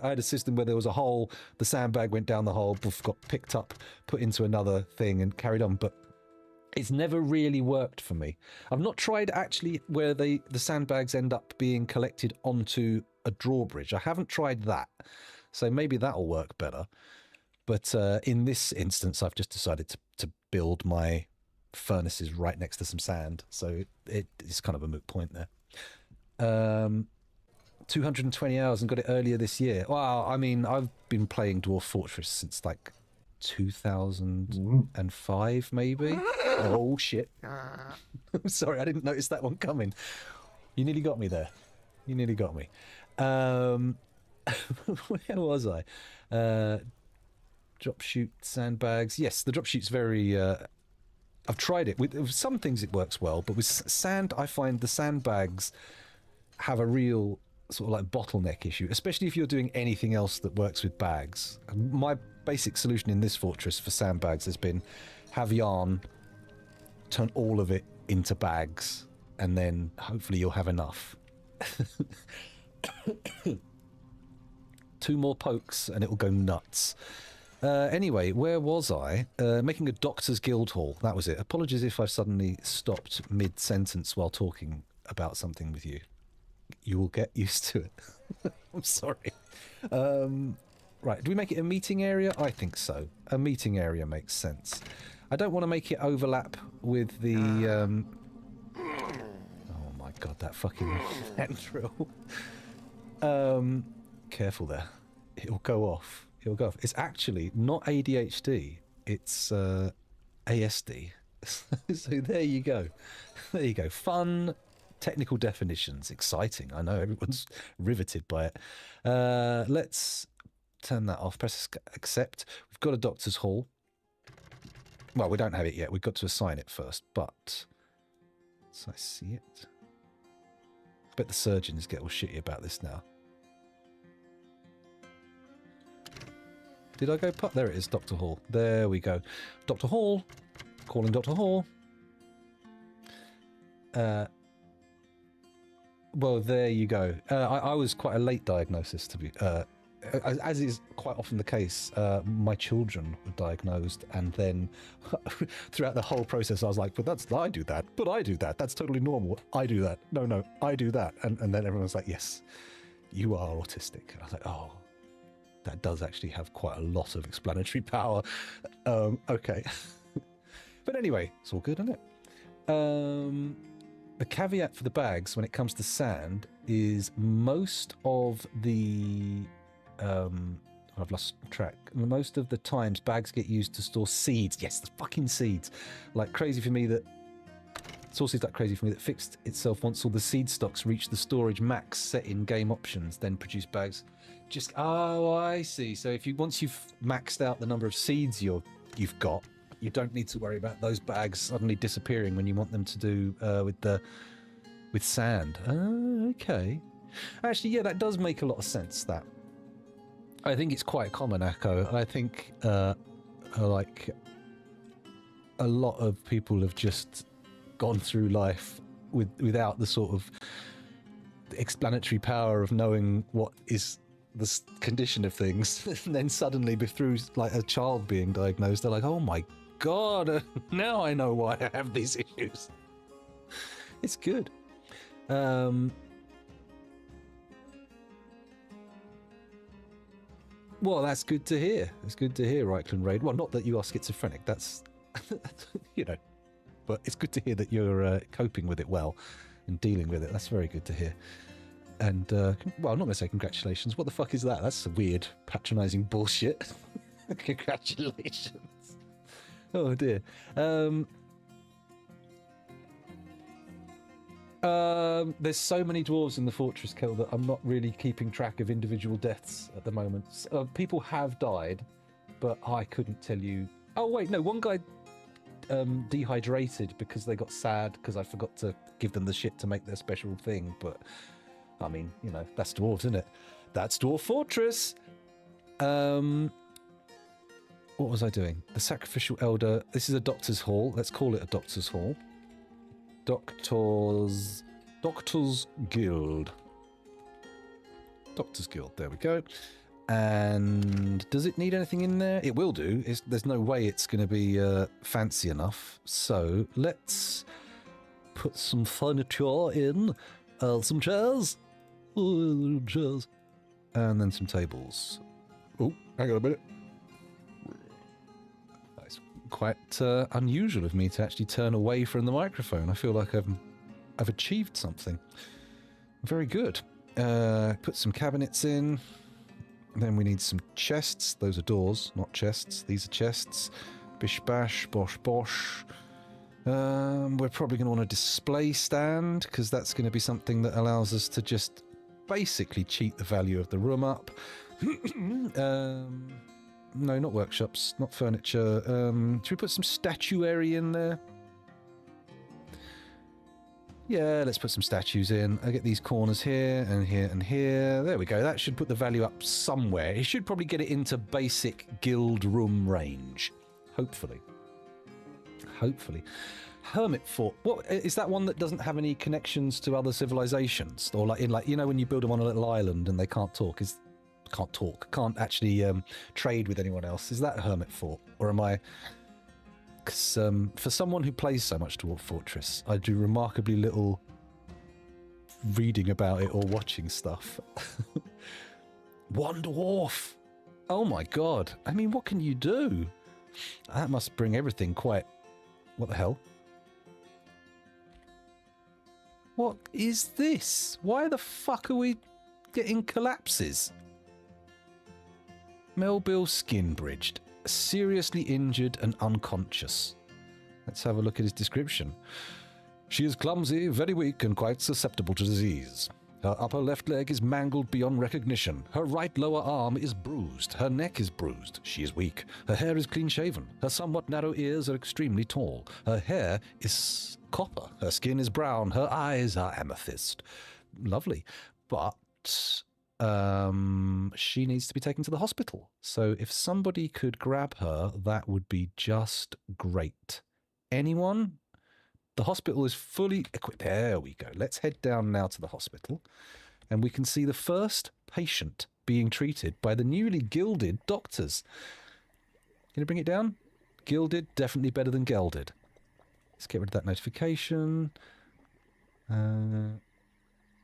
had a system where there was a hole, the sandbag went down the hole, got picked up, put into another thing, and carried on. But it's never really worked for me. I've not tried actually where the sandbags end up being collected onto a drawbridge. I haven't tried that, so maybe that'll work better. But in this instance, I've just decided to build my furnaces right next to some sand. So it's kind of a moot point there. 220 hours and got it earlier this year. Wow, I mean, I've been playing Dwarf Fortress since like 2005, maybe. Oh, shit. I'm sorry, I didn't notice that one coming. You nearly got me there. You nearly got me. Where was I? Drop shoot sandbags. Yes, the drop shoot's very I've tried it with some things, it works well, but with sand I find the sandbags have a real sort of like bottleneck issue, especially if you're doing anything else that works with bags. My basic solution in this fortress for sandbags has been have yarn, turn all of it into bags, and then hopefully you'll have enough. 2 more pokes and it will go nuts. Anyway, where was I? Making a Doctor's Guild Hall. That was it. Apologies if I've suddenly stopped mid-sentence while talking about something with you. You will get used to it. I'm sorry. Right, do we make it a meeting area? I think so. A meeting area makes sense. I don't want to make it overlap with the... Oh my god, that fucking mandrill. Careful there. It'll go off. It'll go off. It's actually not ADHD. It's ASD. So there you go. There you go. Fun technical definitions. Exciting. I know everyone's riveted by it. Let's turn that off. Press accept. We've got a doctor's hall. Well, we don't have it yet. We've got to assign it first, but... So I see it. I bet the surgeons get all shitty about this now. Did I go put? There it is, Dr. Hall. There we go. Dr. Hall. Calling Dr. Hall. Well, there you go. I was quite a late diagnosis, to be... as is quite often the case, my children were diagnosed, and then throughout the whole process I was like, but I do that, but I do that, that's totally normal, I do that, no, I do that, and then everyone was like, yes, you are autistic. And I was like, oh, that does actually have quite a lot of explanatory power. Okay. But anyway, it's all good, isn't it? The caveat for the bags when it comes to sand is most of the... I've lost track. Most of the times bags get used to store seeds. Yes, the fucking seeds. Like crazy for me that... Sources like crazy for me that fixed itself once all the seed stocks reach the storage max set in game options, then produce bags. Just... Oh, I see. So if once you've maxed out the number of seeds you've got, you don't need to worry about those bags suddenly disappearing when you want them to do with sand. Oh, okay. Actually, yeah, that does make a lot of sense, that. I think it's quite common, Akko. I think, like, a lot of people have just gone through life without the sort of explanatory power of knowing what is the condition of things. And then suddenly, through, like, a child being diagnosed, they're like, oh my God, now I know why I have these issues. It's good. Well, that's good to hear. It's good to hear, Reichland Raid. Well, not that you are schizophrenic. That's, you know, but it's good to hear that you're coping with it well and dealing with it. That's very good to hear. And, well, I'm not going to say congratulations. What the fuck is that? That's some weird, patronising bullshit. Congratulations. Oh, dear. There's so many dwarves in the fortress, Kel, that I'm not really keeping track of individual deaths at the moment. People have died, but I couldn't tell you. Oh wait, no, one guy dehydrated because they got sad because I forgot to give them the shit to make their special thing. But I mean, you know, that's dwarves, isn't it? That's Dwarf Fortress. What was I doing? The sacrificial elder. This is a doctor's hall. Let's call it a doctor's hall. Doctor's Guild. Doctor's Guild, there we go. And does it need anything in there? It will do. There's no way it's going to be fancy enough. So let's put some furniture in. Some chairs. Chairs. And then some tables. Oh, hang on a minute. Quite unusual of me to actually turn away from the microphone. I feel like I've achieved something. Very good. Put some cabinets in. Then we need some chests. Those are doors, not chests. These are chests. Bish bash, bosh bosh. We're probably going to want a display stand because that's going to be something that allows us to just basically cheat the value of the room up. No, not workshops, not furniture. Should we put some statuary in there? Yeah, let's put some statues in. I get these corners here and here and here. There we go. That should put the value up somewhere. It should probably get it into basic guild room range. Hopefully. Hopefully. Hermit Fort. What is that one that doesn't have any connections to other civilizations? Or like you know when you build them on a little island and they can't can't actually trade with anyone else. Is that a hermit fort? Or am I... Because for someone who plays so much Dwarf Fortress, I do remarkably little reading about it or watching stuff. One dwarf! Oh my god. I mean, what can you do? That must bring everything quite... What the hell? What is this? Why the fuck are we getting collapses? Melville skin-bridged, seriously injured and unconscious. Let's have a look at his description. She is clumsy, very weak and quite susceptible to disease. Her upper left leg is mangled beyond recognition. Her right lower arm is bruised. Her neck is bruised. She is weak. Her hair is clean-shaven. Her somewhat narrow ears are extremely tall. Her hair is copper. Her skin is brown. Her eyes are amethyst. Lovely. But... she needs to be taken to the hospital. So if somebody could grab her, that would be just great. Anyone? The hospital is fully equipped. There we go. Let's head down now to the hospital and we can see the first patient being treated by the newly gilded doctors. Can you bring it down? Gilded, definitely better than gelded. Let's get rid of that notification.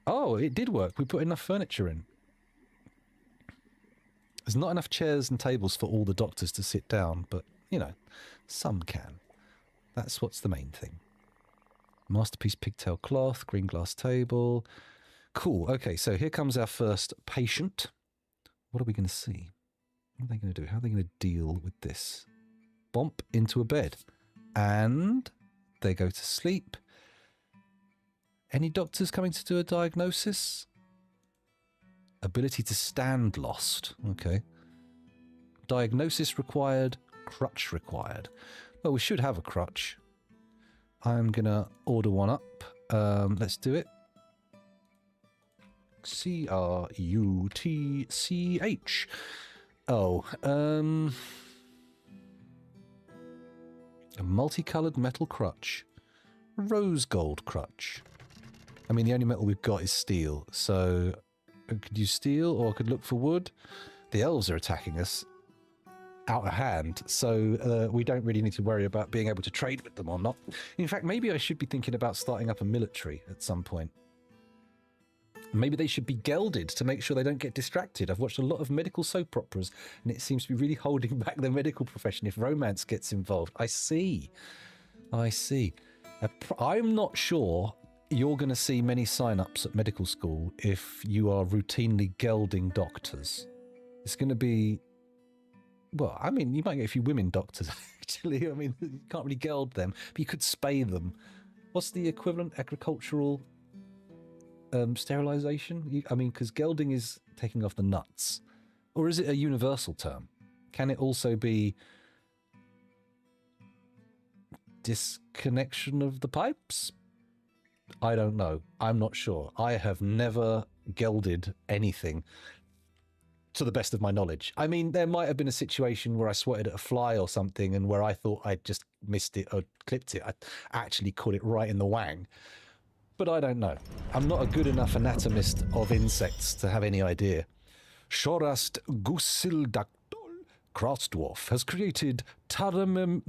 Oh, it did work. We put enough furniture in. There's not enough chairs and tables for all the doctors to sit down, but, you know, some can. That's what's the main thing. Masterpiece pigtail cloth, green glass table. Cool. Okay, so here comes our first patient. What are we going to see? What are they going to do? How are they going to deal with this? Bump into a bed. And they go to sleep. Any doctors coming to do a diagnosis? Ability to stand lost. Okay. Diagnosis required. Crutch required. Well, we should have a crutch. I'm going to order one up. Let's do it. C-R-U-T-C-H. Oh, a multicolored metal crutch. Rose gold crutch. I mean, the only metal we've got is steel, so I could use steel or I could look for wood. The elves are attacking us out of hand, so we don't really need to worry about being able to trade with them or not. In fact, maybe I should be thinking about starting up a military at some point. Maybe they should be gelded to make sure they don't get distracted. I've watched a lot of medical soap operas, and it seems to be really holding back the medical profession if romance gets involved. I see. I see. I'm not sure you're going to see many sign-ups at medical school if you are routinely gelding doctors. It's going to be... Well, I mean, you might get a few women doctors, actually. I mean, you can't really geld them, but you could spay them. What's the equivalent agricultural sterilization? I mean, because gelding is taking off the nuts. Or is it a universal term? Can it also be disconnection of the pipes? I don't know. I'm not sure. I have never gelded anything, to the best of my knowledge. I mean, there might have been a situation where I swatted at a fly or something and where I thought I'd just missed it or clipped it. I actually caught it right in the wang. But I don't know. I'm not a good enough anatomist of insects to have any idea. Shorast Gusildactyl Crossdwarf has created Taremrir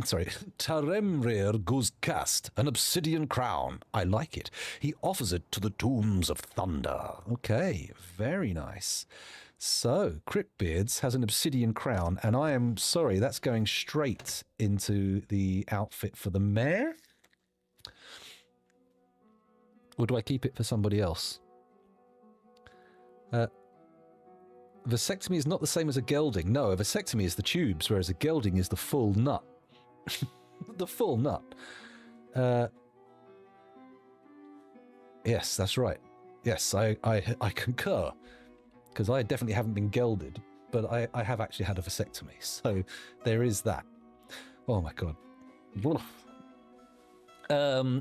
Guzcast, an obsidian crown. I like it. He offers it to the tombs of thunder. Okay, very nice. So, Cryptbeards has an obsidian crown, and I am sorry, that's going straight into the outfit for the mayor? Or do I keep it for somebody else? Vasectomy is not the same as a gelding. No, a vasectomy is the tubes, whereas a gelding is the full nut. The full nut. Yes, that's right. Yes, I concur. Because I definitely haven't been gelded, but I have actually had a vasectomy. So there is that. Oh my god.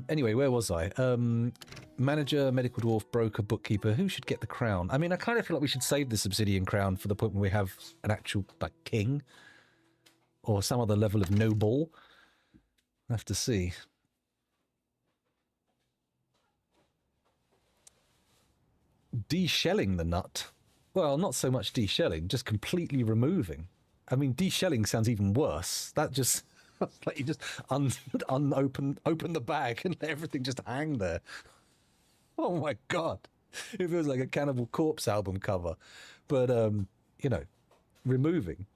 Anyway, where was I? Manager, medical dwarf, broker, bookkeeper. Who should get the crown? I mean, I kind of feel like we should save this obsidian crown for the point where we have an actual, like, king. Or some other level of noble. I'll have to see. De-shelling the nut. Well, not so much de-shelling, just completely removing. I mean, de-shelling sounds even worse. That just... like you just open the bag and let everything just hang there. Oh my god. It feels like a Cannibal Corpse album cover. But, you know, removing.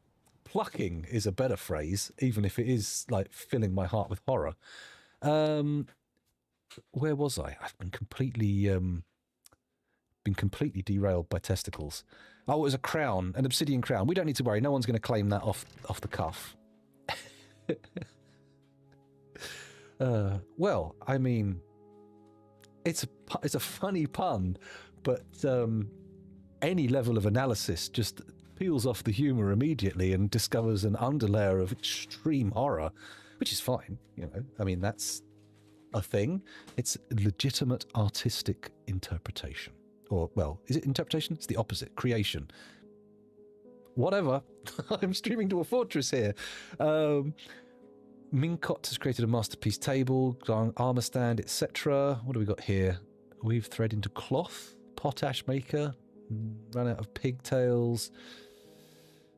Plucking is a better phrase, even if it is, like, filling my heart with horror. Where was I? I've been completely derailed by testicles. Oh, it was a crown, an obsidian crown. We don't need to worry. No one's going to claim that off the cuff. Well, I mean, it's a funny pun, but any level of analysis just peels off the humour immediately and discovers an underlayer of extreme horror, which is fine, you know. I mean, that's a thing. It's legitimate artistic interpretation. Or, well, is it interpretation? It's the opposite. Creation. Whatever. I'm streaming to a fortress here. Mincott has created a masterpiece table, armor stand, etc. What do we got here? Weave thread into cloth. Potash maker. Run out of pigtails.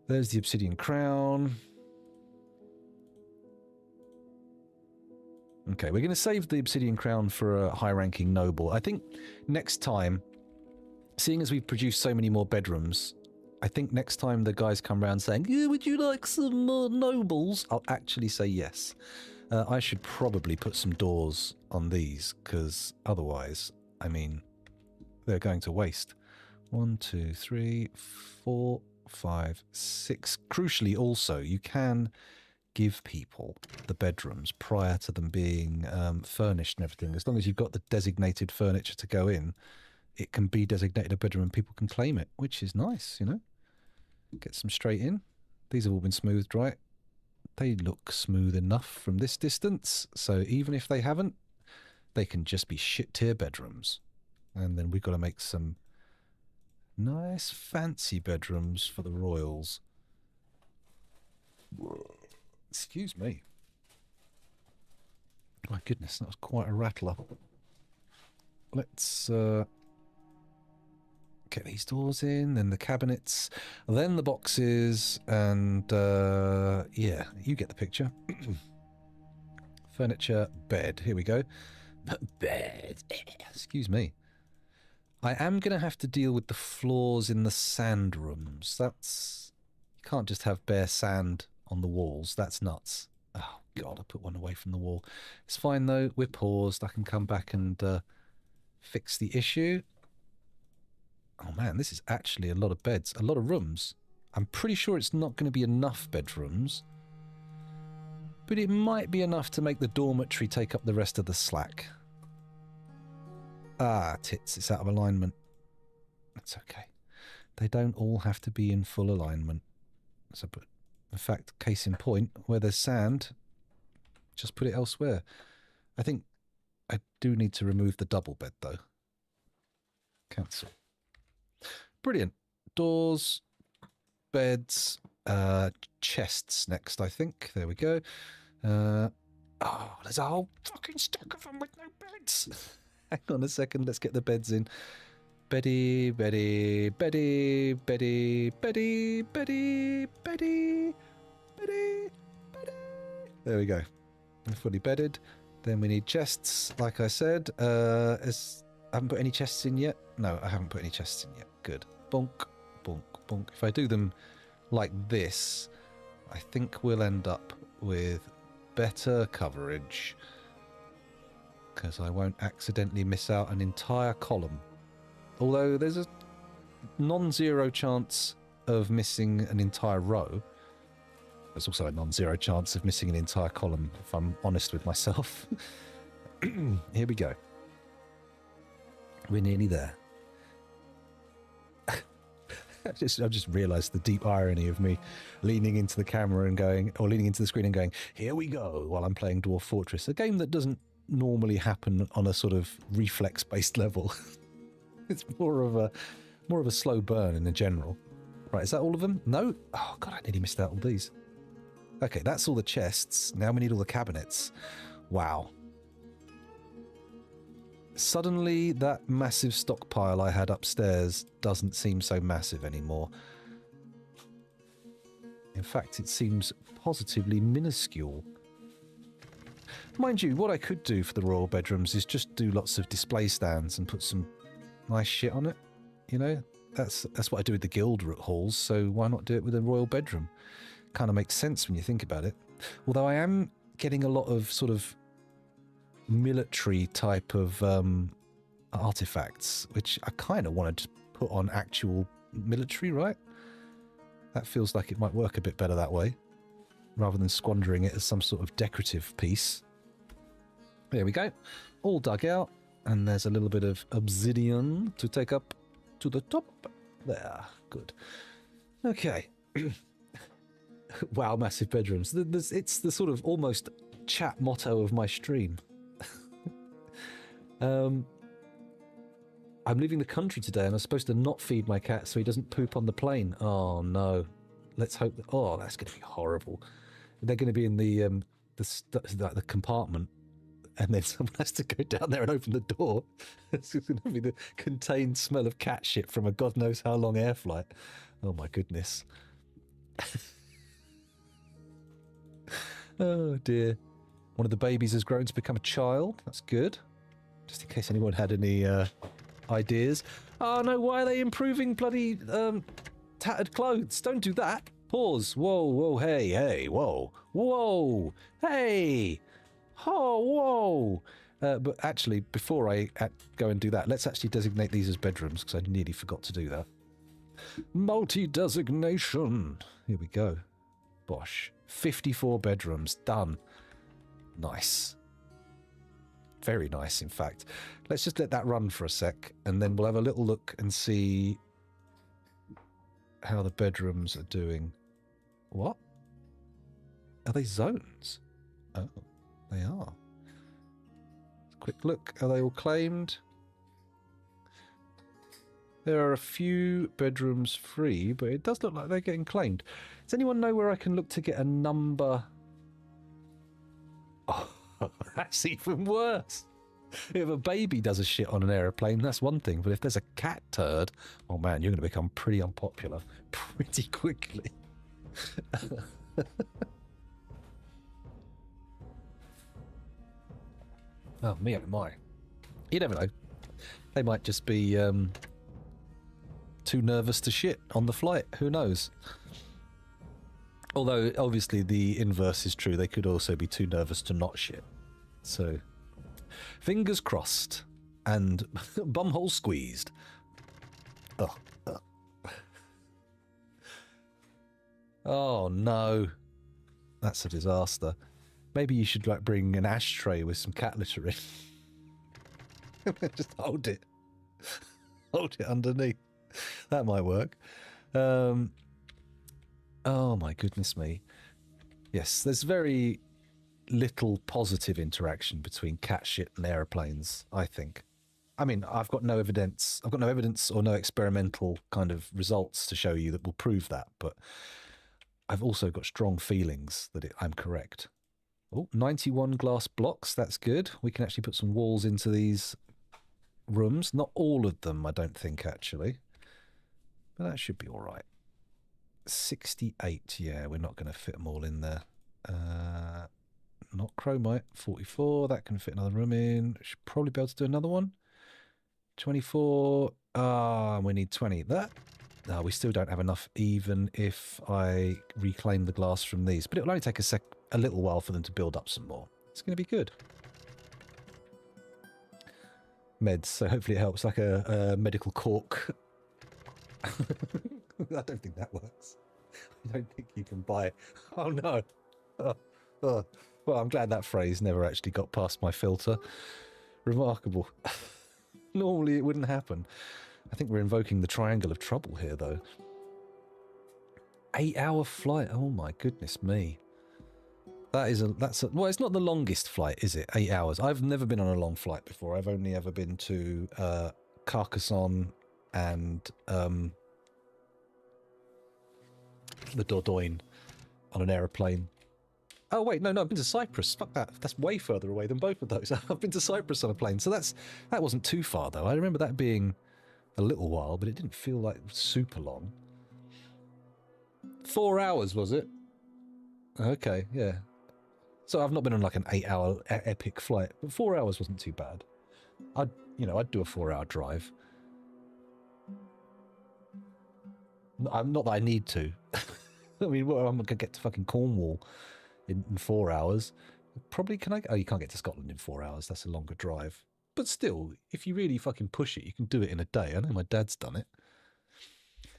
There's the obsidian crown. Okay, we're going to save the obsidian crown for a high-ranking noble. I think next time, seeing as we've produced so many more bedrooms, I think next time the guys come around saying, yeah, would you like some more nobles? I'll actually say yes. I should probably put some doors on these, because otherwise, I mean, they're going to waste. 1, 2, 3, 4, 5, 6. Crucially also, you can give people the bedrooms prior to them being furnished and everything. As long as you've got the designated furniture to go in, it can be designated a bedroom and people can claim it, which is nice, you know. Get some straight in. These have all been smoothed, right? They look smooth enough from this distance, so even if they haven't, they can just be shit tier bedrooms. And then we've got to make some nice fancy bedrooms for the royals. Excuse me. My goodness, that was quite a rattler. Let's get these doors in, then the cabinets, then the boxes, and yeah, you get the picture. Furniture, bed. Here we go. Bed. Excuse me. I am going to have to deal with the floors in the sand rooms. That's... You can't just have bare sand on the walls. That's nuts. Oh, God, I put one away from the wall. It's fine, though. We're paused. I can come back and fix the issue. Oh, man, this is actually a lot of beds. A lot of rooms. I'm pretty sure it's not going to be enough bedrooms. But it might be enough to make the dormitory take up the rest of the slack. Ah, tits, it's out of alignment. That's okay. They don't all have to be in full alignment. So, but in fact, case in point, where there's sand, just put it elsewhere. I think I do need to remove the double bed, though. Cancel. Brilliant. Doors, beds, chests next, I think. There we go. Oh, there's a whole fucking stack of them with no beds. Hang on a second, let's get the beds in. Betty, Betty, Betty, Betty, Betty, Betty, Betty, Betty, Betty. There we go. Fully bedded. Then we need chests, like I said. I haven't put any chests in yet. No, I haven't put any chests in yet. Good. Bonk, bonk, bonk. If I do them like this, I think we'll end up with better coverage. Because I won't accidentally miss out an entire column. Although there's a non-zero chance of missing an entire row. There's also a non-zero chance of missing an entire column, if I'm honest with myself. Here we go. We're nearly there. I've just realised the deep irony of me leaning into the camera and going, or leaning into the screen and going, here we go, while I'm playing Dwarf Fortress, a game that doesn't normally happen on a sort of reflex-based level. It's more of a slow burn in general. Right, is that all of them? No? Oh god, I nearly missed out all these. Okay, that's all the chests. Now we need all the cabinets. Wow. Suddenly, that massive stockpile I had upstairs doesn't seem so massive anymore. In fact, it seems positively minuscule. Mind you, what I could do for the royal bedrooms is just do lots of display stands and put some nice shit on it. You know, that's what I do with the guild halls, so why not do it with a royal bedroom? Kind of makes sense when you think about it. Although I am getting a lot of sort of military type of artifacts, which I kind of wanted to put on actual military, right? That feels like it might work a bit better that way, rather than squandering it as some sort of decorative piece. There we go. All dug out, and there's a little bit of obsidian to take up to the top. There. Good. Okay. Wow, massive bedrooms. It's the sort of almost chat motto of my stream. I'm leaving the country today and I'm supposed to not feed my cat so he doesn't poop on the plane. Oh no. Let's hope that... Oh, that's going to be horrible. They're going to be in the compartment, and then someone has to go down there and open the door. It's going to be the contained smell of cat shit from a god knows how long air flight. Oh my goodness. Oh dear. One of the babies has grown to become a child. That's good. Just in case anyone had any ideas. Oh no, why are they improving bloody tattered clothes? Don't do that. Pause. Whoa, whoa, hey, hey, whoa. Whoa, hey. Oh, whoa. But actually, before I go and do that, let's actually designate these as bedrooms, because I nearly forgot to do that. Multi-designation. Here we go. Bosh. 54 bedrooms. Done. Nice. Very nice, in fact. Let's just let that run for a sec, and then we'll have a little look and see how the bedrooms are doing. What? Are they zones? Oh, they are. Quick look. Are they all claimed? There are a few bedrooms free, but it does look like they're getting claimed. Does anyone know where I can look to get a number? Oh, that's even worse. If a baby does a shit on an aeroplane, that's one thing. But if there's a cat turd, oh man, you're going to become pretty unpopular pretty quickly. Oh, me, oh my. You never know. They might just be too nervous to shit on the flight. Who knows? Although, obviously, the inverse is true. They could also be too nervous to not shit. So, fingers crossed. And bumhole squeezed. Ugh. Oh, no. That's a disaster. Maybe you should like bring an ashtray with some cat litter in. Just hold it. Hold it underneath. That might work. Oh my goodness me. Yes, there's very little positive interaction between cat shit and aeroplanes, I think. I mean, I've got no evidence or no experimental kind of results to show you that will prove that, but I've also got strong feelings that I'm correct. Oh, 91 glass blocks, that's good. We can actually put some walls into these rooms. Not all of them, I don't think, actually. But that should be all right. 68, yeah, we're not going to fit them all in there. Not chromite, 44, that can fit another room in. Should probably be able to do another one. 24, we need 20. That, no, we still don't have enough, even if I reclaim the glass from these. But it'll only take a little while for them to build up some more. It's going to be good. Meds, so hopefully it helps, like a medical cork. I don't think that works. I don't think you can buy it. Oh no. Well, I'm glad that phrase never actually got past my filter. Remarkable. Normally it wouldn't happen. I think we're invoking the triangle of trouble here, though. 8-hour flight. Oh my goodness me. Well, it's not the longest flight, is it? 8 hours. I've never been on a long flight before. I've only ever been to Carcassonne and the Dordogne on an aeroplane. Oh wait, no, I've been to Cyprus. Fuck that. That's way further away than both of those. I've been to Cyprus on a plane, so that wasn't too far though. I remember that being a little while, but it didn't feel like super long. 4 hours, was it? Okay, yeah. So I've not been on like an 8-hour epic flight, but 4 hours wasn't too bad. I'd do a 4-hour drive. Not that I need to. I mean, well, I'm gonna get to fucking Cornwall in 4 hours. Probably can I? Oh, you can't get to Scotland in 4 hours. That's a longer drive. But still, if you really fucking push it, you can do it in a day. I know my dad's done it.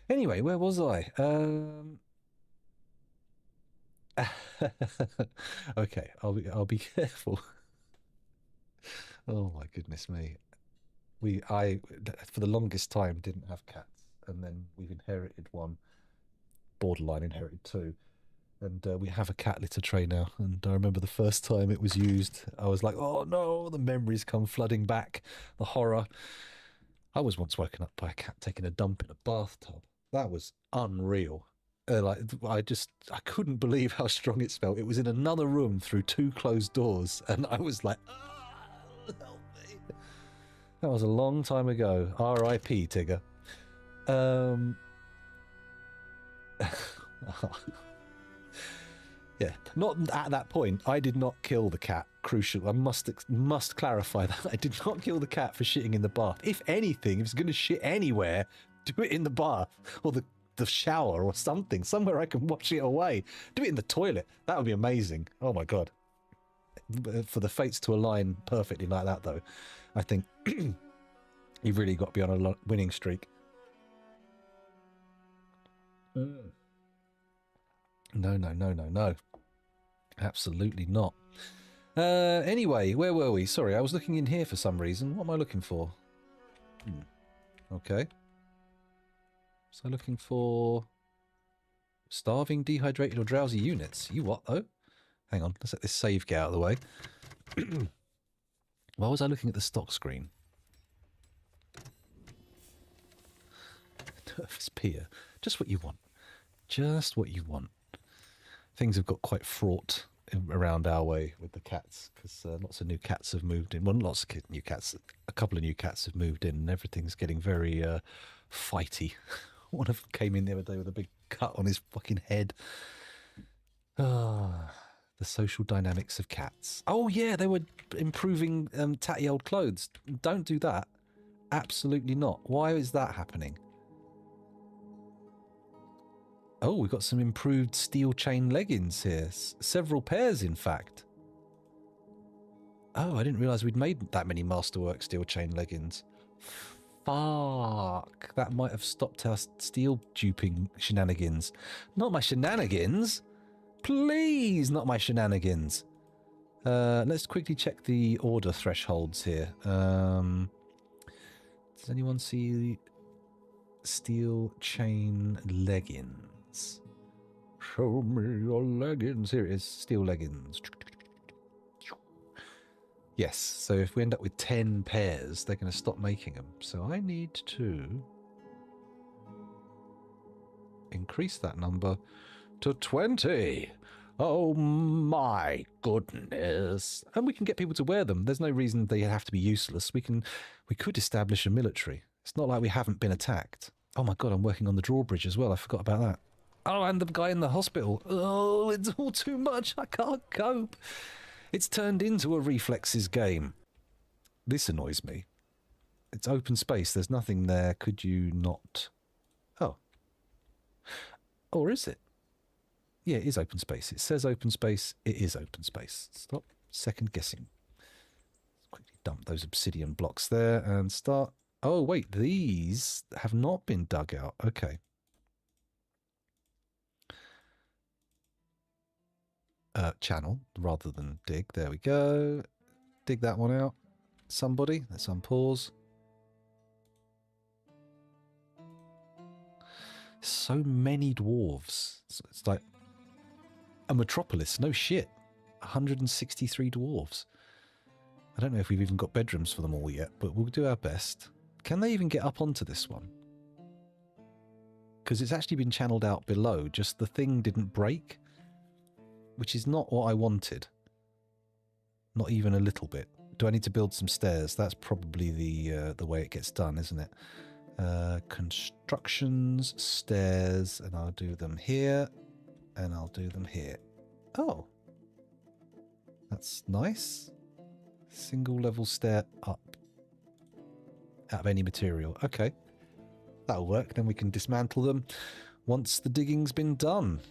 Anyway, where was I? Okay, I'll be careful. Oh my goodness me. I for the longest time didn't have cats, and then we've inherited one, borderline inherited two, and we have a cat litter tray now. And I remember the first time it was used, I was like, oh no, the memories come flooding back, the horror. I was once woken up by a cat taking a dump in a bathtub. That was unreal. I couldn't believe how strong it smelled. It was in another room through 2 closed doors, and I was like, help me. That was a long time ago. R.I.P. Tigger. Yeah, not at that point. I did not kill the cat. Crucial. I must clarify that. I did not kill the cat for shitting in the bath. If anything, if it's going to shit anywhere, do it in the bath or the shower or something. Somewhere I can wash it away. Do it in the toilet. That would be amazing. Oh my god. For the fates to align perfectly like that, though, I think you've really got to be on a winning streak. No. Absolutely not. Anyway, where were we? Sorry, I was looking in here for some reason. What am I looking for? Okay. So looking for starving, dehydrated, or drowsy units. You what, though? Hang on, let's let this save get out of the way. Why was I looking at the stock screen? Nervous peer. Just what you want. Just what you want. Things have got quite fraught around our way with the cats, because lots of new cats have moved in. Well, lots of new cats. A couple of new cats have moved in, and everything's getting very fighty. One of them came in the other day with a big cut on his fucking head. Ah, the social dynamics of cats. Oh yeah, they were improving tatty old clothes. Don't do that. Absolutely not. Why is that happening? Oh, we've got some improved steel chain leggings here. Several pairs, in fact. Oh, I didn't realise we'd made that many Masterwork steel chain leggings. Fuck. That might have stopped our steel duping shenanigans. Not my shenanigans. Please, not my shenanigans. Let's quickly check the order thresholds here. Does anyone see steel chain leggings? Show me your leggings. Here it is, steel leggings. Yes, so if we end up with 10 pairs, they're going to stop making them. So I need to increase that number to 20. Oh my goodness. And we can get people to wear them. There's no reason they have to be useless. We could establish a military. It's not like we haven't been attacked. Oh my god, I'm working on the drawbridge as well. I forgot about that. Oh, and the guy in the hospital. Oh, it's all too much. I can't cope. It's turned into a reflexes game. This annoys me. It's open space. There's nothing there. Could you not? Oh. Or is it? Yeah, it is open space. It says open space. It is open space. Stop second guessing. Let's quickly dump those obsidian blocks there and start. Oh, wait. These have not been dug out. Okay. Channel rather than dig. There we go. Dig that one out. Somebody. Let's unpause. So many dwarves. It's like a metropolis. No shit. 163 dwarves. I don't know if we've even got bedrooms for them all yet, but we'll do our best. Can they even get up onto this one? Because it's actually been channeled out below. Just the thing didn't break. Which is not what I wanted. Not even a little bit. Do I need to build some stairs? That's probably the way it gets done, isn't it? Constructions, stairs, and I'll do them here, and I'll do them here. Oh. That's nice. Single level stair up. Out of any material. Okay. That'll work. Then we can dismantle them once the digging's been done.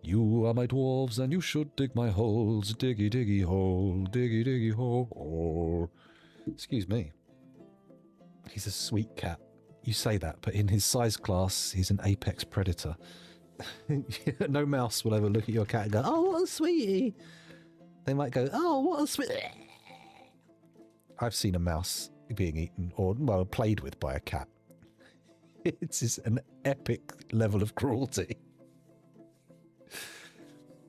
You are my dwarves, and you should dig my holes. Diggy, diggy, hole. Diggy, diggy, hole. Excuse me. He's a sweet cat. You say that, but in his size class, he's an apex predator. No mouse will ever look at your cat and go, oh, what a sweetie. They might go, oh, what a sweetie. I've seen a mouse being eaten, or, well, played with by a cat. It's an epic level of cruelty.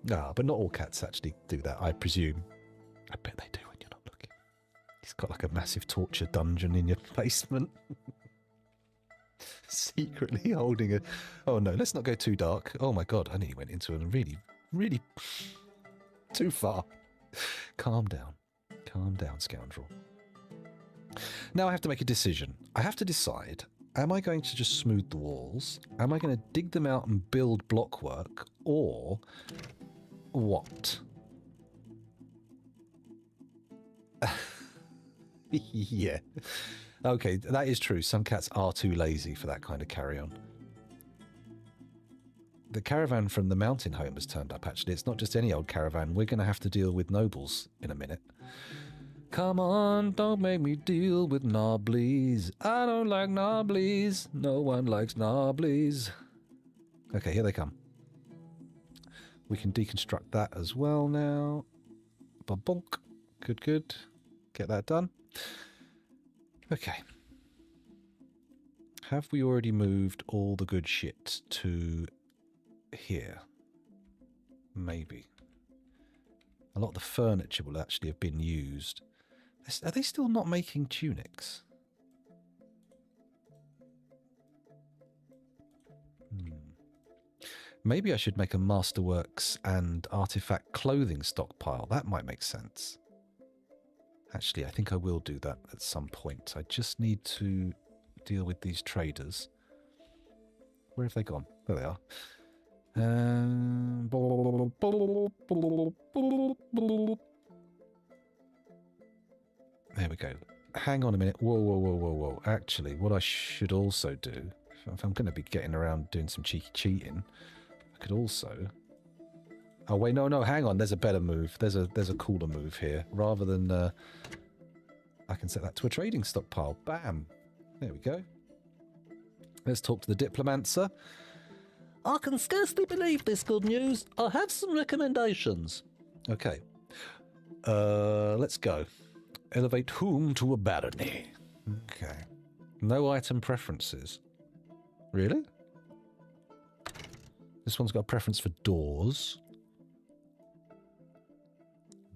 No, but not all cats actually do that, I presume. I bet they do when you're not looking. He's got like a massive torture dungeon in your basement. Secretly holding a... Oh no, let's not go too dark. Oh my god, I nearly went into a really, really... too far. Calm down. Calm down, scoundrel. Now I have to make a decision. I have to decide, am I going to just smooth the walls? Am I going to dig them out and build blockwork? Or... what? Yeah. Okay, that is true. Some cats are too lazy for that kind of carry-on. The caravan from the mountain home has turned up, actually. It's not just any old caravan. We're going to have to deal with nobles in a minute. Come on, don't make me deal with nobblies. I don't like nobblies. No one likes nobblies. Okay, here they come. We can deconstruct that as well now. Ba-bonk. Good, good. Get that done. Okay. Have we already moved all the good shit to here? Maybe. A lot of the furniture will actually have been used. Are they still not making tunics? Maybe I should make a Masterworks and Artifact clothing stockpile. That might make sense. Actually, I think I will do that at some point. I just need to deal with these traders. Where have they gone? There they are. There we go. hang on a minute. Whoa, whoa, whoa, whoa, whoa. Actually, what I should also do, if I'm going to be getting around doing some cheeky cheating, I could also... Oh, wait, no, hang on. There's a better move. There's a cooler move here. Rather than... I can set that to a trading stockpile. Bam. There we go. Let's talk to the Diplomancer. I can scarcely believe this good news. I have some recommendations. Okay. Let's go. Elevate whom to a barony. Okay. No item preferences. Really? This one's got a preference for doors.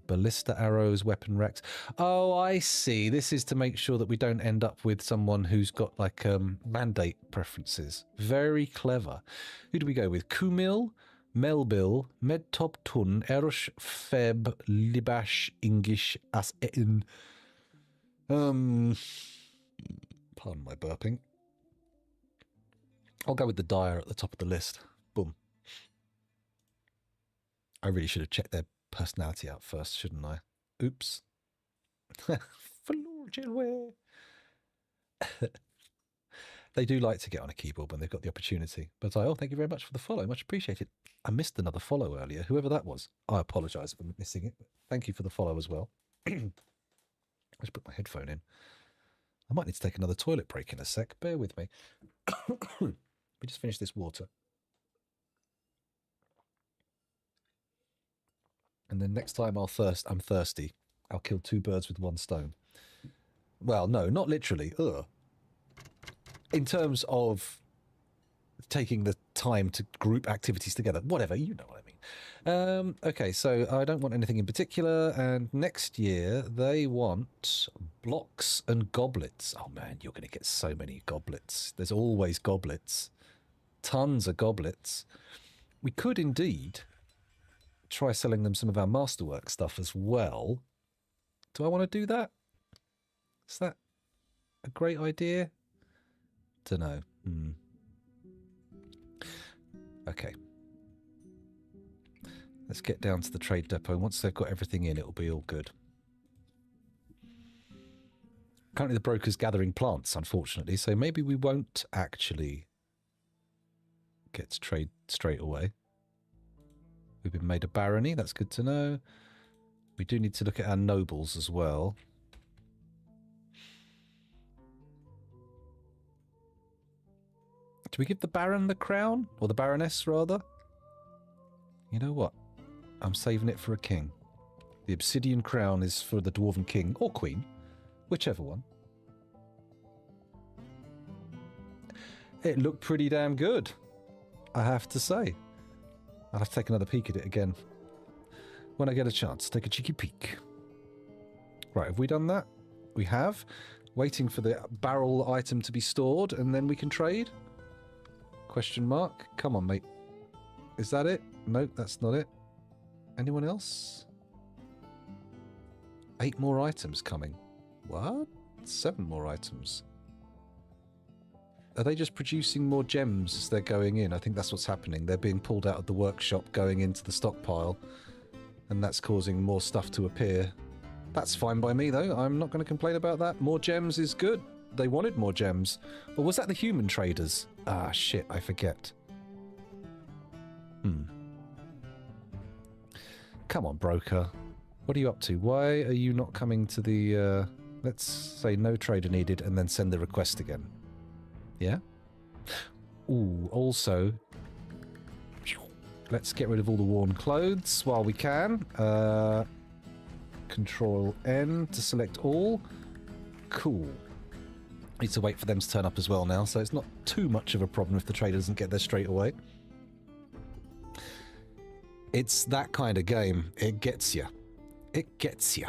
Ballista arrows, weapon racks. Oh, I see. This is to make sure that we don't end up with someone who's got, like, mandate preferences. Very clever. Who do we go with? Kumil, Melbil, Medtop Tun, Erosh, Feb, Libash, Ingish, As Etin. Pardon my burping. I'll go with the Dyer at the top of the list. Boom. I really should have checked their personality out first, shouldn't I? Oops. They do like to get on a keyboard when they've got the opportunity. But thank you very much for the follow. Much appreciated. I missed another follow earlier. Whoever that was. I apologise for missing it. But thank you for the follow as well. I just put my headphone in. I might need to take another toilet break in a sec. Bear with me. We just finished this water. And then next time I'm thirsty, I'll kill 2 birds with 1 stone. Well, no, not literally. Ugh. In terms of taking the time to group activities together. Whatever, you know what I mean. Okay, so I don't want anything in particular. And next year, they want blocks and goblets. Oh, man, you're going to get so many goblets. There's always goblets. Tons of goblets. We could indeed... try selling them some of our masterwork stuff as well. Do I want to do that? Is that a great idea? Dunno. Okay. Let's get down to the trade depot. Once they've got everything in, it'll be all good. Currently the broker's gathering plants, unfortunately, so maybe we won't actually get to trade straight away. We've been made a barony, that's good to know. We do need to look at our nobles as well. Do we give the baron the crown? Or the baroness, rather? You know what? I'm saving it for a king. The obsidian crown is for the dwarven king, or queen. Whichever one. It looked pretty damn good, I have to say. I'll have to take another peek at it again. When I get a chance, take a cheeky peek. Right, have we done that? We have. Waiting for the barrel item to be stored, and then we can trade? Question mark. Come on, mate. Is that it? Nope, that's not it. Anyone else? 8 more items coming. What? 7 more items. Are they just producing more gems as they're going in? I think that's what's happening. They're being pulled out of the workshop, going into the stockpile, and that's causing more stuff to appear. That's fine by me, though. I'm not going to complain about that. More gems is good. They wanted more gems. Or was that the human traders? Ah, shit, I forget. Come on, broker. What are you up to? Why are you not coming to the... let's say no trader needed, and then send the request again. Yeah? Ooh, also, let's get rid of all the worn clothes while we can. Control N to select all. Cool. Need to wait for them to turn up as well now, so it's not too much of a problem if the trader doesn't get there straight away. It's that kind of game. It gets you. It gets you.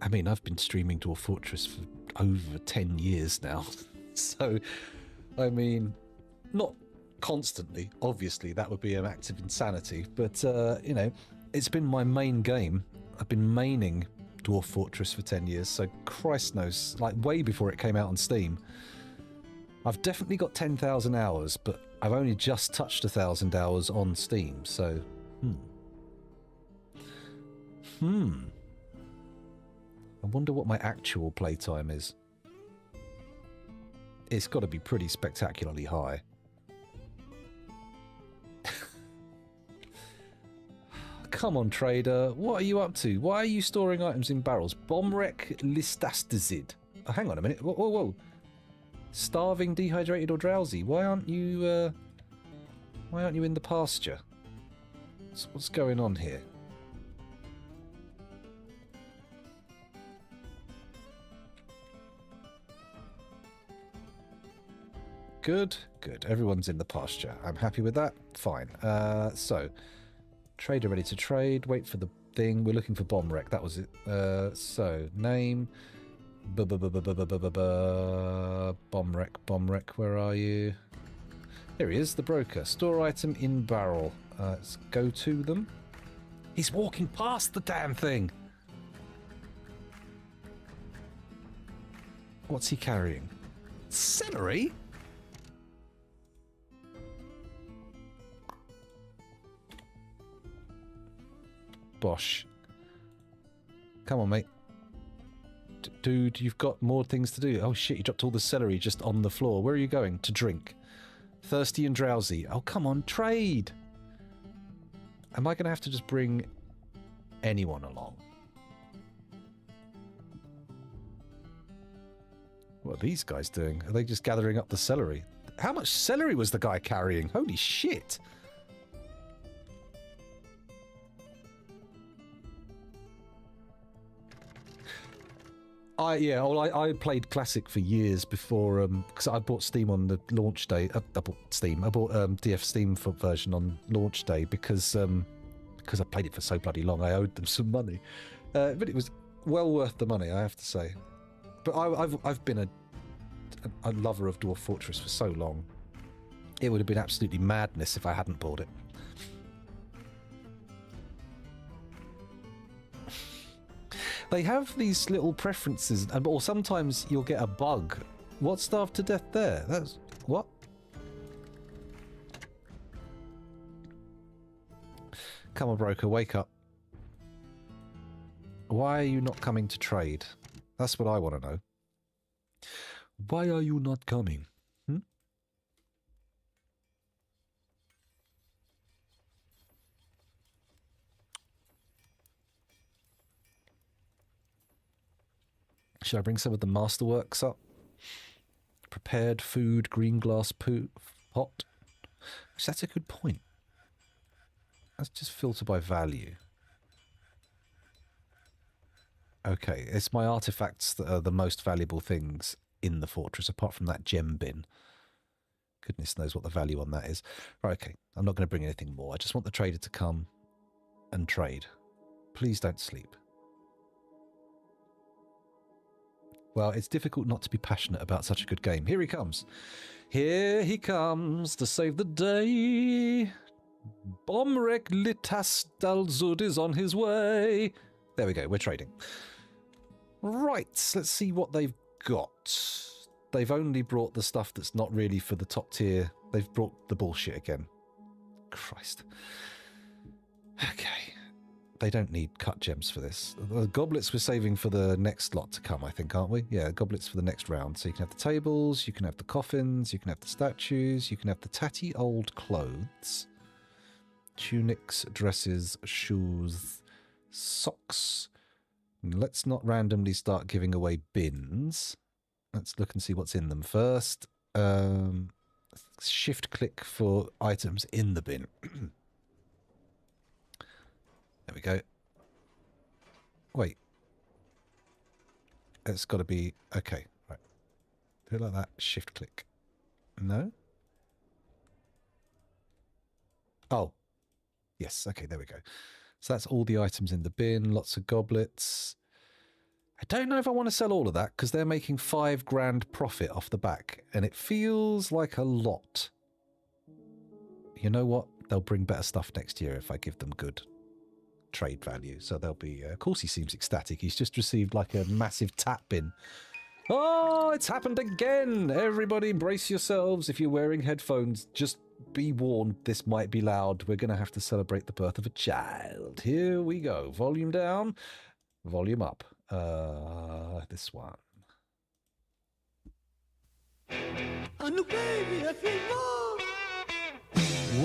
I mean, I've been streaming Dwarf Fortress for over 10 years now. So, I mean, not constantly, obviously, that would be an act of insanity, but, you know, it's been my main game. I've been maining Dwarf Fortress for 10 years, so Christ knows, like, way before it came out on Steam. I've definitely got 10,000 hours, but I've only just touched 1,000 hours on Steam, so, I wonder what my actual playtime is. It's got to be pretty spectacularly high. Come on, trader. What are you up to? Why are you storing items in barrels? Bomb wreck listastazid. Oh, hang on a minute. Whoa, whoa, whoa. Starving, dehydrated, or drowsy. Why aren't you in the pasture? What's going on here? Good, good. Everyone's in the pasture. I'm happy with that. Fine. So, trader ready to trade. Wait for the thing. We're looking for bomb wreck. That was it. So, name. Bomb wreck. Where are you? Here he is, the broker. Store item in barrel. Let's go to them. He's walking past the damn thing. What's he carrying? Celery? Bosh. Come on, mate. Dude, you've got more things to do. Oh shit, you dropped all the celery just on the floor. Where are you going? To drink. Thirsty and drowsy. Oh, come on, trade. Am I going to have to just bring anyone along? What are these guys doing? Are they just gathering up the celery? How much celery was the guy carrying? Holy shit. I played Classic for years before, because I bought Steam on the launch day. I bought DF Steam version on launch day because I played it for so bloody long. I owed them some money, but it was well worth the money, I have to say. But I've been a lover of Dwarf Fortress for so long. It would have been absolutely madness if I hadn't bought it. They have these little preferences, or sometimes you'll get a bug. What starved to death there? That's... what? Come on, broker, wake up. Why are you not coming to trade? That's what I want to know. Why are you not coming? Should I bring some of the masterworks up? Prepared food, green glass pot. Actually, that's a good point. Let's just filter by value. Okay, it's my artifacts that are the most valuable things in the fortress, apart from that gem bin. Goodness knows what the value on that is. Right, okay, I'm not going to bring anything more. I just want the trader to come and trade. Please don't sleep. Well, it's difficult not to be passionate about such a good game. Here he comes. Here he comes to save the day. Bomrek Litastalzud is on his way. There we go, we're trading. Right, let's see what they've got. They've only brought the stuff that's not really for the top tier. They've brought the bullshit again. Christ. Okay. They don't need cut gems for this. The goblets we're saving for the next lot to come, I think, aren't we? Yeah, goblets for the next round. So you can have the tables, you can have the coffins, you can have the statues, you can have the tatty old clothes, tunics, dresses, shoes, socks. Let's not randomly start giving away bins. Let's look and see what's in them first. Shift click for items in the bin. There we go. Wait. It's got to be... okay, right. Do it like that. Shift click. No? Oh. Yes, okay, there we go. So that's all the items in the bin. Lots of goblets. I don't know if I want to sell all of that, because they're making $5 grand profit off the back, and it feels like a lot. You know what? They'll bring better stuff next year if I give them good trade value. So they'll be... of course he seems ecstatic. He's just received like a massive tap bin. Oh, it's happened again! Everybody brace yourselves. If you're wearing headphones, just be warned, this might be loud. We're going to have to celebrate the birth of a child. Here we go. Volume down, volume up. This one. A new baby, I feel more.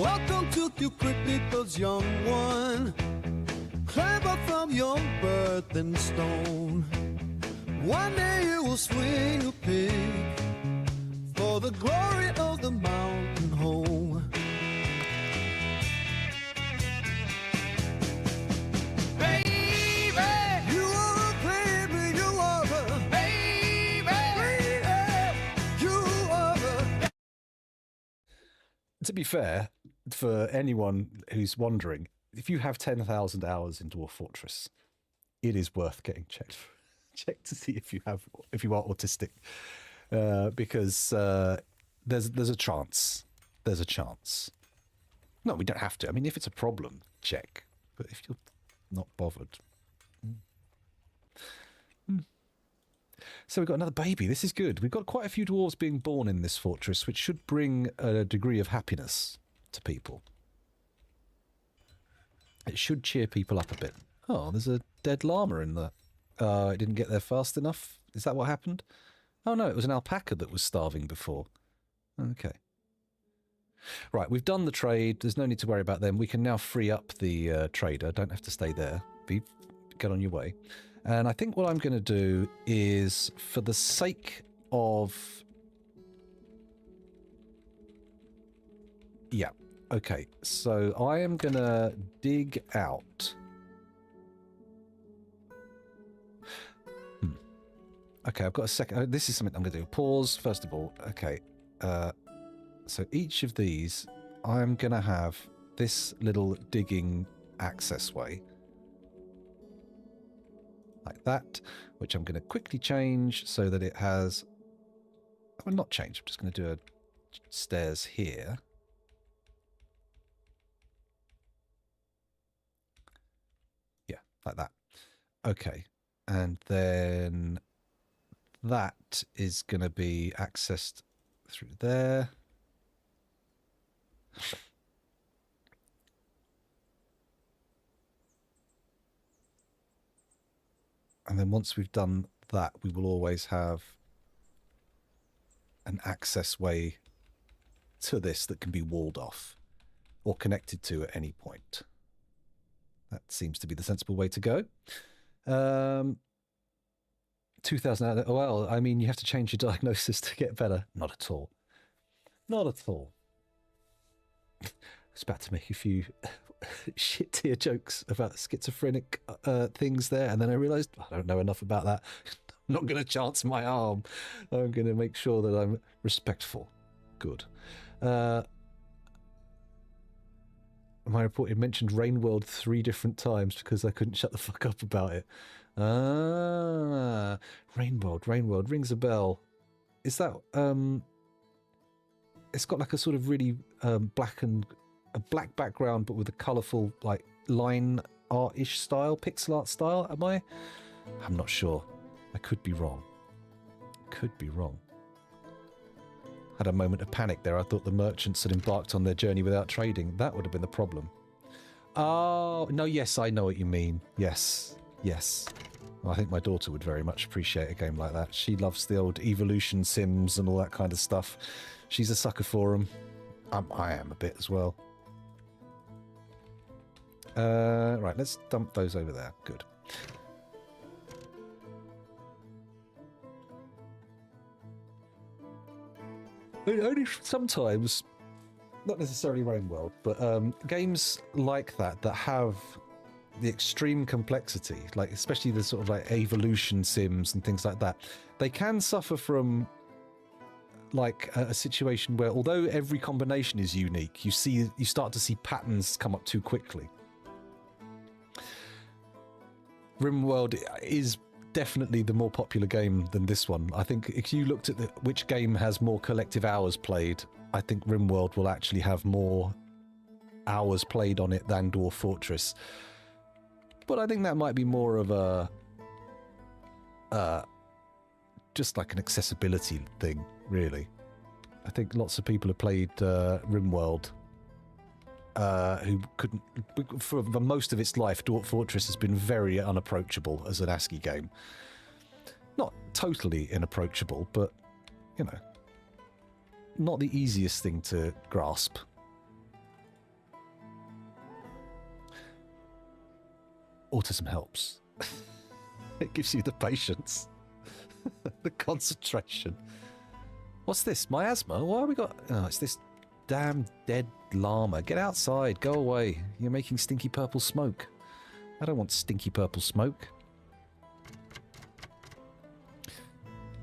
Welcome to Cryptbeards, young one. Climb up from your birthing stone. One day you will swing a pig for the glory of the mountain home. To be fair, for anyone who's wondering, if you have 10,000 hours in Dwarf Fortress, it is worth getting checked to see if you are autistic, because there's a chance. There's a chance. No, we don't have to. I mean, if it's a problem, check. But if you're not bothered. So we've got another baby. This is good. We've got quite a few dwarves being born in this fortress, which should bring a degree of happiness to people. It should cheer people up a bit. Oh, there's a dead llama in there. It didn't get there fast enough. Is that what happened? Oh no, it was an alpaca that was starving before. Okay. Right, we've done the trade. There's no need to worry about them. We can now free up the trader. Don't have to stay there. Get on your way. And I think what I'm going to do is, for the sake of... Yeah, okay. So I am going to dig out... Okay, I've got a second... this is something I'm going to do. Pause, first of all. Okay. So each of these, I'm going to have this little digging access way. Like that, which I'm going to quickly change so that it has... Well, not change. I'm just going to do a stairs here. Yeah, like that. Okay. And then that is going to be accessed through there. And then once we've done that, we will always have an access way to this that can be walled off or connected to at any point. That seems to be the sensible way to go. 2,000, well, I mean, you have to change your diagnosis to get better. Not at all. Not at all. I was about to make a few shit tier jokes about schizophrenic things there, and then I realised I don't know enough about that. I'm not going to chance my arm. I'm going to make sure that I'm respectful. Good. My report, it mentioned Rainworld 3 different times because I couldn't shut the fuck up about it. Ah, Rainworld rings a bell. Is that it's got like a sort of really black background, but with a colourful like line art-ish style, pixel art style. I'm not sure. I could be wrong. Had a moment of panic there. I thought the merchants had embarked on their journey without trading. That would have been the problem. Oh no, yes, I know what you mean. Yes. Well, I think my daughter would very much appreciate a game like that. She loves the old evolution sims and all that kind of stuff. She's a sucker for them. I am a bit as well. Right, let's dump those over there. Good. Only sometimes, not necessarily Rainworld, but games like that have the extreme complexity, like especially the sort of like evolution sims and things like that, they can suffer from like a situation where although every combination is unique, you start to see patterns come up too quickly. RimWorld is definitely the more popular game than this one. I think if you looked at which game has more collective hours played, I think RimWorld will actually have more hours played on it than Dwarf Fortress. But I think that might be more of a just like an accessibility thing, really. I think lots of people have played RimWorld who couldn't... For most of its life, Dwarf Fortress has been very unapproachable as an ASCII game. Not totally inapproachable, but, you know, not the easiest thing to grasp. Autism helps. It gives you the patience. The concentration. What's this? Miasma? Why have we got... Oh, it's this damn dead llama. Get outside. Go away. You're making stinky purple smoke. I don't want stinky purple smoke.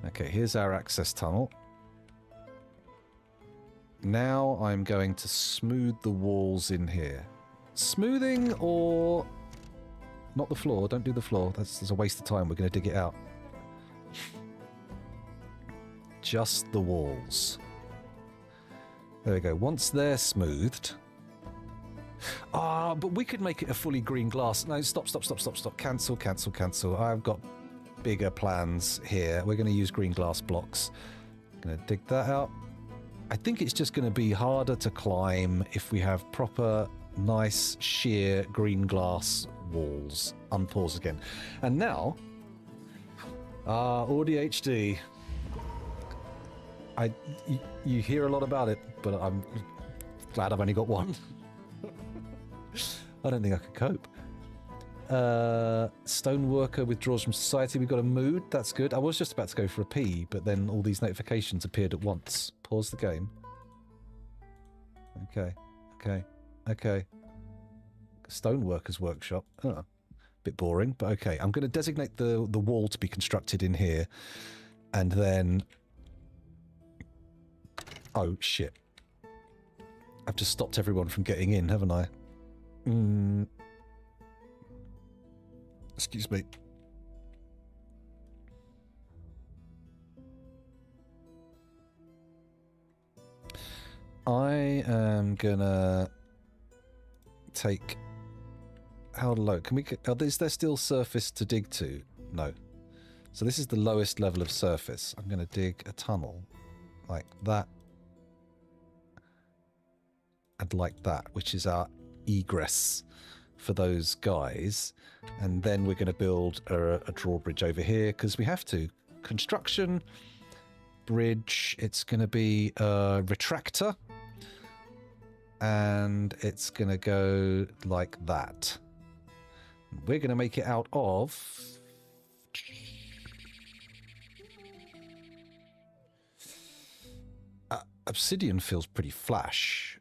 Okay, here's our access tunnel. Now I'm going to smooth the walls in here. Smoothing or... Not the floor. Don't do the floor. That's a waste of time. We're going to dig it out. Just the walls. There we go. Once they're smoothed... Ah, but we could make it a fully green glass. No, stop. Cancel. I've got bigger plans here. We're going to use green glass blocks. Going to dig that out. I think it's just going to be harder to climb if we have proper, nice, sheer green glass walls. Unpause again. And now... ADHD. You hear a lot about it, but I'm glad I've only got one. I don't think I could cope. Stoneworker withdraws from society. We've got a mood. That's good. I was just about to go for a pee, but then all these notifications appeared at once. Pause the game. Okay. Stoneworker's workshop. Oh, bit boring, but okay. I'm going to designate the wall to be constructed in here, and then... Oh, shit. I've just stopped everyone from getting in, haven't I? Excuse me. I am gonna take... How low? Can we get... Is there still surface to dig to? No. So this is the lowest level of surface. I'm gonna dig a tunnel like that. And like that, which is our egress for those guys. And then we're going to build a drawbridge over here, because we have to. Construction, bridge, it's going to be a retractor. And it's going to go like that. We're going to make it out of... obsidian feels pretty flash.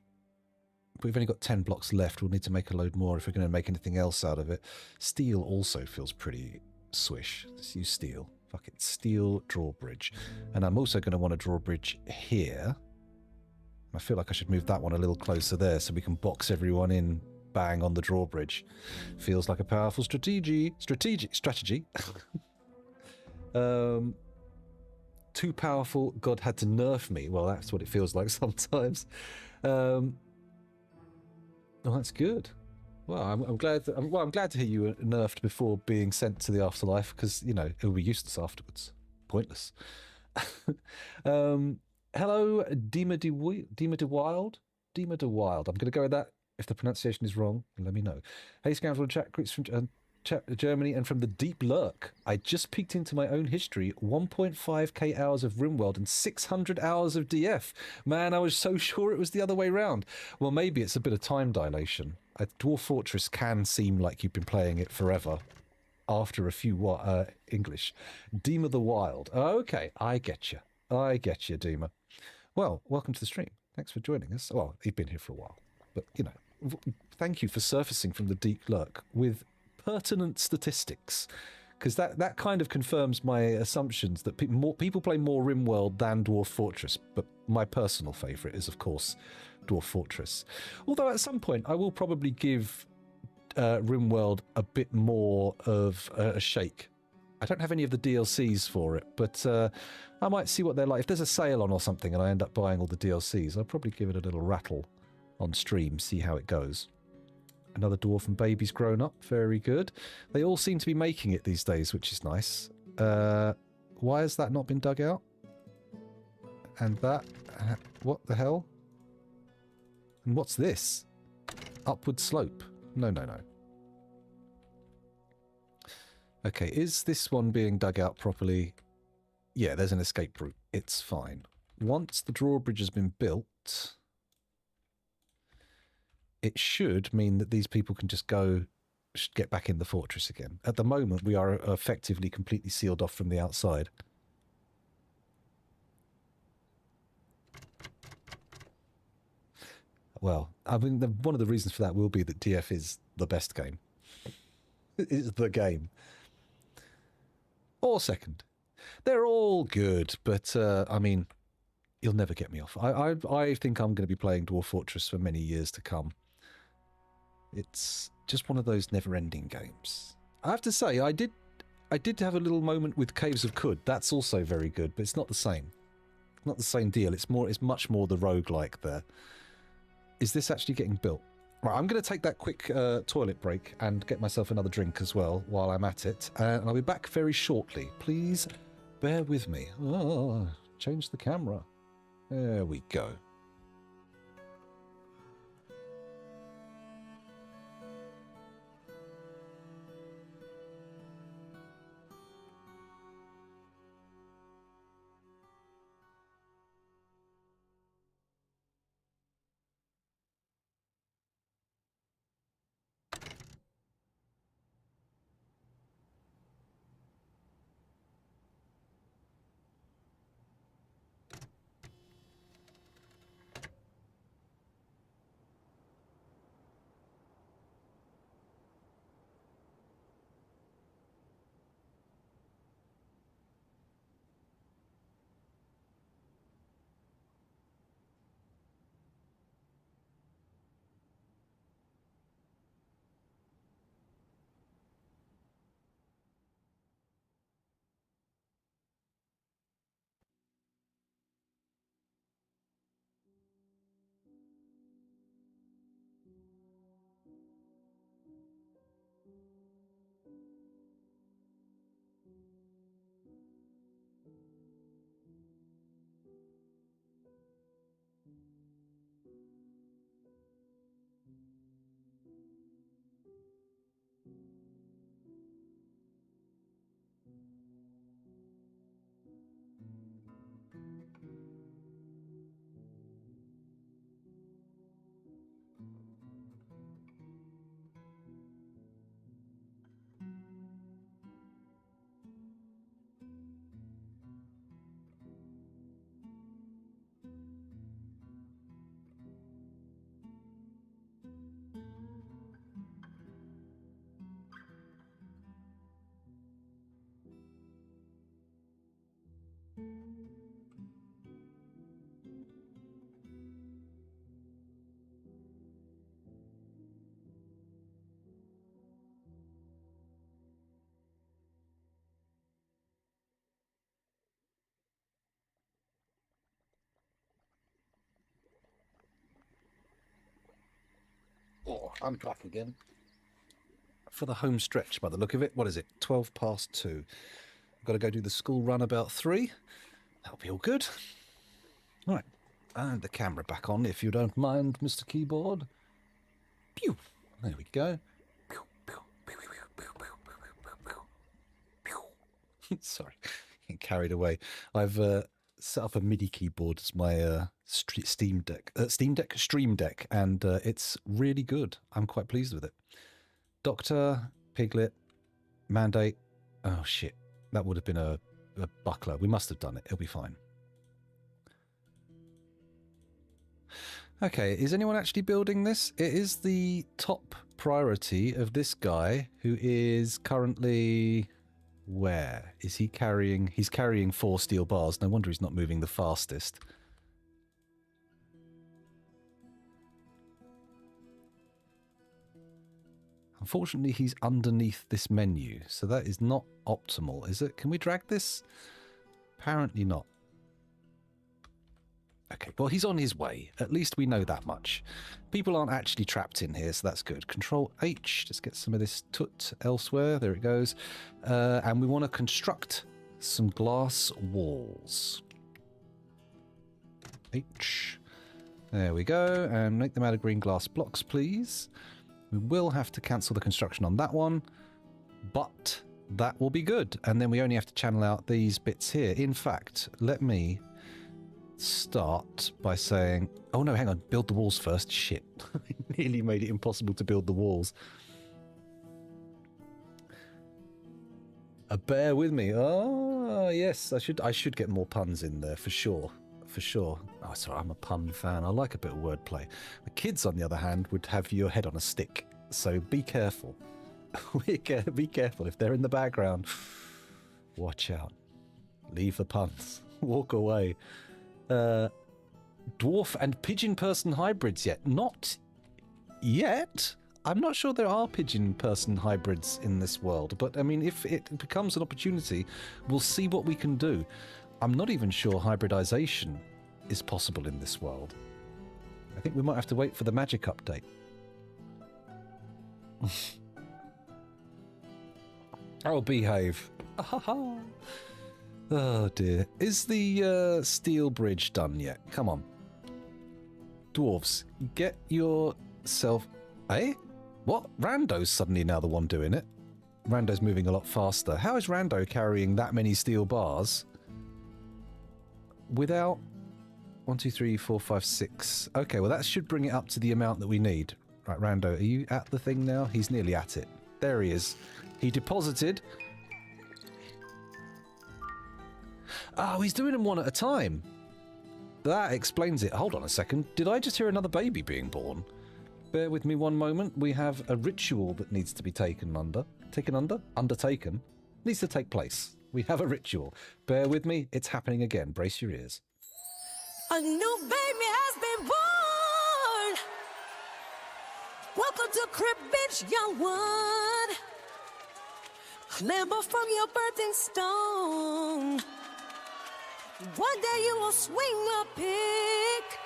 We've only got 10 blocks left. We'll need to make a load more if we're going to make anything else out of it. Steel also feels pretty swish. Let's use steel. Fuck it. Steel drawbridge. And I'm also going to want a drawbridge here. I feel like I should move that one a little closer there so we can box everyone in bang on the drawbridge. Feels like a powerful strategy. Strategy. Too powerful. God had to nerf me. Well, that's what it feels like sometimes. Oh, that's good. Well, I'm glad. I'm glad to hear you were nerfed before being sent to the afterlife, because you know it'll be useless afterwards. Pointless. Hello, Dima de Wild. I'm going to go with that. If the pronunciation is wrong, let me know. Hey, Scoundrel chat, greets from Germany and from the Deep Lurk. I just peeked into my own history. 1.5k hours of RimWorld and 600 hours of DF. Man, I was so sure it was the other way round. Well, maybe it's a bit of time dilation. Dwarf Fortress can seem like you've been playing it forever after a few English. Dima the Wild. Okay, I get you, Dima. Well, welcome to the stream. Thanks for joining us. Well, you've been here for a while, but you know, thank you for surfacing from the Deep Lurk with pertinent statistics, because that kind of confirms my assumptions that people play more RimWorld than Dwarf Fortress, but my personal favourite is, of course, Dwarf Fortress. Although at some point I will probably give RimWorld a bit more of a shake. I don't have any of the DLCs for it, but I might see what they're like. If there's a sale on or something and I end up buying all the DLCs, I'll probably give it a little rattle on stream, see how it goes. Another dwarf and baby's grown up. Very good. They all seem to be making it these days, which is nice. Why has that not been dug out? And that... what the hell? And what's this? upward slope. No, no, no. Okay, is this one being dug out properly? Yeah, there's an escape route. It's fine. Once the drawbridge has been built, it should mean that these people can just go, get back in the fortress again. At the moment, we are effectively completely sealed off from the outside. Well, I mean, one of the reasons for that will be that DF is the best game. It's the game. Or second. They're all good, but, I mean, you'll never get me off. I think I'm going to be playing Dwarf Fortress for many years to come. It's just one of those never-ending games. I have to say, I did have a little moment with Caves of Khud. That's also very good, but it's not the same. Not the same deal. It's much more the roguelike there. Is this actually getting built? Right, I'm going to take that quick toilet break and get myself another drink as well while I'm at it. And I'll be back very shortly. Please bear with me. Oh, change the camera. There we go. Oh, I'm back again. For the home stretch, by the look of it. What is it? 12 past 2. I've got to go do the school run about 3. That'll be all good. Right. And the camera back on, if you don't mind, Mr. Keyboard. Pew! There we go. Pew, pew, pew, pew, pew, pew, pew, pew, pew, pew. Sorry, getting carried away. I've set up a MIDI keyboard as my Stream Deck, and it's really good. I'm quite pleased with it. Doctor, Piglet, Mandate. Oh shit, that would have been a buckler. We must have done it. It'll be fine. Okay, is anyone actually building this? It is the top priority of this guy, who is currently... Where is he carrying? He's carrying 4 steel bars. No wonder he's not moving the fastest. Unfortunately, he's underneath this menu, so that is not optimal, is it? Can we drag this? Apparently not. Okay, well, he's on his way. At least we know that much. People aren't actually trapped in here, so that's good. Control H, just get some of this toot elsewhere. There it goes. And we want to construct some glass walls. H. There we go. And make them out of green glass blocks, please. We will have to cancel the construction on that one, but that will be good. And then we only have to channel out these bits here. In fact, let me start by saying... Oh no, hang on. Build the walls first. Shit. I nearly made it impossible to build the walls. Bear with me. Oh, yes. I should get more puns in there, for sure. For sure. Oh, sorry, I'm a pun fan. I like a bit of wordplay. The kids, on the other hand, would have your head on a stick. So be careful. Be careful. If they're in the background, watch out. Leave the puns. Walk away. Dwarf and pigeon person hybrids yet? Not yet. I'm not sure there are pigeon person hybrids in this world, but I mean, if it becomes an opportunity, we'll see what we can do. I'm not even sure hybridization is possible in this world. I think we might have to wait for the magic update. Oh, behave. Oh dear. Is the steel bridge done yet? Come on. Dwarves, get yourself... Eh? What? Rando's suddenly now the one doing it. Rando's moving a lot faster. How is Rando carrying that many steel bars without... 1, 2, 3, 4, 5, 6. Okay, well that should bring it up to the amount that we need. Right, Rando, are you at the thing now? He's nearly at it. There he is. He deposited. Oh, he's doing them one at a time. That explains it. Hold on a second. Did I just hear another baby being born? Bear with me one moment. We have a ritual that needs to be undertaken. Needs to take place. We have a ritual. Bear with me. It's happening again. Brace your ears. A new baby has been born. Welcome to Cryptbeards, young one. Clamber from your birthing stone. One day you will swing a pick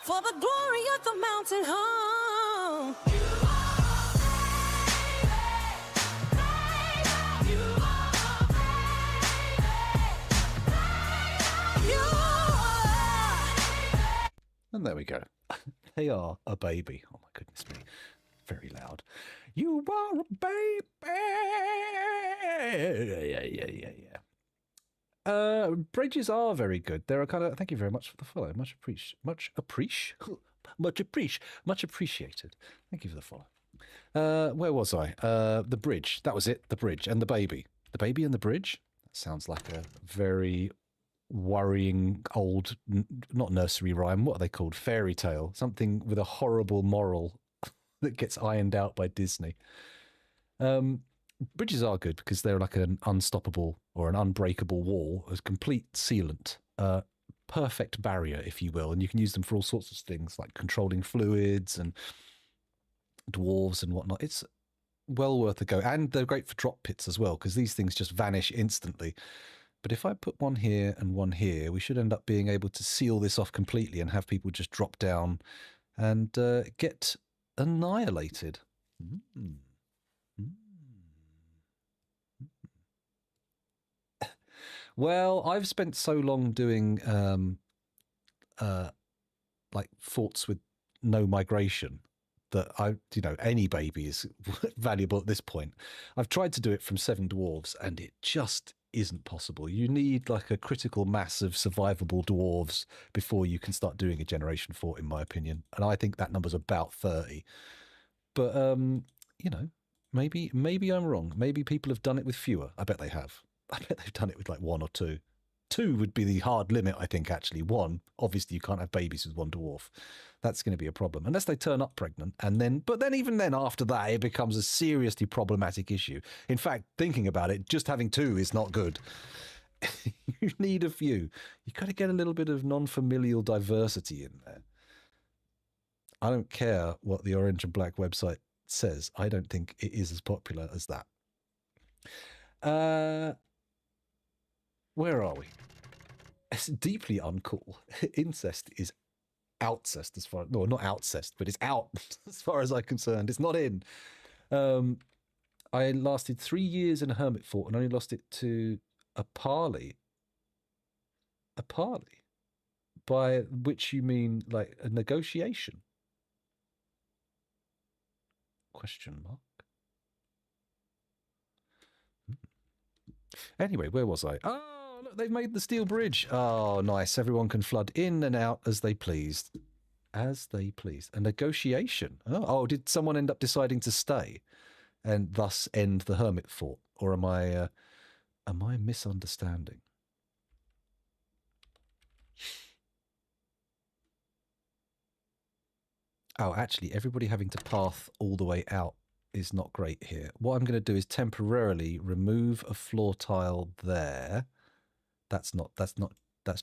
for the glory of the mountain home. And there we go. They are a baby. Oh my goodness me. Very loud. You are a baby. Yeah. Bridges are very good. They're a kind of... Thank you very much for the follow. Much appreciated. Thank you for the follow. Where was I? The bridge. That was it. The bridge and the baby. The baby and the bridge. That sounds like a very worrying old, not nursery rhyme. What are they called? Fairy tale. Something with a horrible moral that gets ironed out by Disney. Bridges are good because they're like an unstoppable or an unbreakable wall, a complete sealant, perfect barrier, if you will, and you can use them for all sorts of things like controlling fluids and dwarves and whatnot. It's well worth a go, and they're great for drop pits as well because these things just vanish instantly. But if I put one here and one here, we should end up being able to seal this off completely and have people just drop down and get annihilated. Well, I've spent so long doing like forts with no migration that any baby is valuable at this point. I've tried to do it from 7 dwarves and it just isn't possible. You need like a critical mass of survivable dwarves before you can start doing a generation fort, in my opinion. And I think that number's about 30. But maybe I'm wrong. Maybe people have done it with fewer. I bet they have. I bet they've done it with like 1 or 2. 2 would be the hard limit, I think, actually. 1, obviously you can't have babies with 1 dwarf. That's going to be a problem. Unless they turn up pregnant. But then even then, after that, it becomes a seriously problematic issue. In fact, thinking about it, just having 2 is not good. You need a few. You've got to get a little bit of non-familial diversity in there. I don't care what the Orange and Black website says. I don't think it is as popular as that. Where are we? It's deeply uncool. Incest is outcest as far... No, not outcest, but it's out as far as I'm concerned. It's not in. I lasted 3 years in a hermit fort and only lost it to a parley. A parley? By which you mean like a negotiation? Question mark. Anyway, where was I? Oh, look, they've made the steel bridge. Oh, nice. Everyone can flood in and out as they pleased. As they pleased. A negotiation. Oh, did someone end up deciding to stay and thus end the hermit fort? Or am I misunderstanding? Oh, actually, everybody having to path all the way out is not great here. What I'm going to do is temporarily remove a floor tile there. That's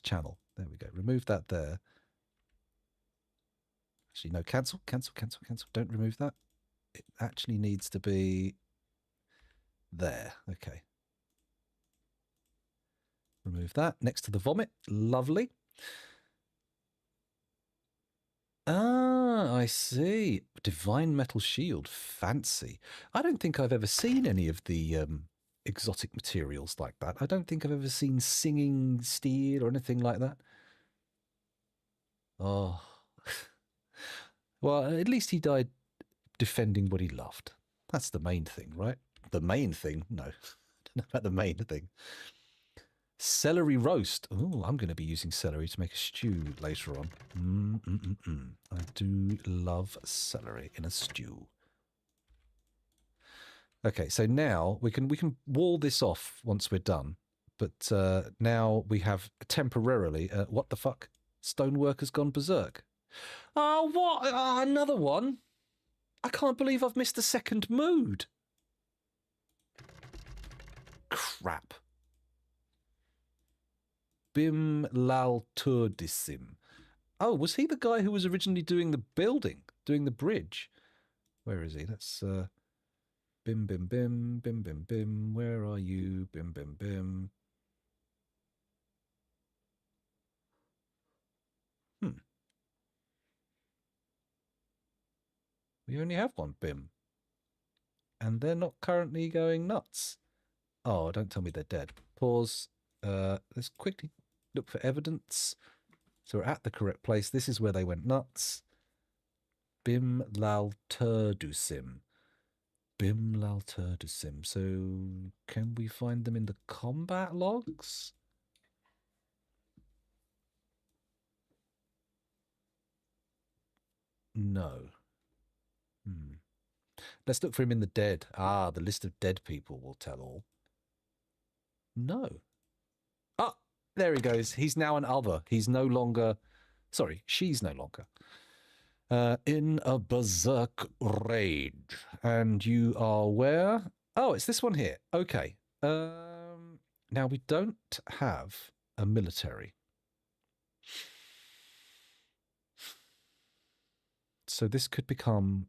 channel. There we go. Remove that there. Actually, no, cancel. Don't remove that. It actually needs to be there. Okay. Remove that. Next to the vomit. Lovely. Ah, I see. Divine metal shield. Fancy. I don't think I've ever seen any of the exotic materials like that. I don't think I've ever seen singing steel or anything like that. Oh. Well, at least he died defending what he loved. That's the main thing, right? The main thing? No. I don't know about the main thing. Celery roast. Oh, I'm going to be using celery to make a stew later on. I do love celery in a stew. Okay, so now we can wall this off once we're done. But now we have temporarily... what the fuck? Stonework has gone berserk. Oh, what? Another one? I can't believe I've missed a second mood. Crap. Bim Lalturdisim. Oh, was he the guy who was originally doing the building, doing the bridge? Where is he? That's Bim Bim Bim Bim Bim Bim. Where are you? Bim Bim Bim. We only have one Bim. And they're not currently going nuts. Oh, don't tell me they're dead. Pause. Let's quickly look for evidence. So we're at the correct place. This is where they went nuts. Bim Lalturdusim. Bim Lalturdusim. So can we find them in the combat logs? No. Let's look for him in the dead. Ah, the list of dead people will tell all. No. Ah, there he goes. He's now an other. He's no longer... Sorry, she's no longer. In a berserk rage. And you are where? Oh, it's this one here. Okay. Now, we don't have a military. So this could become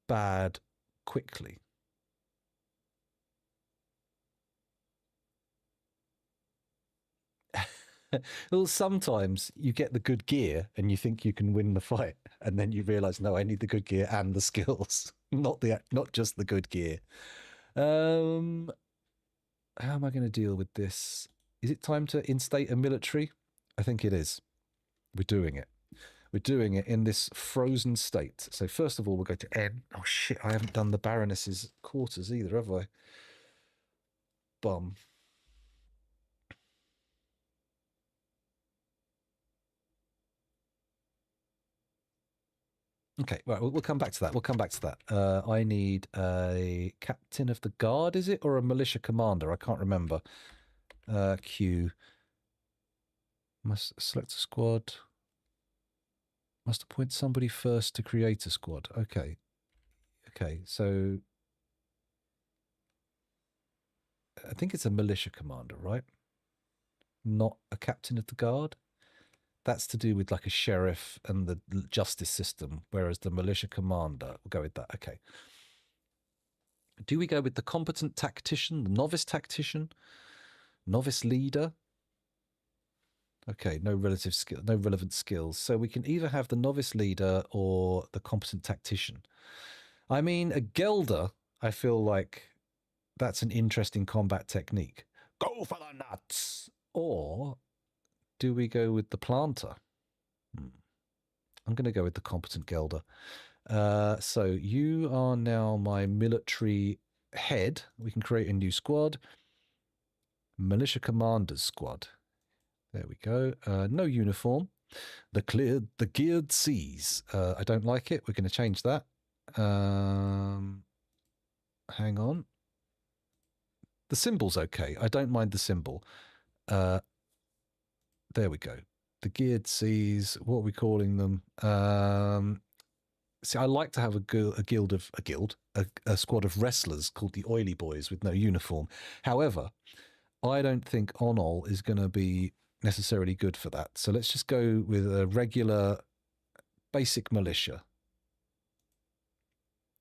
bad quickly. Well, sometimes you get the good gear and you think you can win the fight, and then you realize, no, I need the good gear and the skills, not just the good gear. How am I going to deal with this? Is it time to instate a military? I think it is. We're doing it. We're doing it in this frozen state. So first of all, we'll go to N. Oh shit, I haven't done the Baroness's quarters either, have I? Bum. Okay, right, we'll come back to that. We'll come back to that. I need a captain of the guard, is it? Or a militia commander? I can't remember. Q. Must select a squad. Must appoint somebody first to create a squad. Okay. Okay, so... I think it's a militia commander, right? Not a captain of the guard? That's to do with like a sheriff and the justice system, whereas the militia commander, we'll go with that. Okay. Do we go with the competent tactician, the novice tactician, novice leader? Okay, no relative skill, no relevant skills. So we can either have the novice leader or the competent tactician. I mean, a Gelder, I feel like that's an interesting combat technique. Go for the nuts! Or do we go with the planter? I'm going to go with the competent Gelder. So you are now my military head. We can create a new squad. Militia Commanders Squad. There we go. No uniform. The geared C's. I don't like it. We're going to change that. Hang on. The symbol's okay. I don't mind the symbol. There we go. The geared C's. What are we calling them? See, I like to have a squad of wrestlers called the Oily Boys with no uniform. However, I don't think Onol is going to be necessarily good for that. So let's just go with a regular basic militia.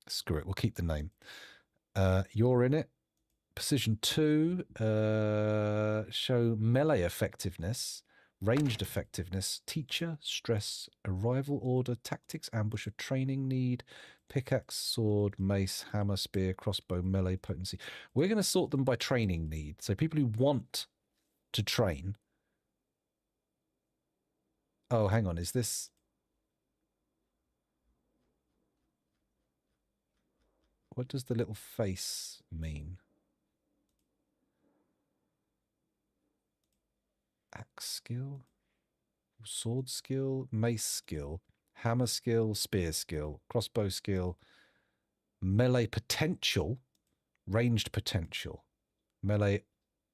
Screw it, we'll keep the name. You're in it. Position 2, show melee effectiveness, ranged effectiveness, teacher, stress, arrival order, tactics, ambush, training need, pickaxe, sword, mace, hammer, spear, crossbow, melee, potency. We're going to sort them by training need. So people who want to train. Oh, hang on. Is this... What does the little face mean? Axe skill? Sword skill? Mace skill? Hammer skill? Spear skill? Crossbow skill? Melee potential? Ranged potential? Melee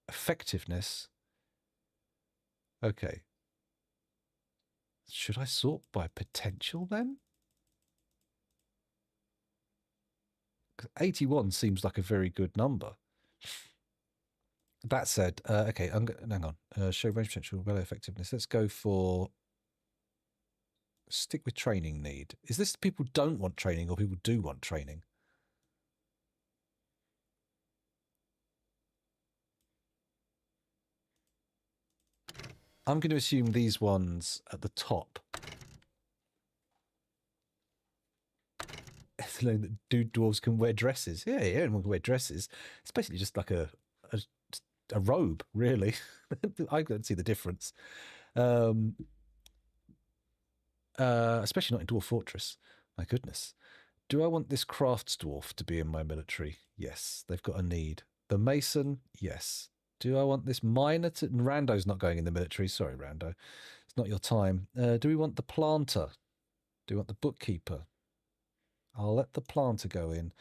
effectiveness? Okay. Should I sort by potential then? 81 seems like a very good number. That said, okay, hang on. Show range potential, melee effectiveness. Let's go for... Stick with training need. Is this people don't want training or people do want training? I'm going to assume these ones at the top. Learn that dude dwarves can wear dresses. Yeah, anyone can wear dresses. It's basically just like a robe, really. I don't see the difference. Especially not in Dwarf Fortress. My goodness. Do I want this crafts dwarf to be in my military? Yes, they've got a need. The mason? Yes. Do I want this miner to... Rando's not going in the military. Sorry, Rando. It's not your time. Do we want the planter? Do we want the bookkeeper? I'll let the planter go in.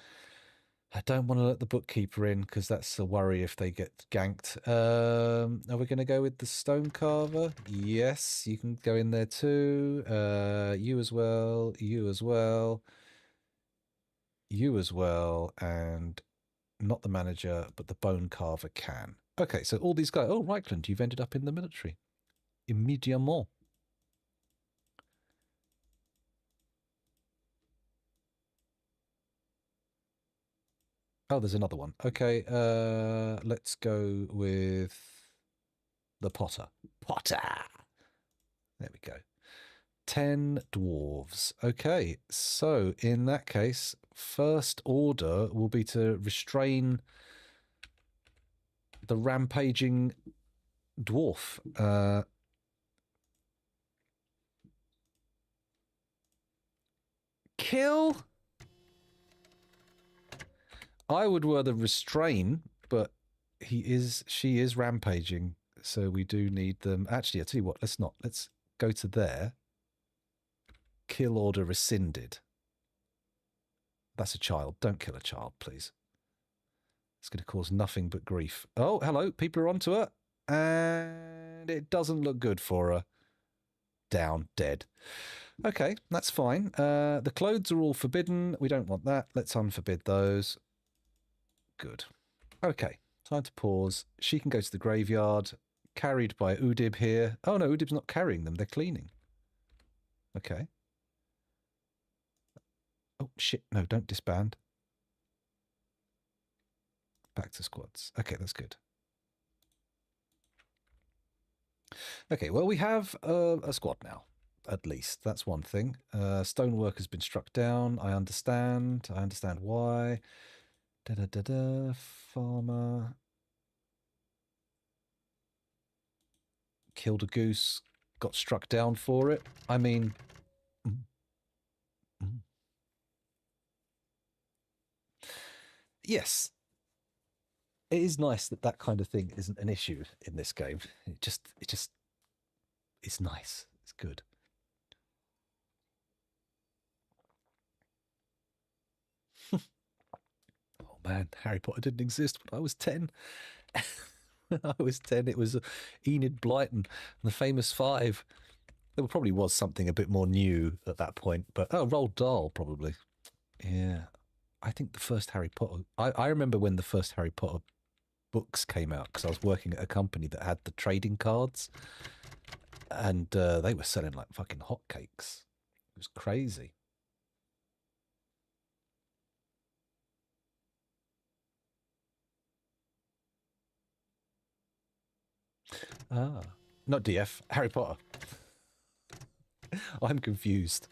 I don't want to let the bookkeeper in because that's a worry if they get ganked. Are we going to go with the stone carver? Yes, you can go in there too. You as well. You as well. You as well. And not the manager, but the bone carver can. Okay, so all these guys... Oh, Reichland, you've ended up in the military. Immediately. Oh, there's another one. Okay, let's go with the Potter. Potter! There we go. 10 dwarves. Okay, so in that case, first order will be to restrain the rampaging dwarf. Kill... I would rather restrain, but she is rampaging, so we do need them. Actually, I'll tell you what, let's go to there. Kill order rescinded. That's a child. Don't kill a child, please. It's going to cause nothing but grief. Oh, hello, people are onto her, and it doesn't look good for her. Down, dead. Okay, that's fine. The clothes are all forbidden. We don't want that. Let's unforbid those. Good. Okay, time to pause. She can go to the graveyard, carried by Udib here. Oh no, Udib's not carrying them, they're cleaning. Okay. Oh shit, no, don't disband. Back to squads. Okay, that's good. Okay, well, we have a squad now, at least. That's one thing. Stonework has been struck down. I understand. I understand why. Farmer. Killed a goose. got struck down for it. I mean... Yes. It is nice that that kind of thing isn't an issue in this game. It just... It's nice. It's good. Oh man, Harry Potter didn't exist when I was 10. When I was 10, it was Enid Blyton and the Famous Five. There probably was something a bit more new at that point, but oh, Roald Dahl probably. Yeah, I think the first Harry Potter. I remember when the first Harry Potter books came out because I was working at a company that had the trading cards, and they were selling like fucking hotcakes. It was crazy. Ah, not DF, Harry Potter. I'm confused.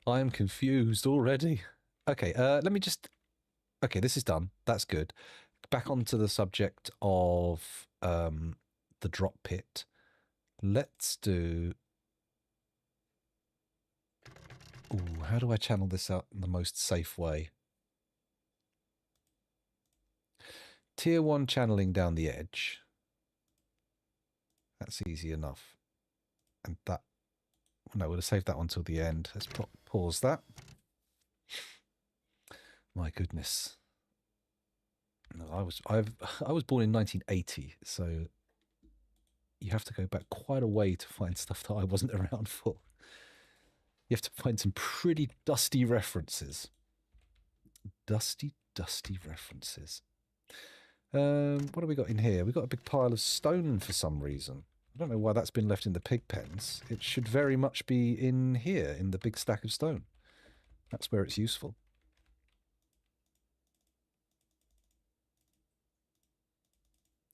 I'm confused already. Okay, let me just... Okay, this is done. That's good. Back onto the subject of the drop pit. Let's do... Ooh, how do I channel this out in the most safe way? Tier 1 channeling down the edge. That's easy enough. And that... No, we'll save that one till the end. Let's pause that. My goodness. No, I was born in 1980, so you have to go back quite a way to find stuff that I wasn't around for. You have to find some pretty dusty references. Dusty references. What have we got in here? We've got a big pile of stone for some reason. I don't know why that's been left in the pig pens. It should very much be in here, in the big stack of stone. That's where it's useful.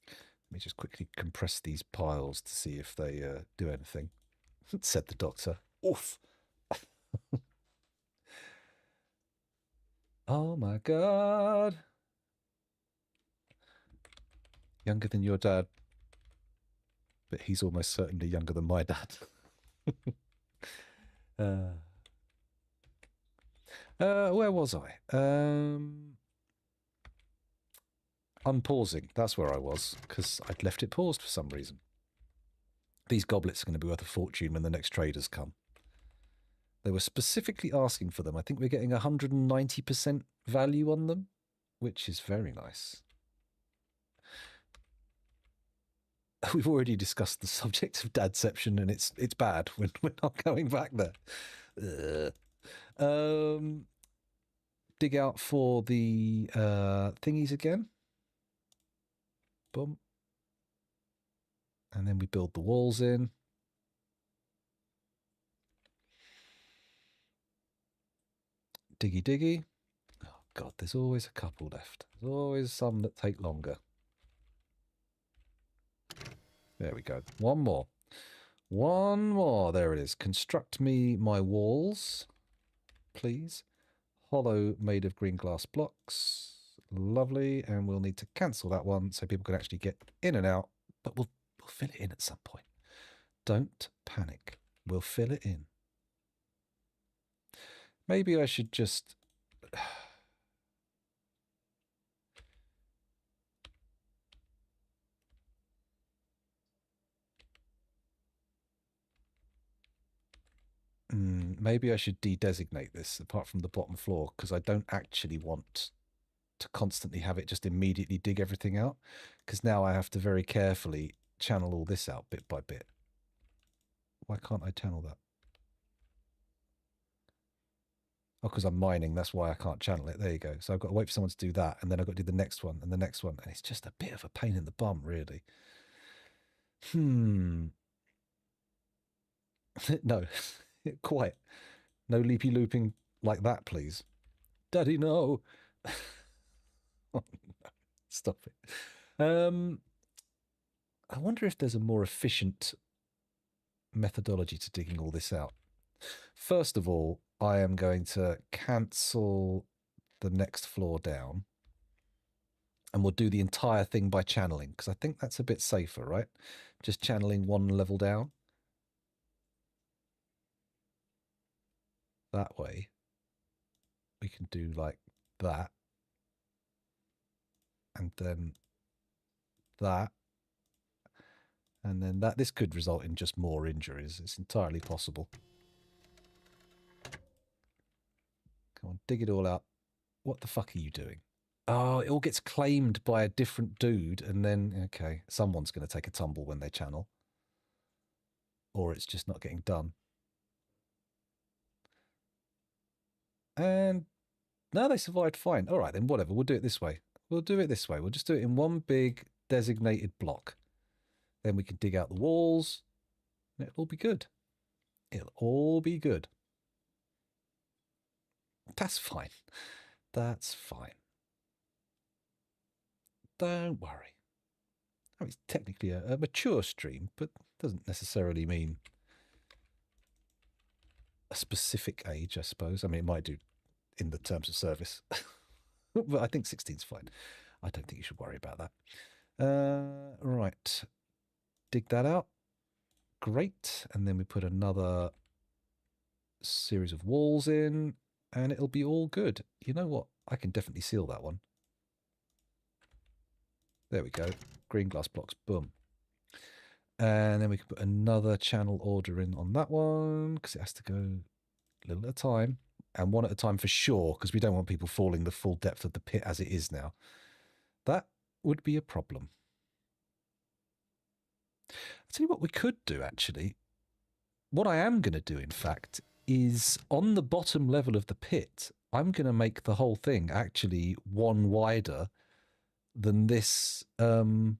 Let me just quickly compress these piles to see if they do anything, said the doctor. Oof. Oh my god. Younger than your dad. But he's almost certainly younger than my dad. Where was I? Unpausing. That's where I was, because I'd left it paused for some reason. These goblets are going to be worth a fortune when the next traders come. They were specifically asking for them. I think we're getting 190% value on them, which is very nice. We've already discussed the subject of dadception, and it's bad. We're not going back there. Dig out for the thingies again. Boom. And then we build the walls in. Diggy diggy. Oh god, there's always a couple left. There's always some that take longer. There we go. One more. One more. There it is. Construct me my walls, please. Hollow made of green glass blocks. Lovely. And we'll need to cancel that one so people can actually get in and out. But we'll fill it in at some point. Don't panic. We'll fill it in. Maybe I should just... Maybe I should de-designate this apart from the bottom floor, because I don't actually want to constantly have it just immediately dig everything out, because now I have to very carefully channel all this out bit by bit. Why can't I channel that? Oh, because I'm mining, that's why I can't channel it. There you go. So I've got to wait for someone to do that, and then I've got to do the next one and the next one, and it's just a bit of a pain in the bum, really. No, quite. No leapy looping like that, please. Daddy, no. Oh, no. Stop it. I wonder if there's a more efficient methodology to digging all this out. First of all, I am going to cancel the next floor down, and we'll do the entire thing by channeling, because I think that's a bit safer, right? Just channeling one level down. that way. We can do like that. And then that. And then that. This could result in just more injuries. It's entirely possible. Come on, dig it all out. What the fuck are you doing? Oh, it all gets claimed by a different dude, and then, okay, someone's going to take a tumble when they channel. Or it's just not getting done. And no, they survived fine. All right, then, whatever. We'll do it this way. We'll do it this way. We'll just do it in one big designated block. Then we can dig out the walls. And it'll all be good. It'll all be good. That's fine. That's fine. Don't worry. I mean, it's technically a mature stream, but doesn't necessarily mean a specific age, I suppose. I mean, it might do in the terms of service. But I think 16's fine. I don't think you should worry about that. Right. Dig that out. Great. And then we put another series of walls in, and it'll be all good. You know what? I can definitely seal that one. There we go. Green glass blocks. Boom. And then we can put another channel order in on that one, because it has to go a little at a time. And one at a time for sure, because we don't want people falling the full depth of the pit as it is now. That would be a problem. I'll tell you what we could do, actually. What I am going to do, in fact, is on the bottom level of the pit, I'm going to make the whole thing actually one wider than this. So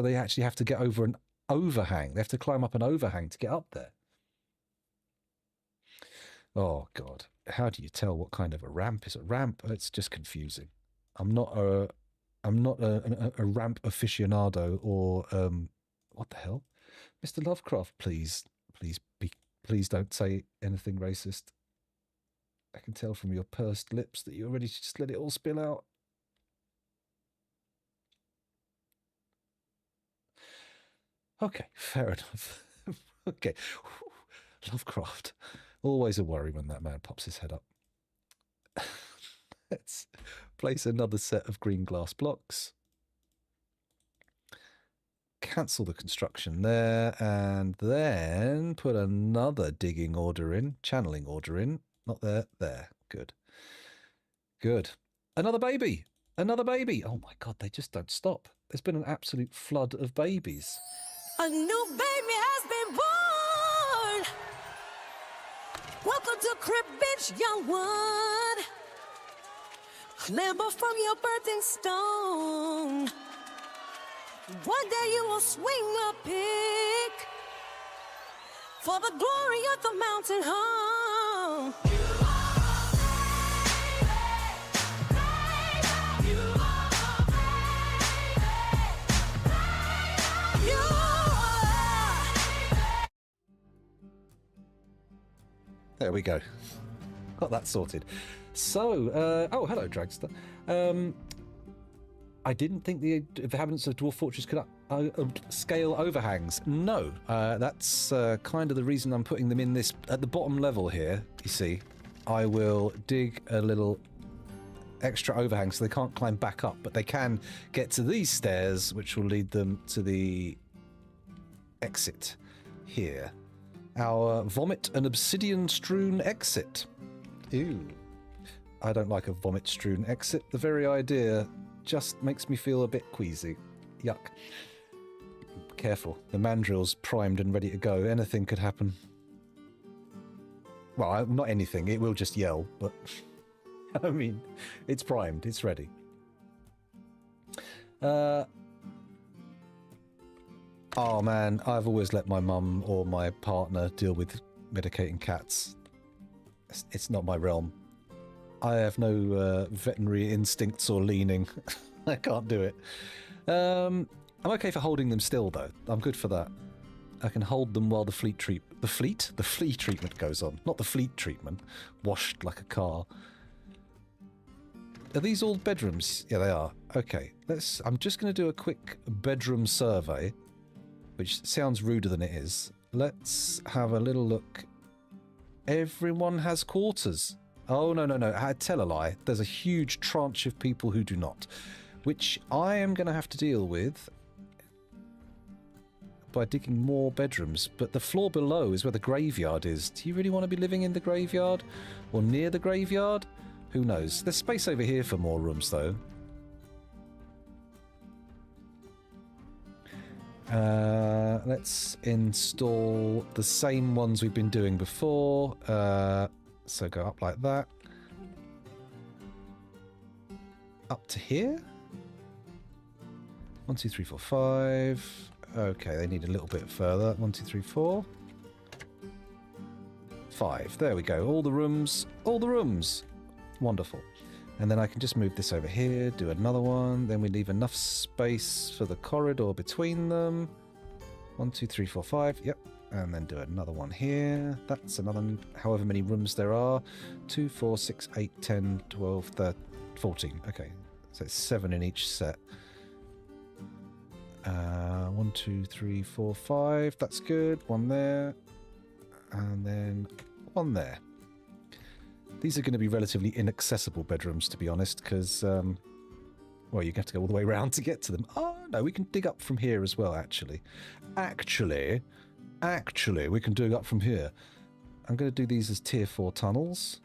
they actually have to get over an overhang. They have to climb up an overhang to get up there. Oh, God. How do you tell what kind of a ramp is a ramp? It's just confusing. I'm not a ramp aficionado or what the hell? Mr. Lovecraft, please don't say anything racist. I can tell from your pursed lips that you're ready to just let it all spill out. Okay, fair enough. Okay. Lovecraft. Always a worry when that man pops his head up. Let's place another set of green glass blocks. Cancel the construction there, and then put another digging order in, channeling order in. Not there, there. Good. Good. Another baby. Another baby. Oh my God, they just don't stop. There's been an absolute flood of babies. A new baby has been born. Welcome to Cryptbeards, young one. Clamber from your birthing stone. One day you will swing a pick for the glory of the mountain home. There we go. Got that sorted. So, oh, hello, Dragster. I didn't think the inhabitants of Dwarf Fortress could scale overhangs. No, that's kind of the reason I'm putting them in this at the bottom level here. You see, I will dig a little extra overhang so they can't climb back up, but they can get to these stairs, which will lead them to the exit here. Our vomit and obsidian-strewn exit. Ew. I don't like a vomit-strewn exit. The very idea just makes me feel a bit queasy. Yuck. Careful. The mandrill's primed and ready to go. Anything could happen. Well, not anything. It will just yell, but... I mean, it's primed. It's ready. Oh man, I've always let my mum or my partner deal with medicating cats. It's not my realm. I have no veterinary instincts or leaning. I can't do it. I'm okay for holding them still though. I'm good for that. I can hold them while the flea treatment goes on. Not the fleet treatment. Washed like a car. Are these all bedrooms? Yeah, they are. Okay, I'm just going to do a quick bedroom survey, which sounds ruder than it is. Let's have a little look Everyone has quarters. Oh, no, no, no. I tell a lie. There's a huge tranche of people who do not, which I am going to have to deal with by digging more bedrooms. But the floor below is where the graveyard is. Do you really want to be living in the graveyard or near the graveyard? Who knows? There's space over here for more rooms, though. Let's install the same ones we've been doing before. So go up like that. Up to here. 1, 2, 3, 4, 5. Okay, they need a little bit further. 1, 2, 3, 4. 5. There we go. All the rooms. All the rooms. Wonderful. And then I can just move this over here, do another one. Then we leave enough space for the corridor between them. 1, 2, 3, 4, 5. Yep. And then do another one here. That's another, however many rooms there are. 2, 4, 6, 8, 10, 12, 13, 14. Okay. So it's 7 in each set. 1, 2, 3, 4, 5. That's good. One there. And then one there. These are going to be relatively inaccessible bedrooms, to be honest, because, well, you have to go all the way around to get to them. Oh, no, we can dig up from here as well, actually. Actually, we can dig up from here. I'm going to do these as tier 4 tunnels.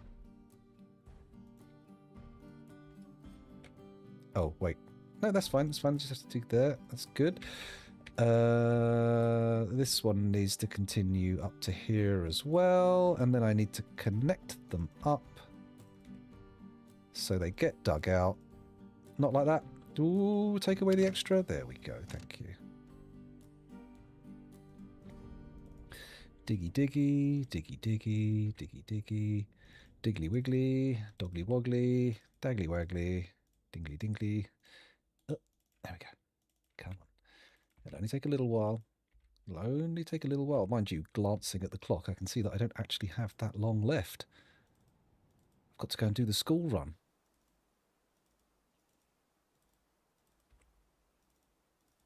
Oh, wait. No, that's fine. That's fine. Just have to dig there. That's good. This one needs to continue up to here as well. And then I need to connect them up so they get dug out. Not like that. Ooh, take away the extra. There we go. Thank you. Diggy diggy, diggy diggy, diggy diggy, diggly wiggly, doggly woggly, daggly waggly, dingly dingly. Oh, there we go. Come on. It'll only take a little while. It'll only take a little while. Mind you, glancing at the clock, I can see that I don't actually have that long left. I've got to go and do the school run.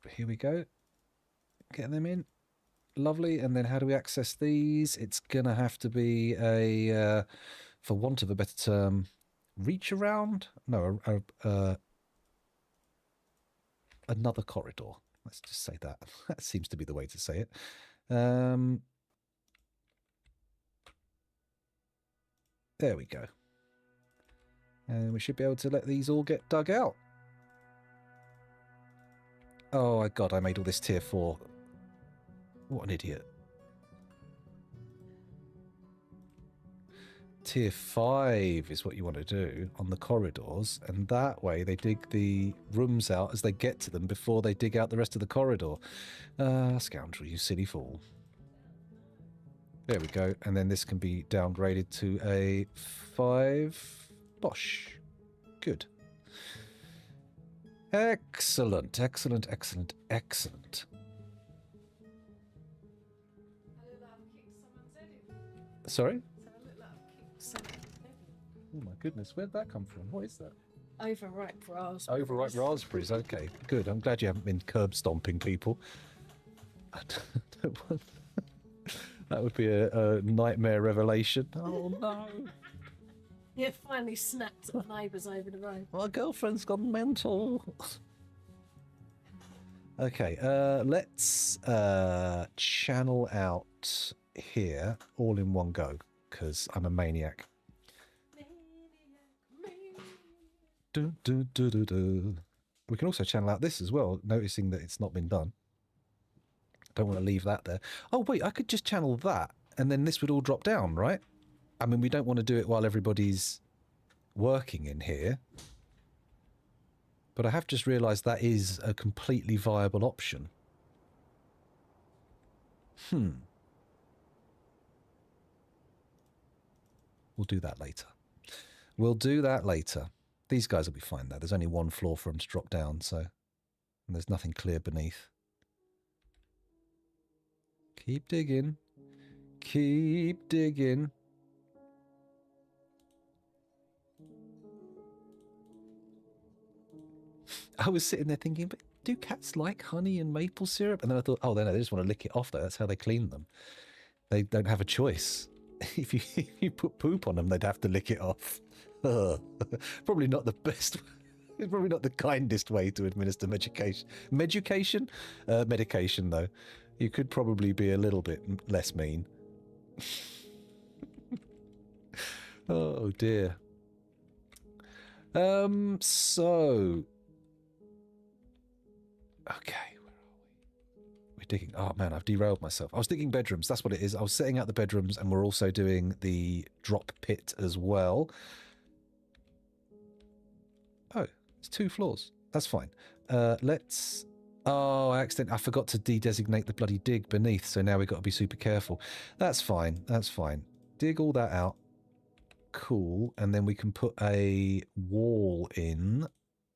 But here we go. Get them in. Lovely. And then how do we access these? It's going to have to be a, for want of a better term, reach around? No, another corridor. Let's just say that. That seems to be the way to say it. There we go. And we should be able to let these all get dug out. Oh my god, I made all this tier 4. What an idiot. Tier 5 is what you want to do on the corridors, and that way they dig the rooms out as they get to them before they dig out the rest of the corridor. Scoundrel, you silly fool. There we go, and then this can be downgraded to a 5. Bosh. Good. Excellent, excellent, excellent, excellent. Sorry? Oh my goodness, where'd that come from? What is that? Overripe raspberries. Overripe raspberries, okay. Good, I'm glad you haven't been curb stomping people. I don't want... That would be a nightmare revelation. Oh no. You finally snapped at the neighbours over the road. My girlfriend's gone mental. Okay, let's channel out here all in one go, because I'm a maniac. Do, do, do, do, do. We can also channel out this as well, noticing that it's not been done. Don't want to leave that there. Oh wait, I could just channel that, and then this would all drop down, right? I mean, we don't want to do it while everybody's working in here. But I have just realised that is a completely viable option. We'll do that later. We'll do that later. These guys will be fine though. There's only one floor for them to drop down, so... And there's nothing clear beneath. Keep digging. Keep digging. I was sitting there thinking, but do cats like honey and maple syrup? And then I thought, oh, no, they just want to lick it off though. That's how they clean them. They don't have a choice. if you put poop on them, they'd have to lick it off. Probably not the best. It's probably not the kindest way to administer medication. Medication, though. You could probably be a little bit less mean. Oh dear. So. Okay, where are we? We're digging. Oh man, I've derailed myself. I was digging bedrooms. That's what it is. I was setting out the bedrooms, and we're also doing the drop pit as well. Oh, it's 2 floors. That's fine. Let's. Oh, I forgot to de-designate the bloody dig beneath, so now we've got to be super careful. That's fine. That's fine. Dig all that out. Cool. And then we can put a wall in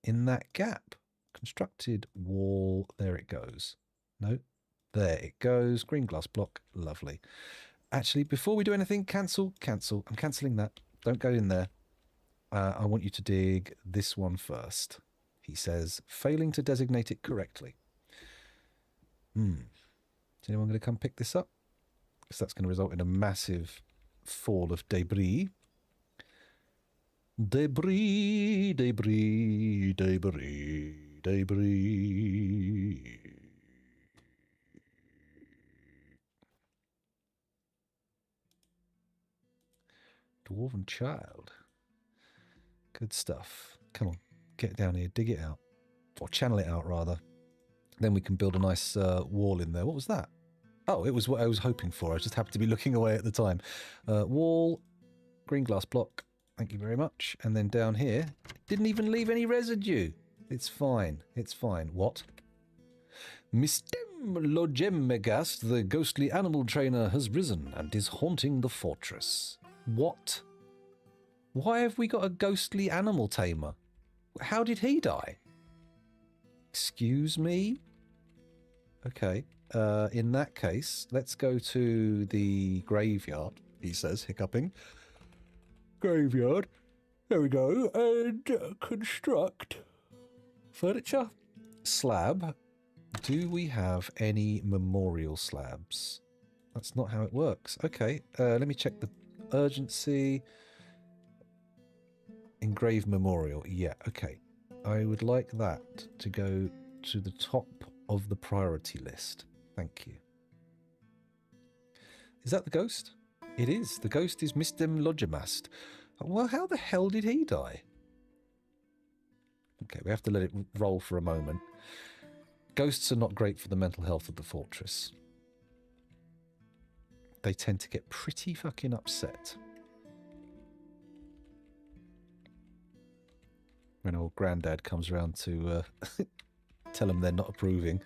that gap. Constructed wall. There it goes. No. There it goes. Green glass block. Lovely. Actually, before we do anything, cancel. I'm cancelling that. Don't go in there. I want you to dig this one first. He says, failing to designate it correctly. Is anyone going to come pick this up? Because that's going to result in a massive fall of debris. Debris. Dwarven child. Good stuff. Come on, get down here, dig it out. Or channel it out, rather. Then we can build a nice wall in there. What was that? Oh, it was what I was hoping for. I just happened to be looking away at the time. Wall, green glass block. Thank you very much. And then down here, didn't even leave any residue. It's fine. It's fine. What? Mistem Logemegast, the ghostly animal trainer, has risen and is haunting the fortress. What? Why have we got a ghostly animal tamer? How did he die? Excuse me? Okay. In that case, let's go to the graveyard, he says, hiccuping. Graveyard. There we go. And construct furniture. Slab. Do we have any memorial slabs? That's not how it works. Okay. Let me check the urgency. Engraved memorial. Yeah, okay. I would like that to go to the top of the priority list. Thank you. Is that the ghost? It is. The ghost is Mistem Logemast. Well, how the hell did he die? Okay, we have to let it roll for a moment. Ghosts are not great for the mental health of the fortress. They tend to get pretty fucking upset when old granddad comes around to tell them they're not approving.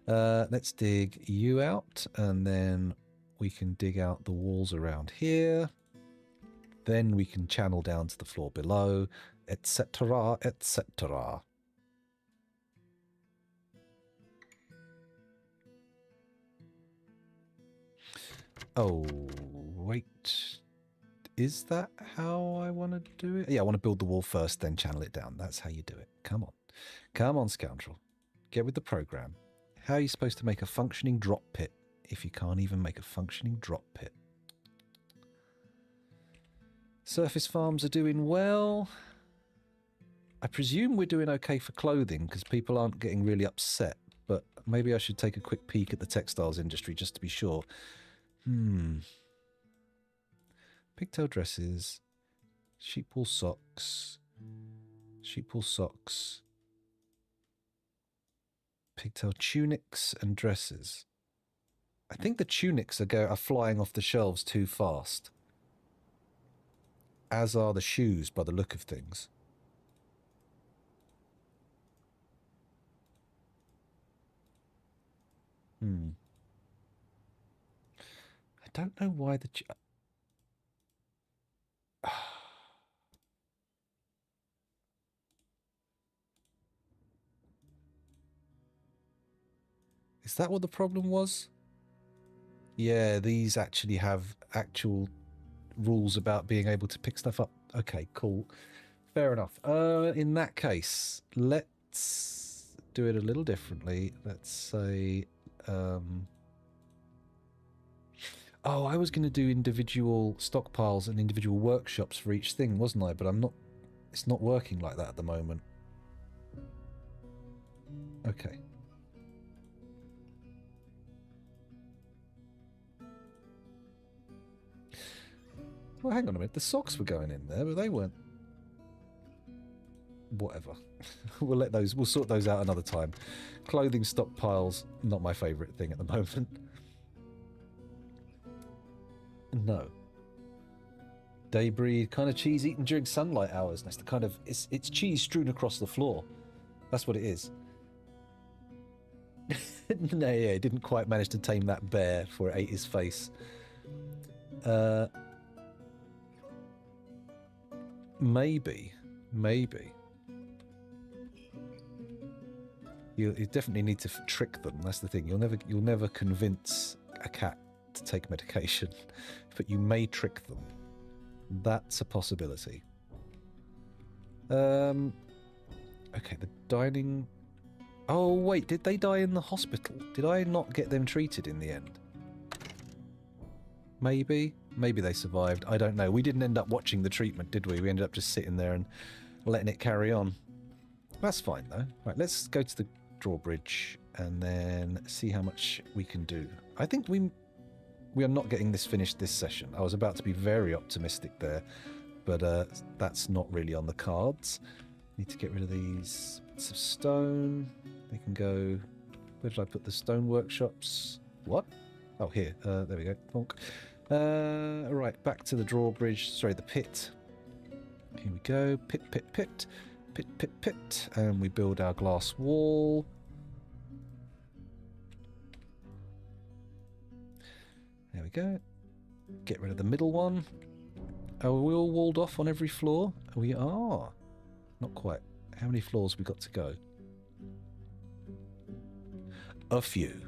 Let's dig you out, and then we can dig out the walls around here. Then we can channel down to the floor below, etc., etc. Oh, wait. Is that how I want to do it? Yeah, I want to build the wall first, then channel it down. That's how you do it. Come on. Come on, scoundrel. Get with the program. How are you supposed to make a functioning drop pit if you can't even make a functioning drop pit? Surface farms are doing well. I presume we're doing okay for clothing because people aren't getting really upset, but maybe I should take a quick peek at the textiles industry just to be sure. Pigtail dresses, sheepwool socks, pigtail tunics and dresses. I think the tunics are flying off the shelves too fast, as are the shoes by the look of things. I don't know why the... Is that what the problem was? Yeah, these actually have actual rules about being able to pick stuff up. Okay, cool. Fair enough. In that case, let's do it a little differently. Let's say... Oh, I was going to do individual stockpiles and individual workshops for each thing, wasn't I? But I'm not... It's not working like that at the moment. Okay. Well, hang on a minute. The socks were going in there, but they weren't... Whatever. We'll sort those out another time. Clothing stockpiles, not my favourite thing at the moment. No. Daybreed, kind of cheese eaten during sunlight hours. That's the kind of... It's cheese strewn across the floor. That's what it is. No, yeah, it didn't quite manage to tame that bear before it ate his face. Maybe. You definitely need to trick them. That's the thing. You'll never convince a cat to take medication, but you may trick them. That's a possibility. Okay, the dining... Oh, wait, did they die in the hospital? Did I not get them treated in the end? Maybe. Maybe they survived. I don't know. We didn't end up watching the treatment, did we? We ended up just sitting there and letting it carry on. That's fine, though. Right, let's go to the drawbridge and then see how much we can do. I think we are not getting this finished this session. I was about to be very optimistic there, but that's not really on the cards. Need to get rid of these bits of stone. They can go... Where did I put the stone workshops? What? Oh, here. There we go. Bonk. Right, back to the drawbridge. Sorry, the pit. Here we go. Pit, pit, pit. Pit, pit, pit. And we build our glass wall. There we go. Get rid of the middle one. Are we all walled off on every floor? We are. Not quite. How many floors we got to go? A few.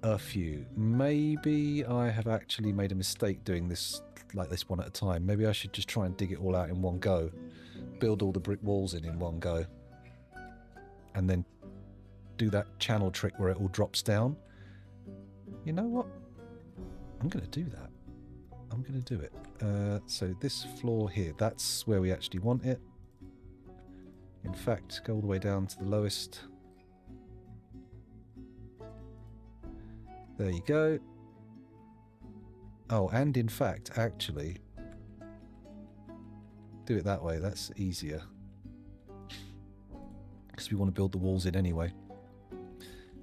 A few. Maybe I have actually made a mistake doing this like this one at a time. Maybe I should just try and dig it all out in one go. Build all the brick walls in one go. And then do that channel trick where it all drops down. You know what? I'm going to do that. I'm going to do it. So this floor here, that's where we actually want it. In fact, go all the way down to the lowest. There you go. Oh, and in fact, actually, do it that way. That's easier. Because we want to build the walls in anyway.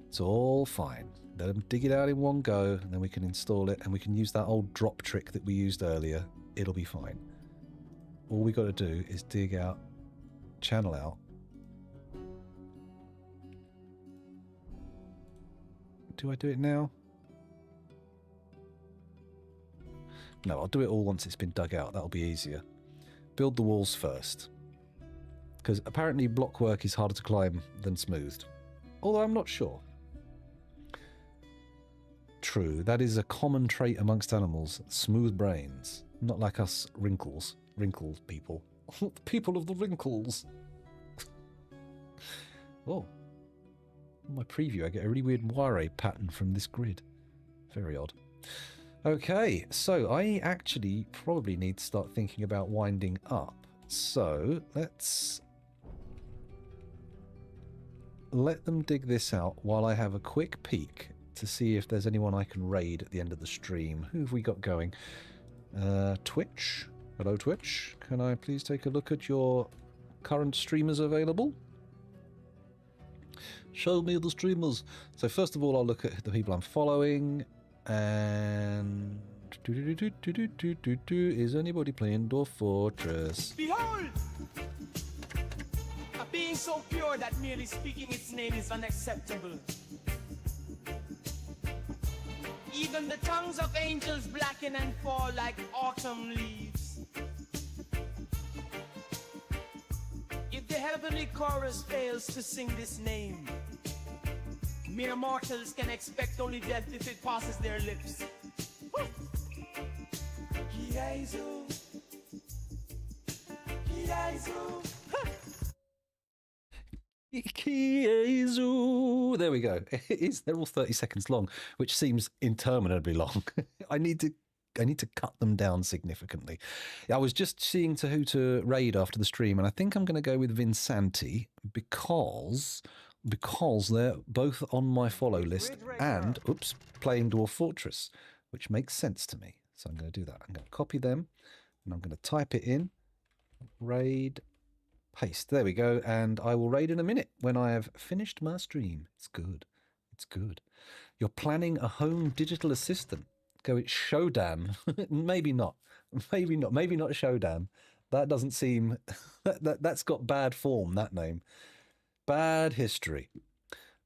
It's all fine. Let them dig it out in one go, and then we can install it, and we can use that old drop trick that we used earlier. It'll be fine. All we got to do is dig out, channel out. Do I do it now? No, I'll do it all once it's been dug out. That'll be easier. Build the walls first. Because apparently block work is harder to climb than smoothed. Although I'm not sure. True, that is a common trait amongst animals. Smooth brains. Not like us wrinkles. Wrinkled people. People of the wrinkles. Oh. In my preview, I get a really weird moire pattern from this grid. Very odd. Okay, so I actually probably need to start thinking about winding up. So let's let them dig this out while I have a quick peek to see if there's anyone I can raid at the end of the stream. Who have we got going? Twitch. Hello, Twitch. Can I please take a look at your current streamers available? Show me the streamers. So first of all, I'll look at the people I'm following. And is anybody playing Dwarf Fortress? Behold! A being so pure that merely speaking its name is unacceptable. Even the tongues of angels blacken and fall like autumn leaves. If the heavenly chorus fails to sing this name, mere mortals can expect only death if it passes their lips. Kiezu. There we go. It is. They're all 30 seconds long, which seems interminably long. I need to cut them down significantly. I was just seeing to who to raid after the stream, and I think I'm going to go with Vinsanti because they're both on my follow list and, oops, playing Dwarf Fortress, which makes sense to me. So I'm going to do that. I'm going to copy them, and I'm going to type it in, raid, paste. There we go, and I will raid in a minute when I have finished my stream. It's good. It's good. You're planning a home digital assistant. Go with Shodan. Maybe not. Maybe not. Maybe not Shodan. That doesn't seem... That's got bad form, that name. Bad history.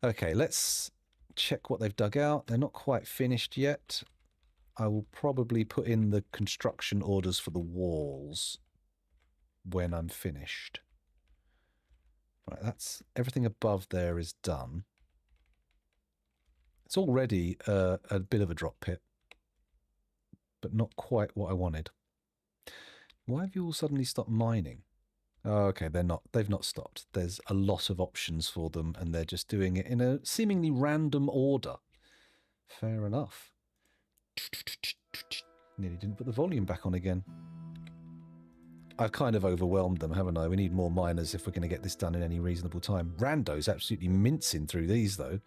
Okay, let's check what they've dug out. They're not quite finished yet. I will probably put in the construction orders for the walls when I'm finished. Right, that's... Everything above there is done. It's already a bit of a drop pit, but not quite what I wanted. Why have you all suddenly stopped mining? Oh, okay, they've not stopped. There's a lot of options for them, and they're just doing it in a seemingly random order. Fair enough. Nearly didn't put the volume back on again. I've kind of overwhelmed them, haven't I? We need more miners if we're going to get this done in any reasonable time. Rando's absolutely mincing through these, though.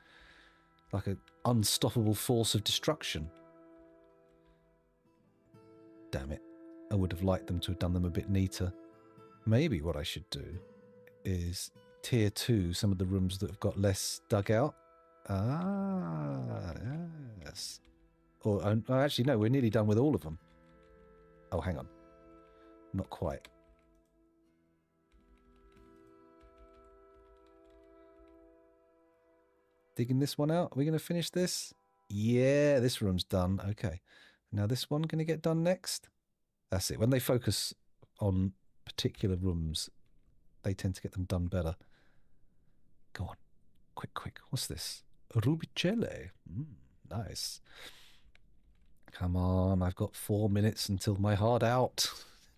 Like an unstoppable force of destruction. Damn it. I would have liked them to have done them a bit neater. Maybe what I should do is tier 2 some of the rooms that have got less dug out. Ah, yes. Or actually, no, we're nearly done with all of them. Oh, hang on. Not quite. Digging this one out. Are we going to finish this? Yeah, this room's done. Okay. Now this one going to get done next? That's it. When they focus on particular rooms, they tend to get them done better. Go on. Quick, quick. What's this? Rubicelle. Nice. Come on. I've got 4 minutes until my hard out.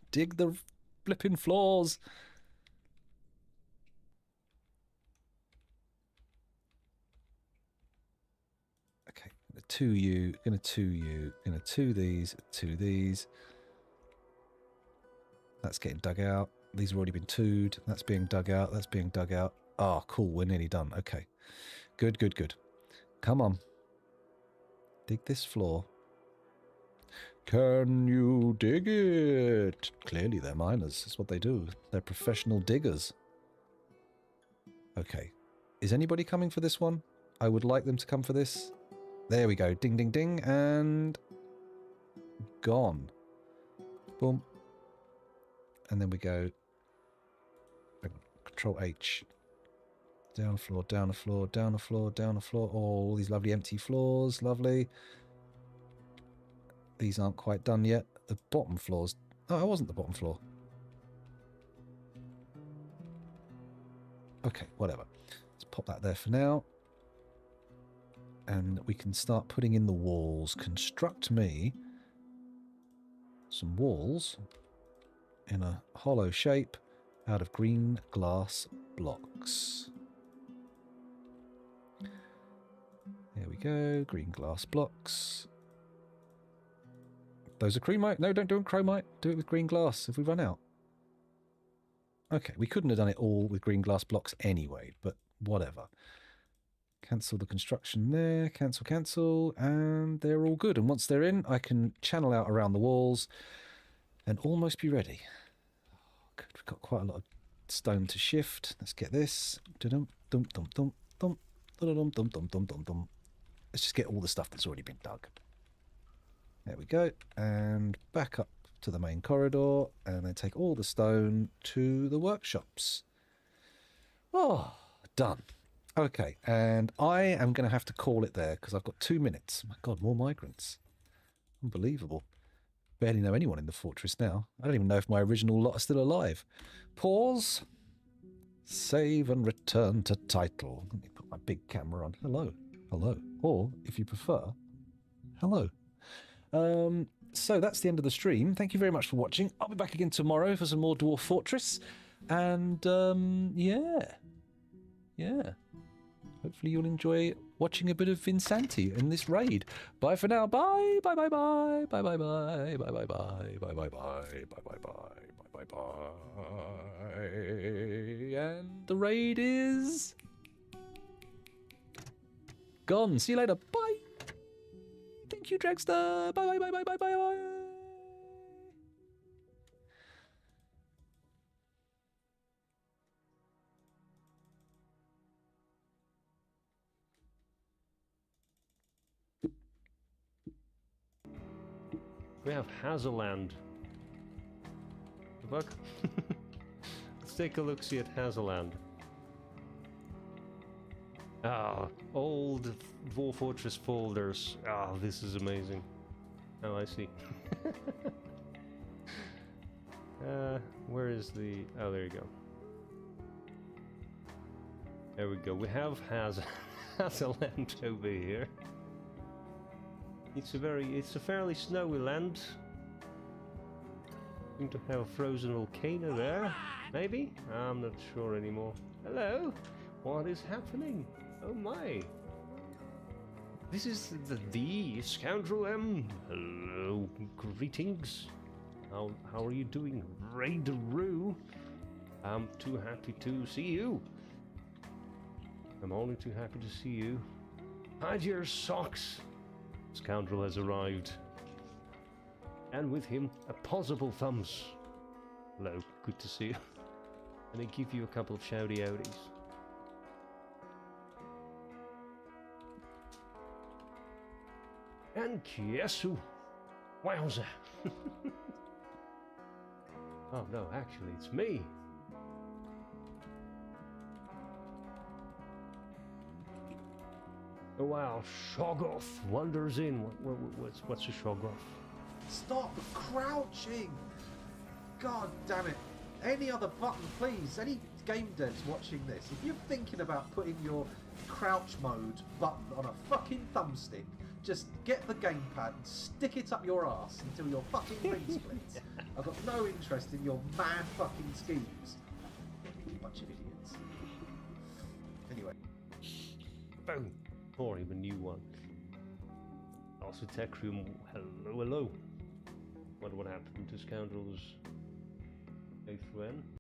Dig the flipping floors. Okay. Gonna 2 you. Gonna 2 you. Gonna 2 these. 2 these. That's getting dug out. These have already been 2'd. That's being dug out. That's being dug out. Oh, cool. We're nearly done. Okay. Good, good, good. Come on. Dig this floor. Can you dig it? Clearly they're miners. That's what they do. They're professional diggers. Okay. Is anybody coming for this one? I would like them to come for this. There we go. Ding, ding, ding. And... gone. Boom. And then we go... Control H. Down a floor, down a floor, down a floor, down a floor. Oh, all these lovely empty floors. Lovely. These aren't quite done yet. The bottom floors... Oh, it wasn't the bottom floor. Okay, whatever. Let's pop that there for now. And we can start putting in the walls. Construct me some walls in a hollow shape out of green glass blocks. There we go. Green glass blocks. Those are chromite. No, don't do it with chromite. Do it with green glass. Have we run out? Okay, we couldn't have done it all with green glass blocks anyway, but whatever. Cancel the construction there. Cancel, cancel. And they're all good. And once they're in, I can channel out around the walls and almost be ready. Oh, good. We've got quite a lot of stone to shift. Let's get this. Dum dum dum dum dum dum dum dum dum dum dum. Let's just get all the stuff that's already been dug. There we go. And back up to the main corridor. And then take all the stone to the workshops. Oh, done. Okay. And I am going to have to call it there because I've got 2 minutes. My God, more migrants. Unbelievable. Barely know anyone in the fortress now. I don't even know if my original lot are still alive. Pause. Save and return to title. Let me put my big camera on. Hello. Hello. Or, if you prefer, hello. So that's the end of the stream. Thank you very much for watching. I'll be back again tomorrow for some more Dwarf Fortress. And, yeah. Yeah. Hopefully you'll enjoy watching a bit of Vinsanti in this raid. Bye for now. Bye. Bye bye bye. Bye bye bye. Bye bye bye. Bye bye bye. Bye bye bye. Bye bye bye. And the raid is gone. See you later. Bye. Thank you, Dragster. Bye bye bye bye bye bye bye. We have Hazelland. The fuck? Let's take a look-see at Hazelland. Ah, old Dwarf Fortress folders. Ah, this is amazing. Oh, I see. Where is the... Oh, there you go. There we go. We have Hazelland over here. It's a fairly snowy land. Seem to have a frozen volcano there. Maybe? I'm not sure anymore. Hello? What is happening? Oh my. This is the Scoundrel M. Hello, greetings. How are you doing, Raideroo? I'm too happy to see you. I'm only too happy to see you. Hide your socks. Scoundrel has arrived. And with him, Opposable Thumbs. Hello, good to see you. And they give you a couple of shouty outies. And Kiesu. Wowza. Oh no, actually it's me. Oh wow, Shoggoth wanders in. What's a Shoggoth? Stop crouching! God damn it. Any other button, please. Any game devs watching this, if you're thinking about putting your crouch mode button on a fucking thumbstick, just get the gamepad and stick it up your ass until your fucking ring splits. I've got no interest in your mad fucking schemes. Bunch of idiots. Anyway. Boom. Or even a new one. Also Tech Room. Hello. What happened to Scoundrels A through N?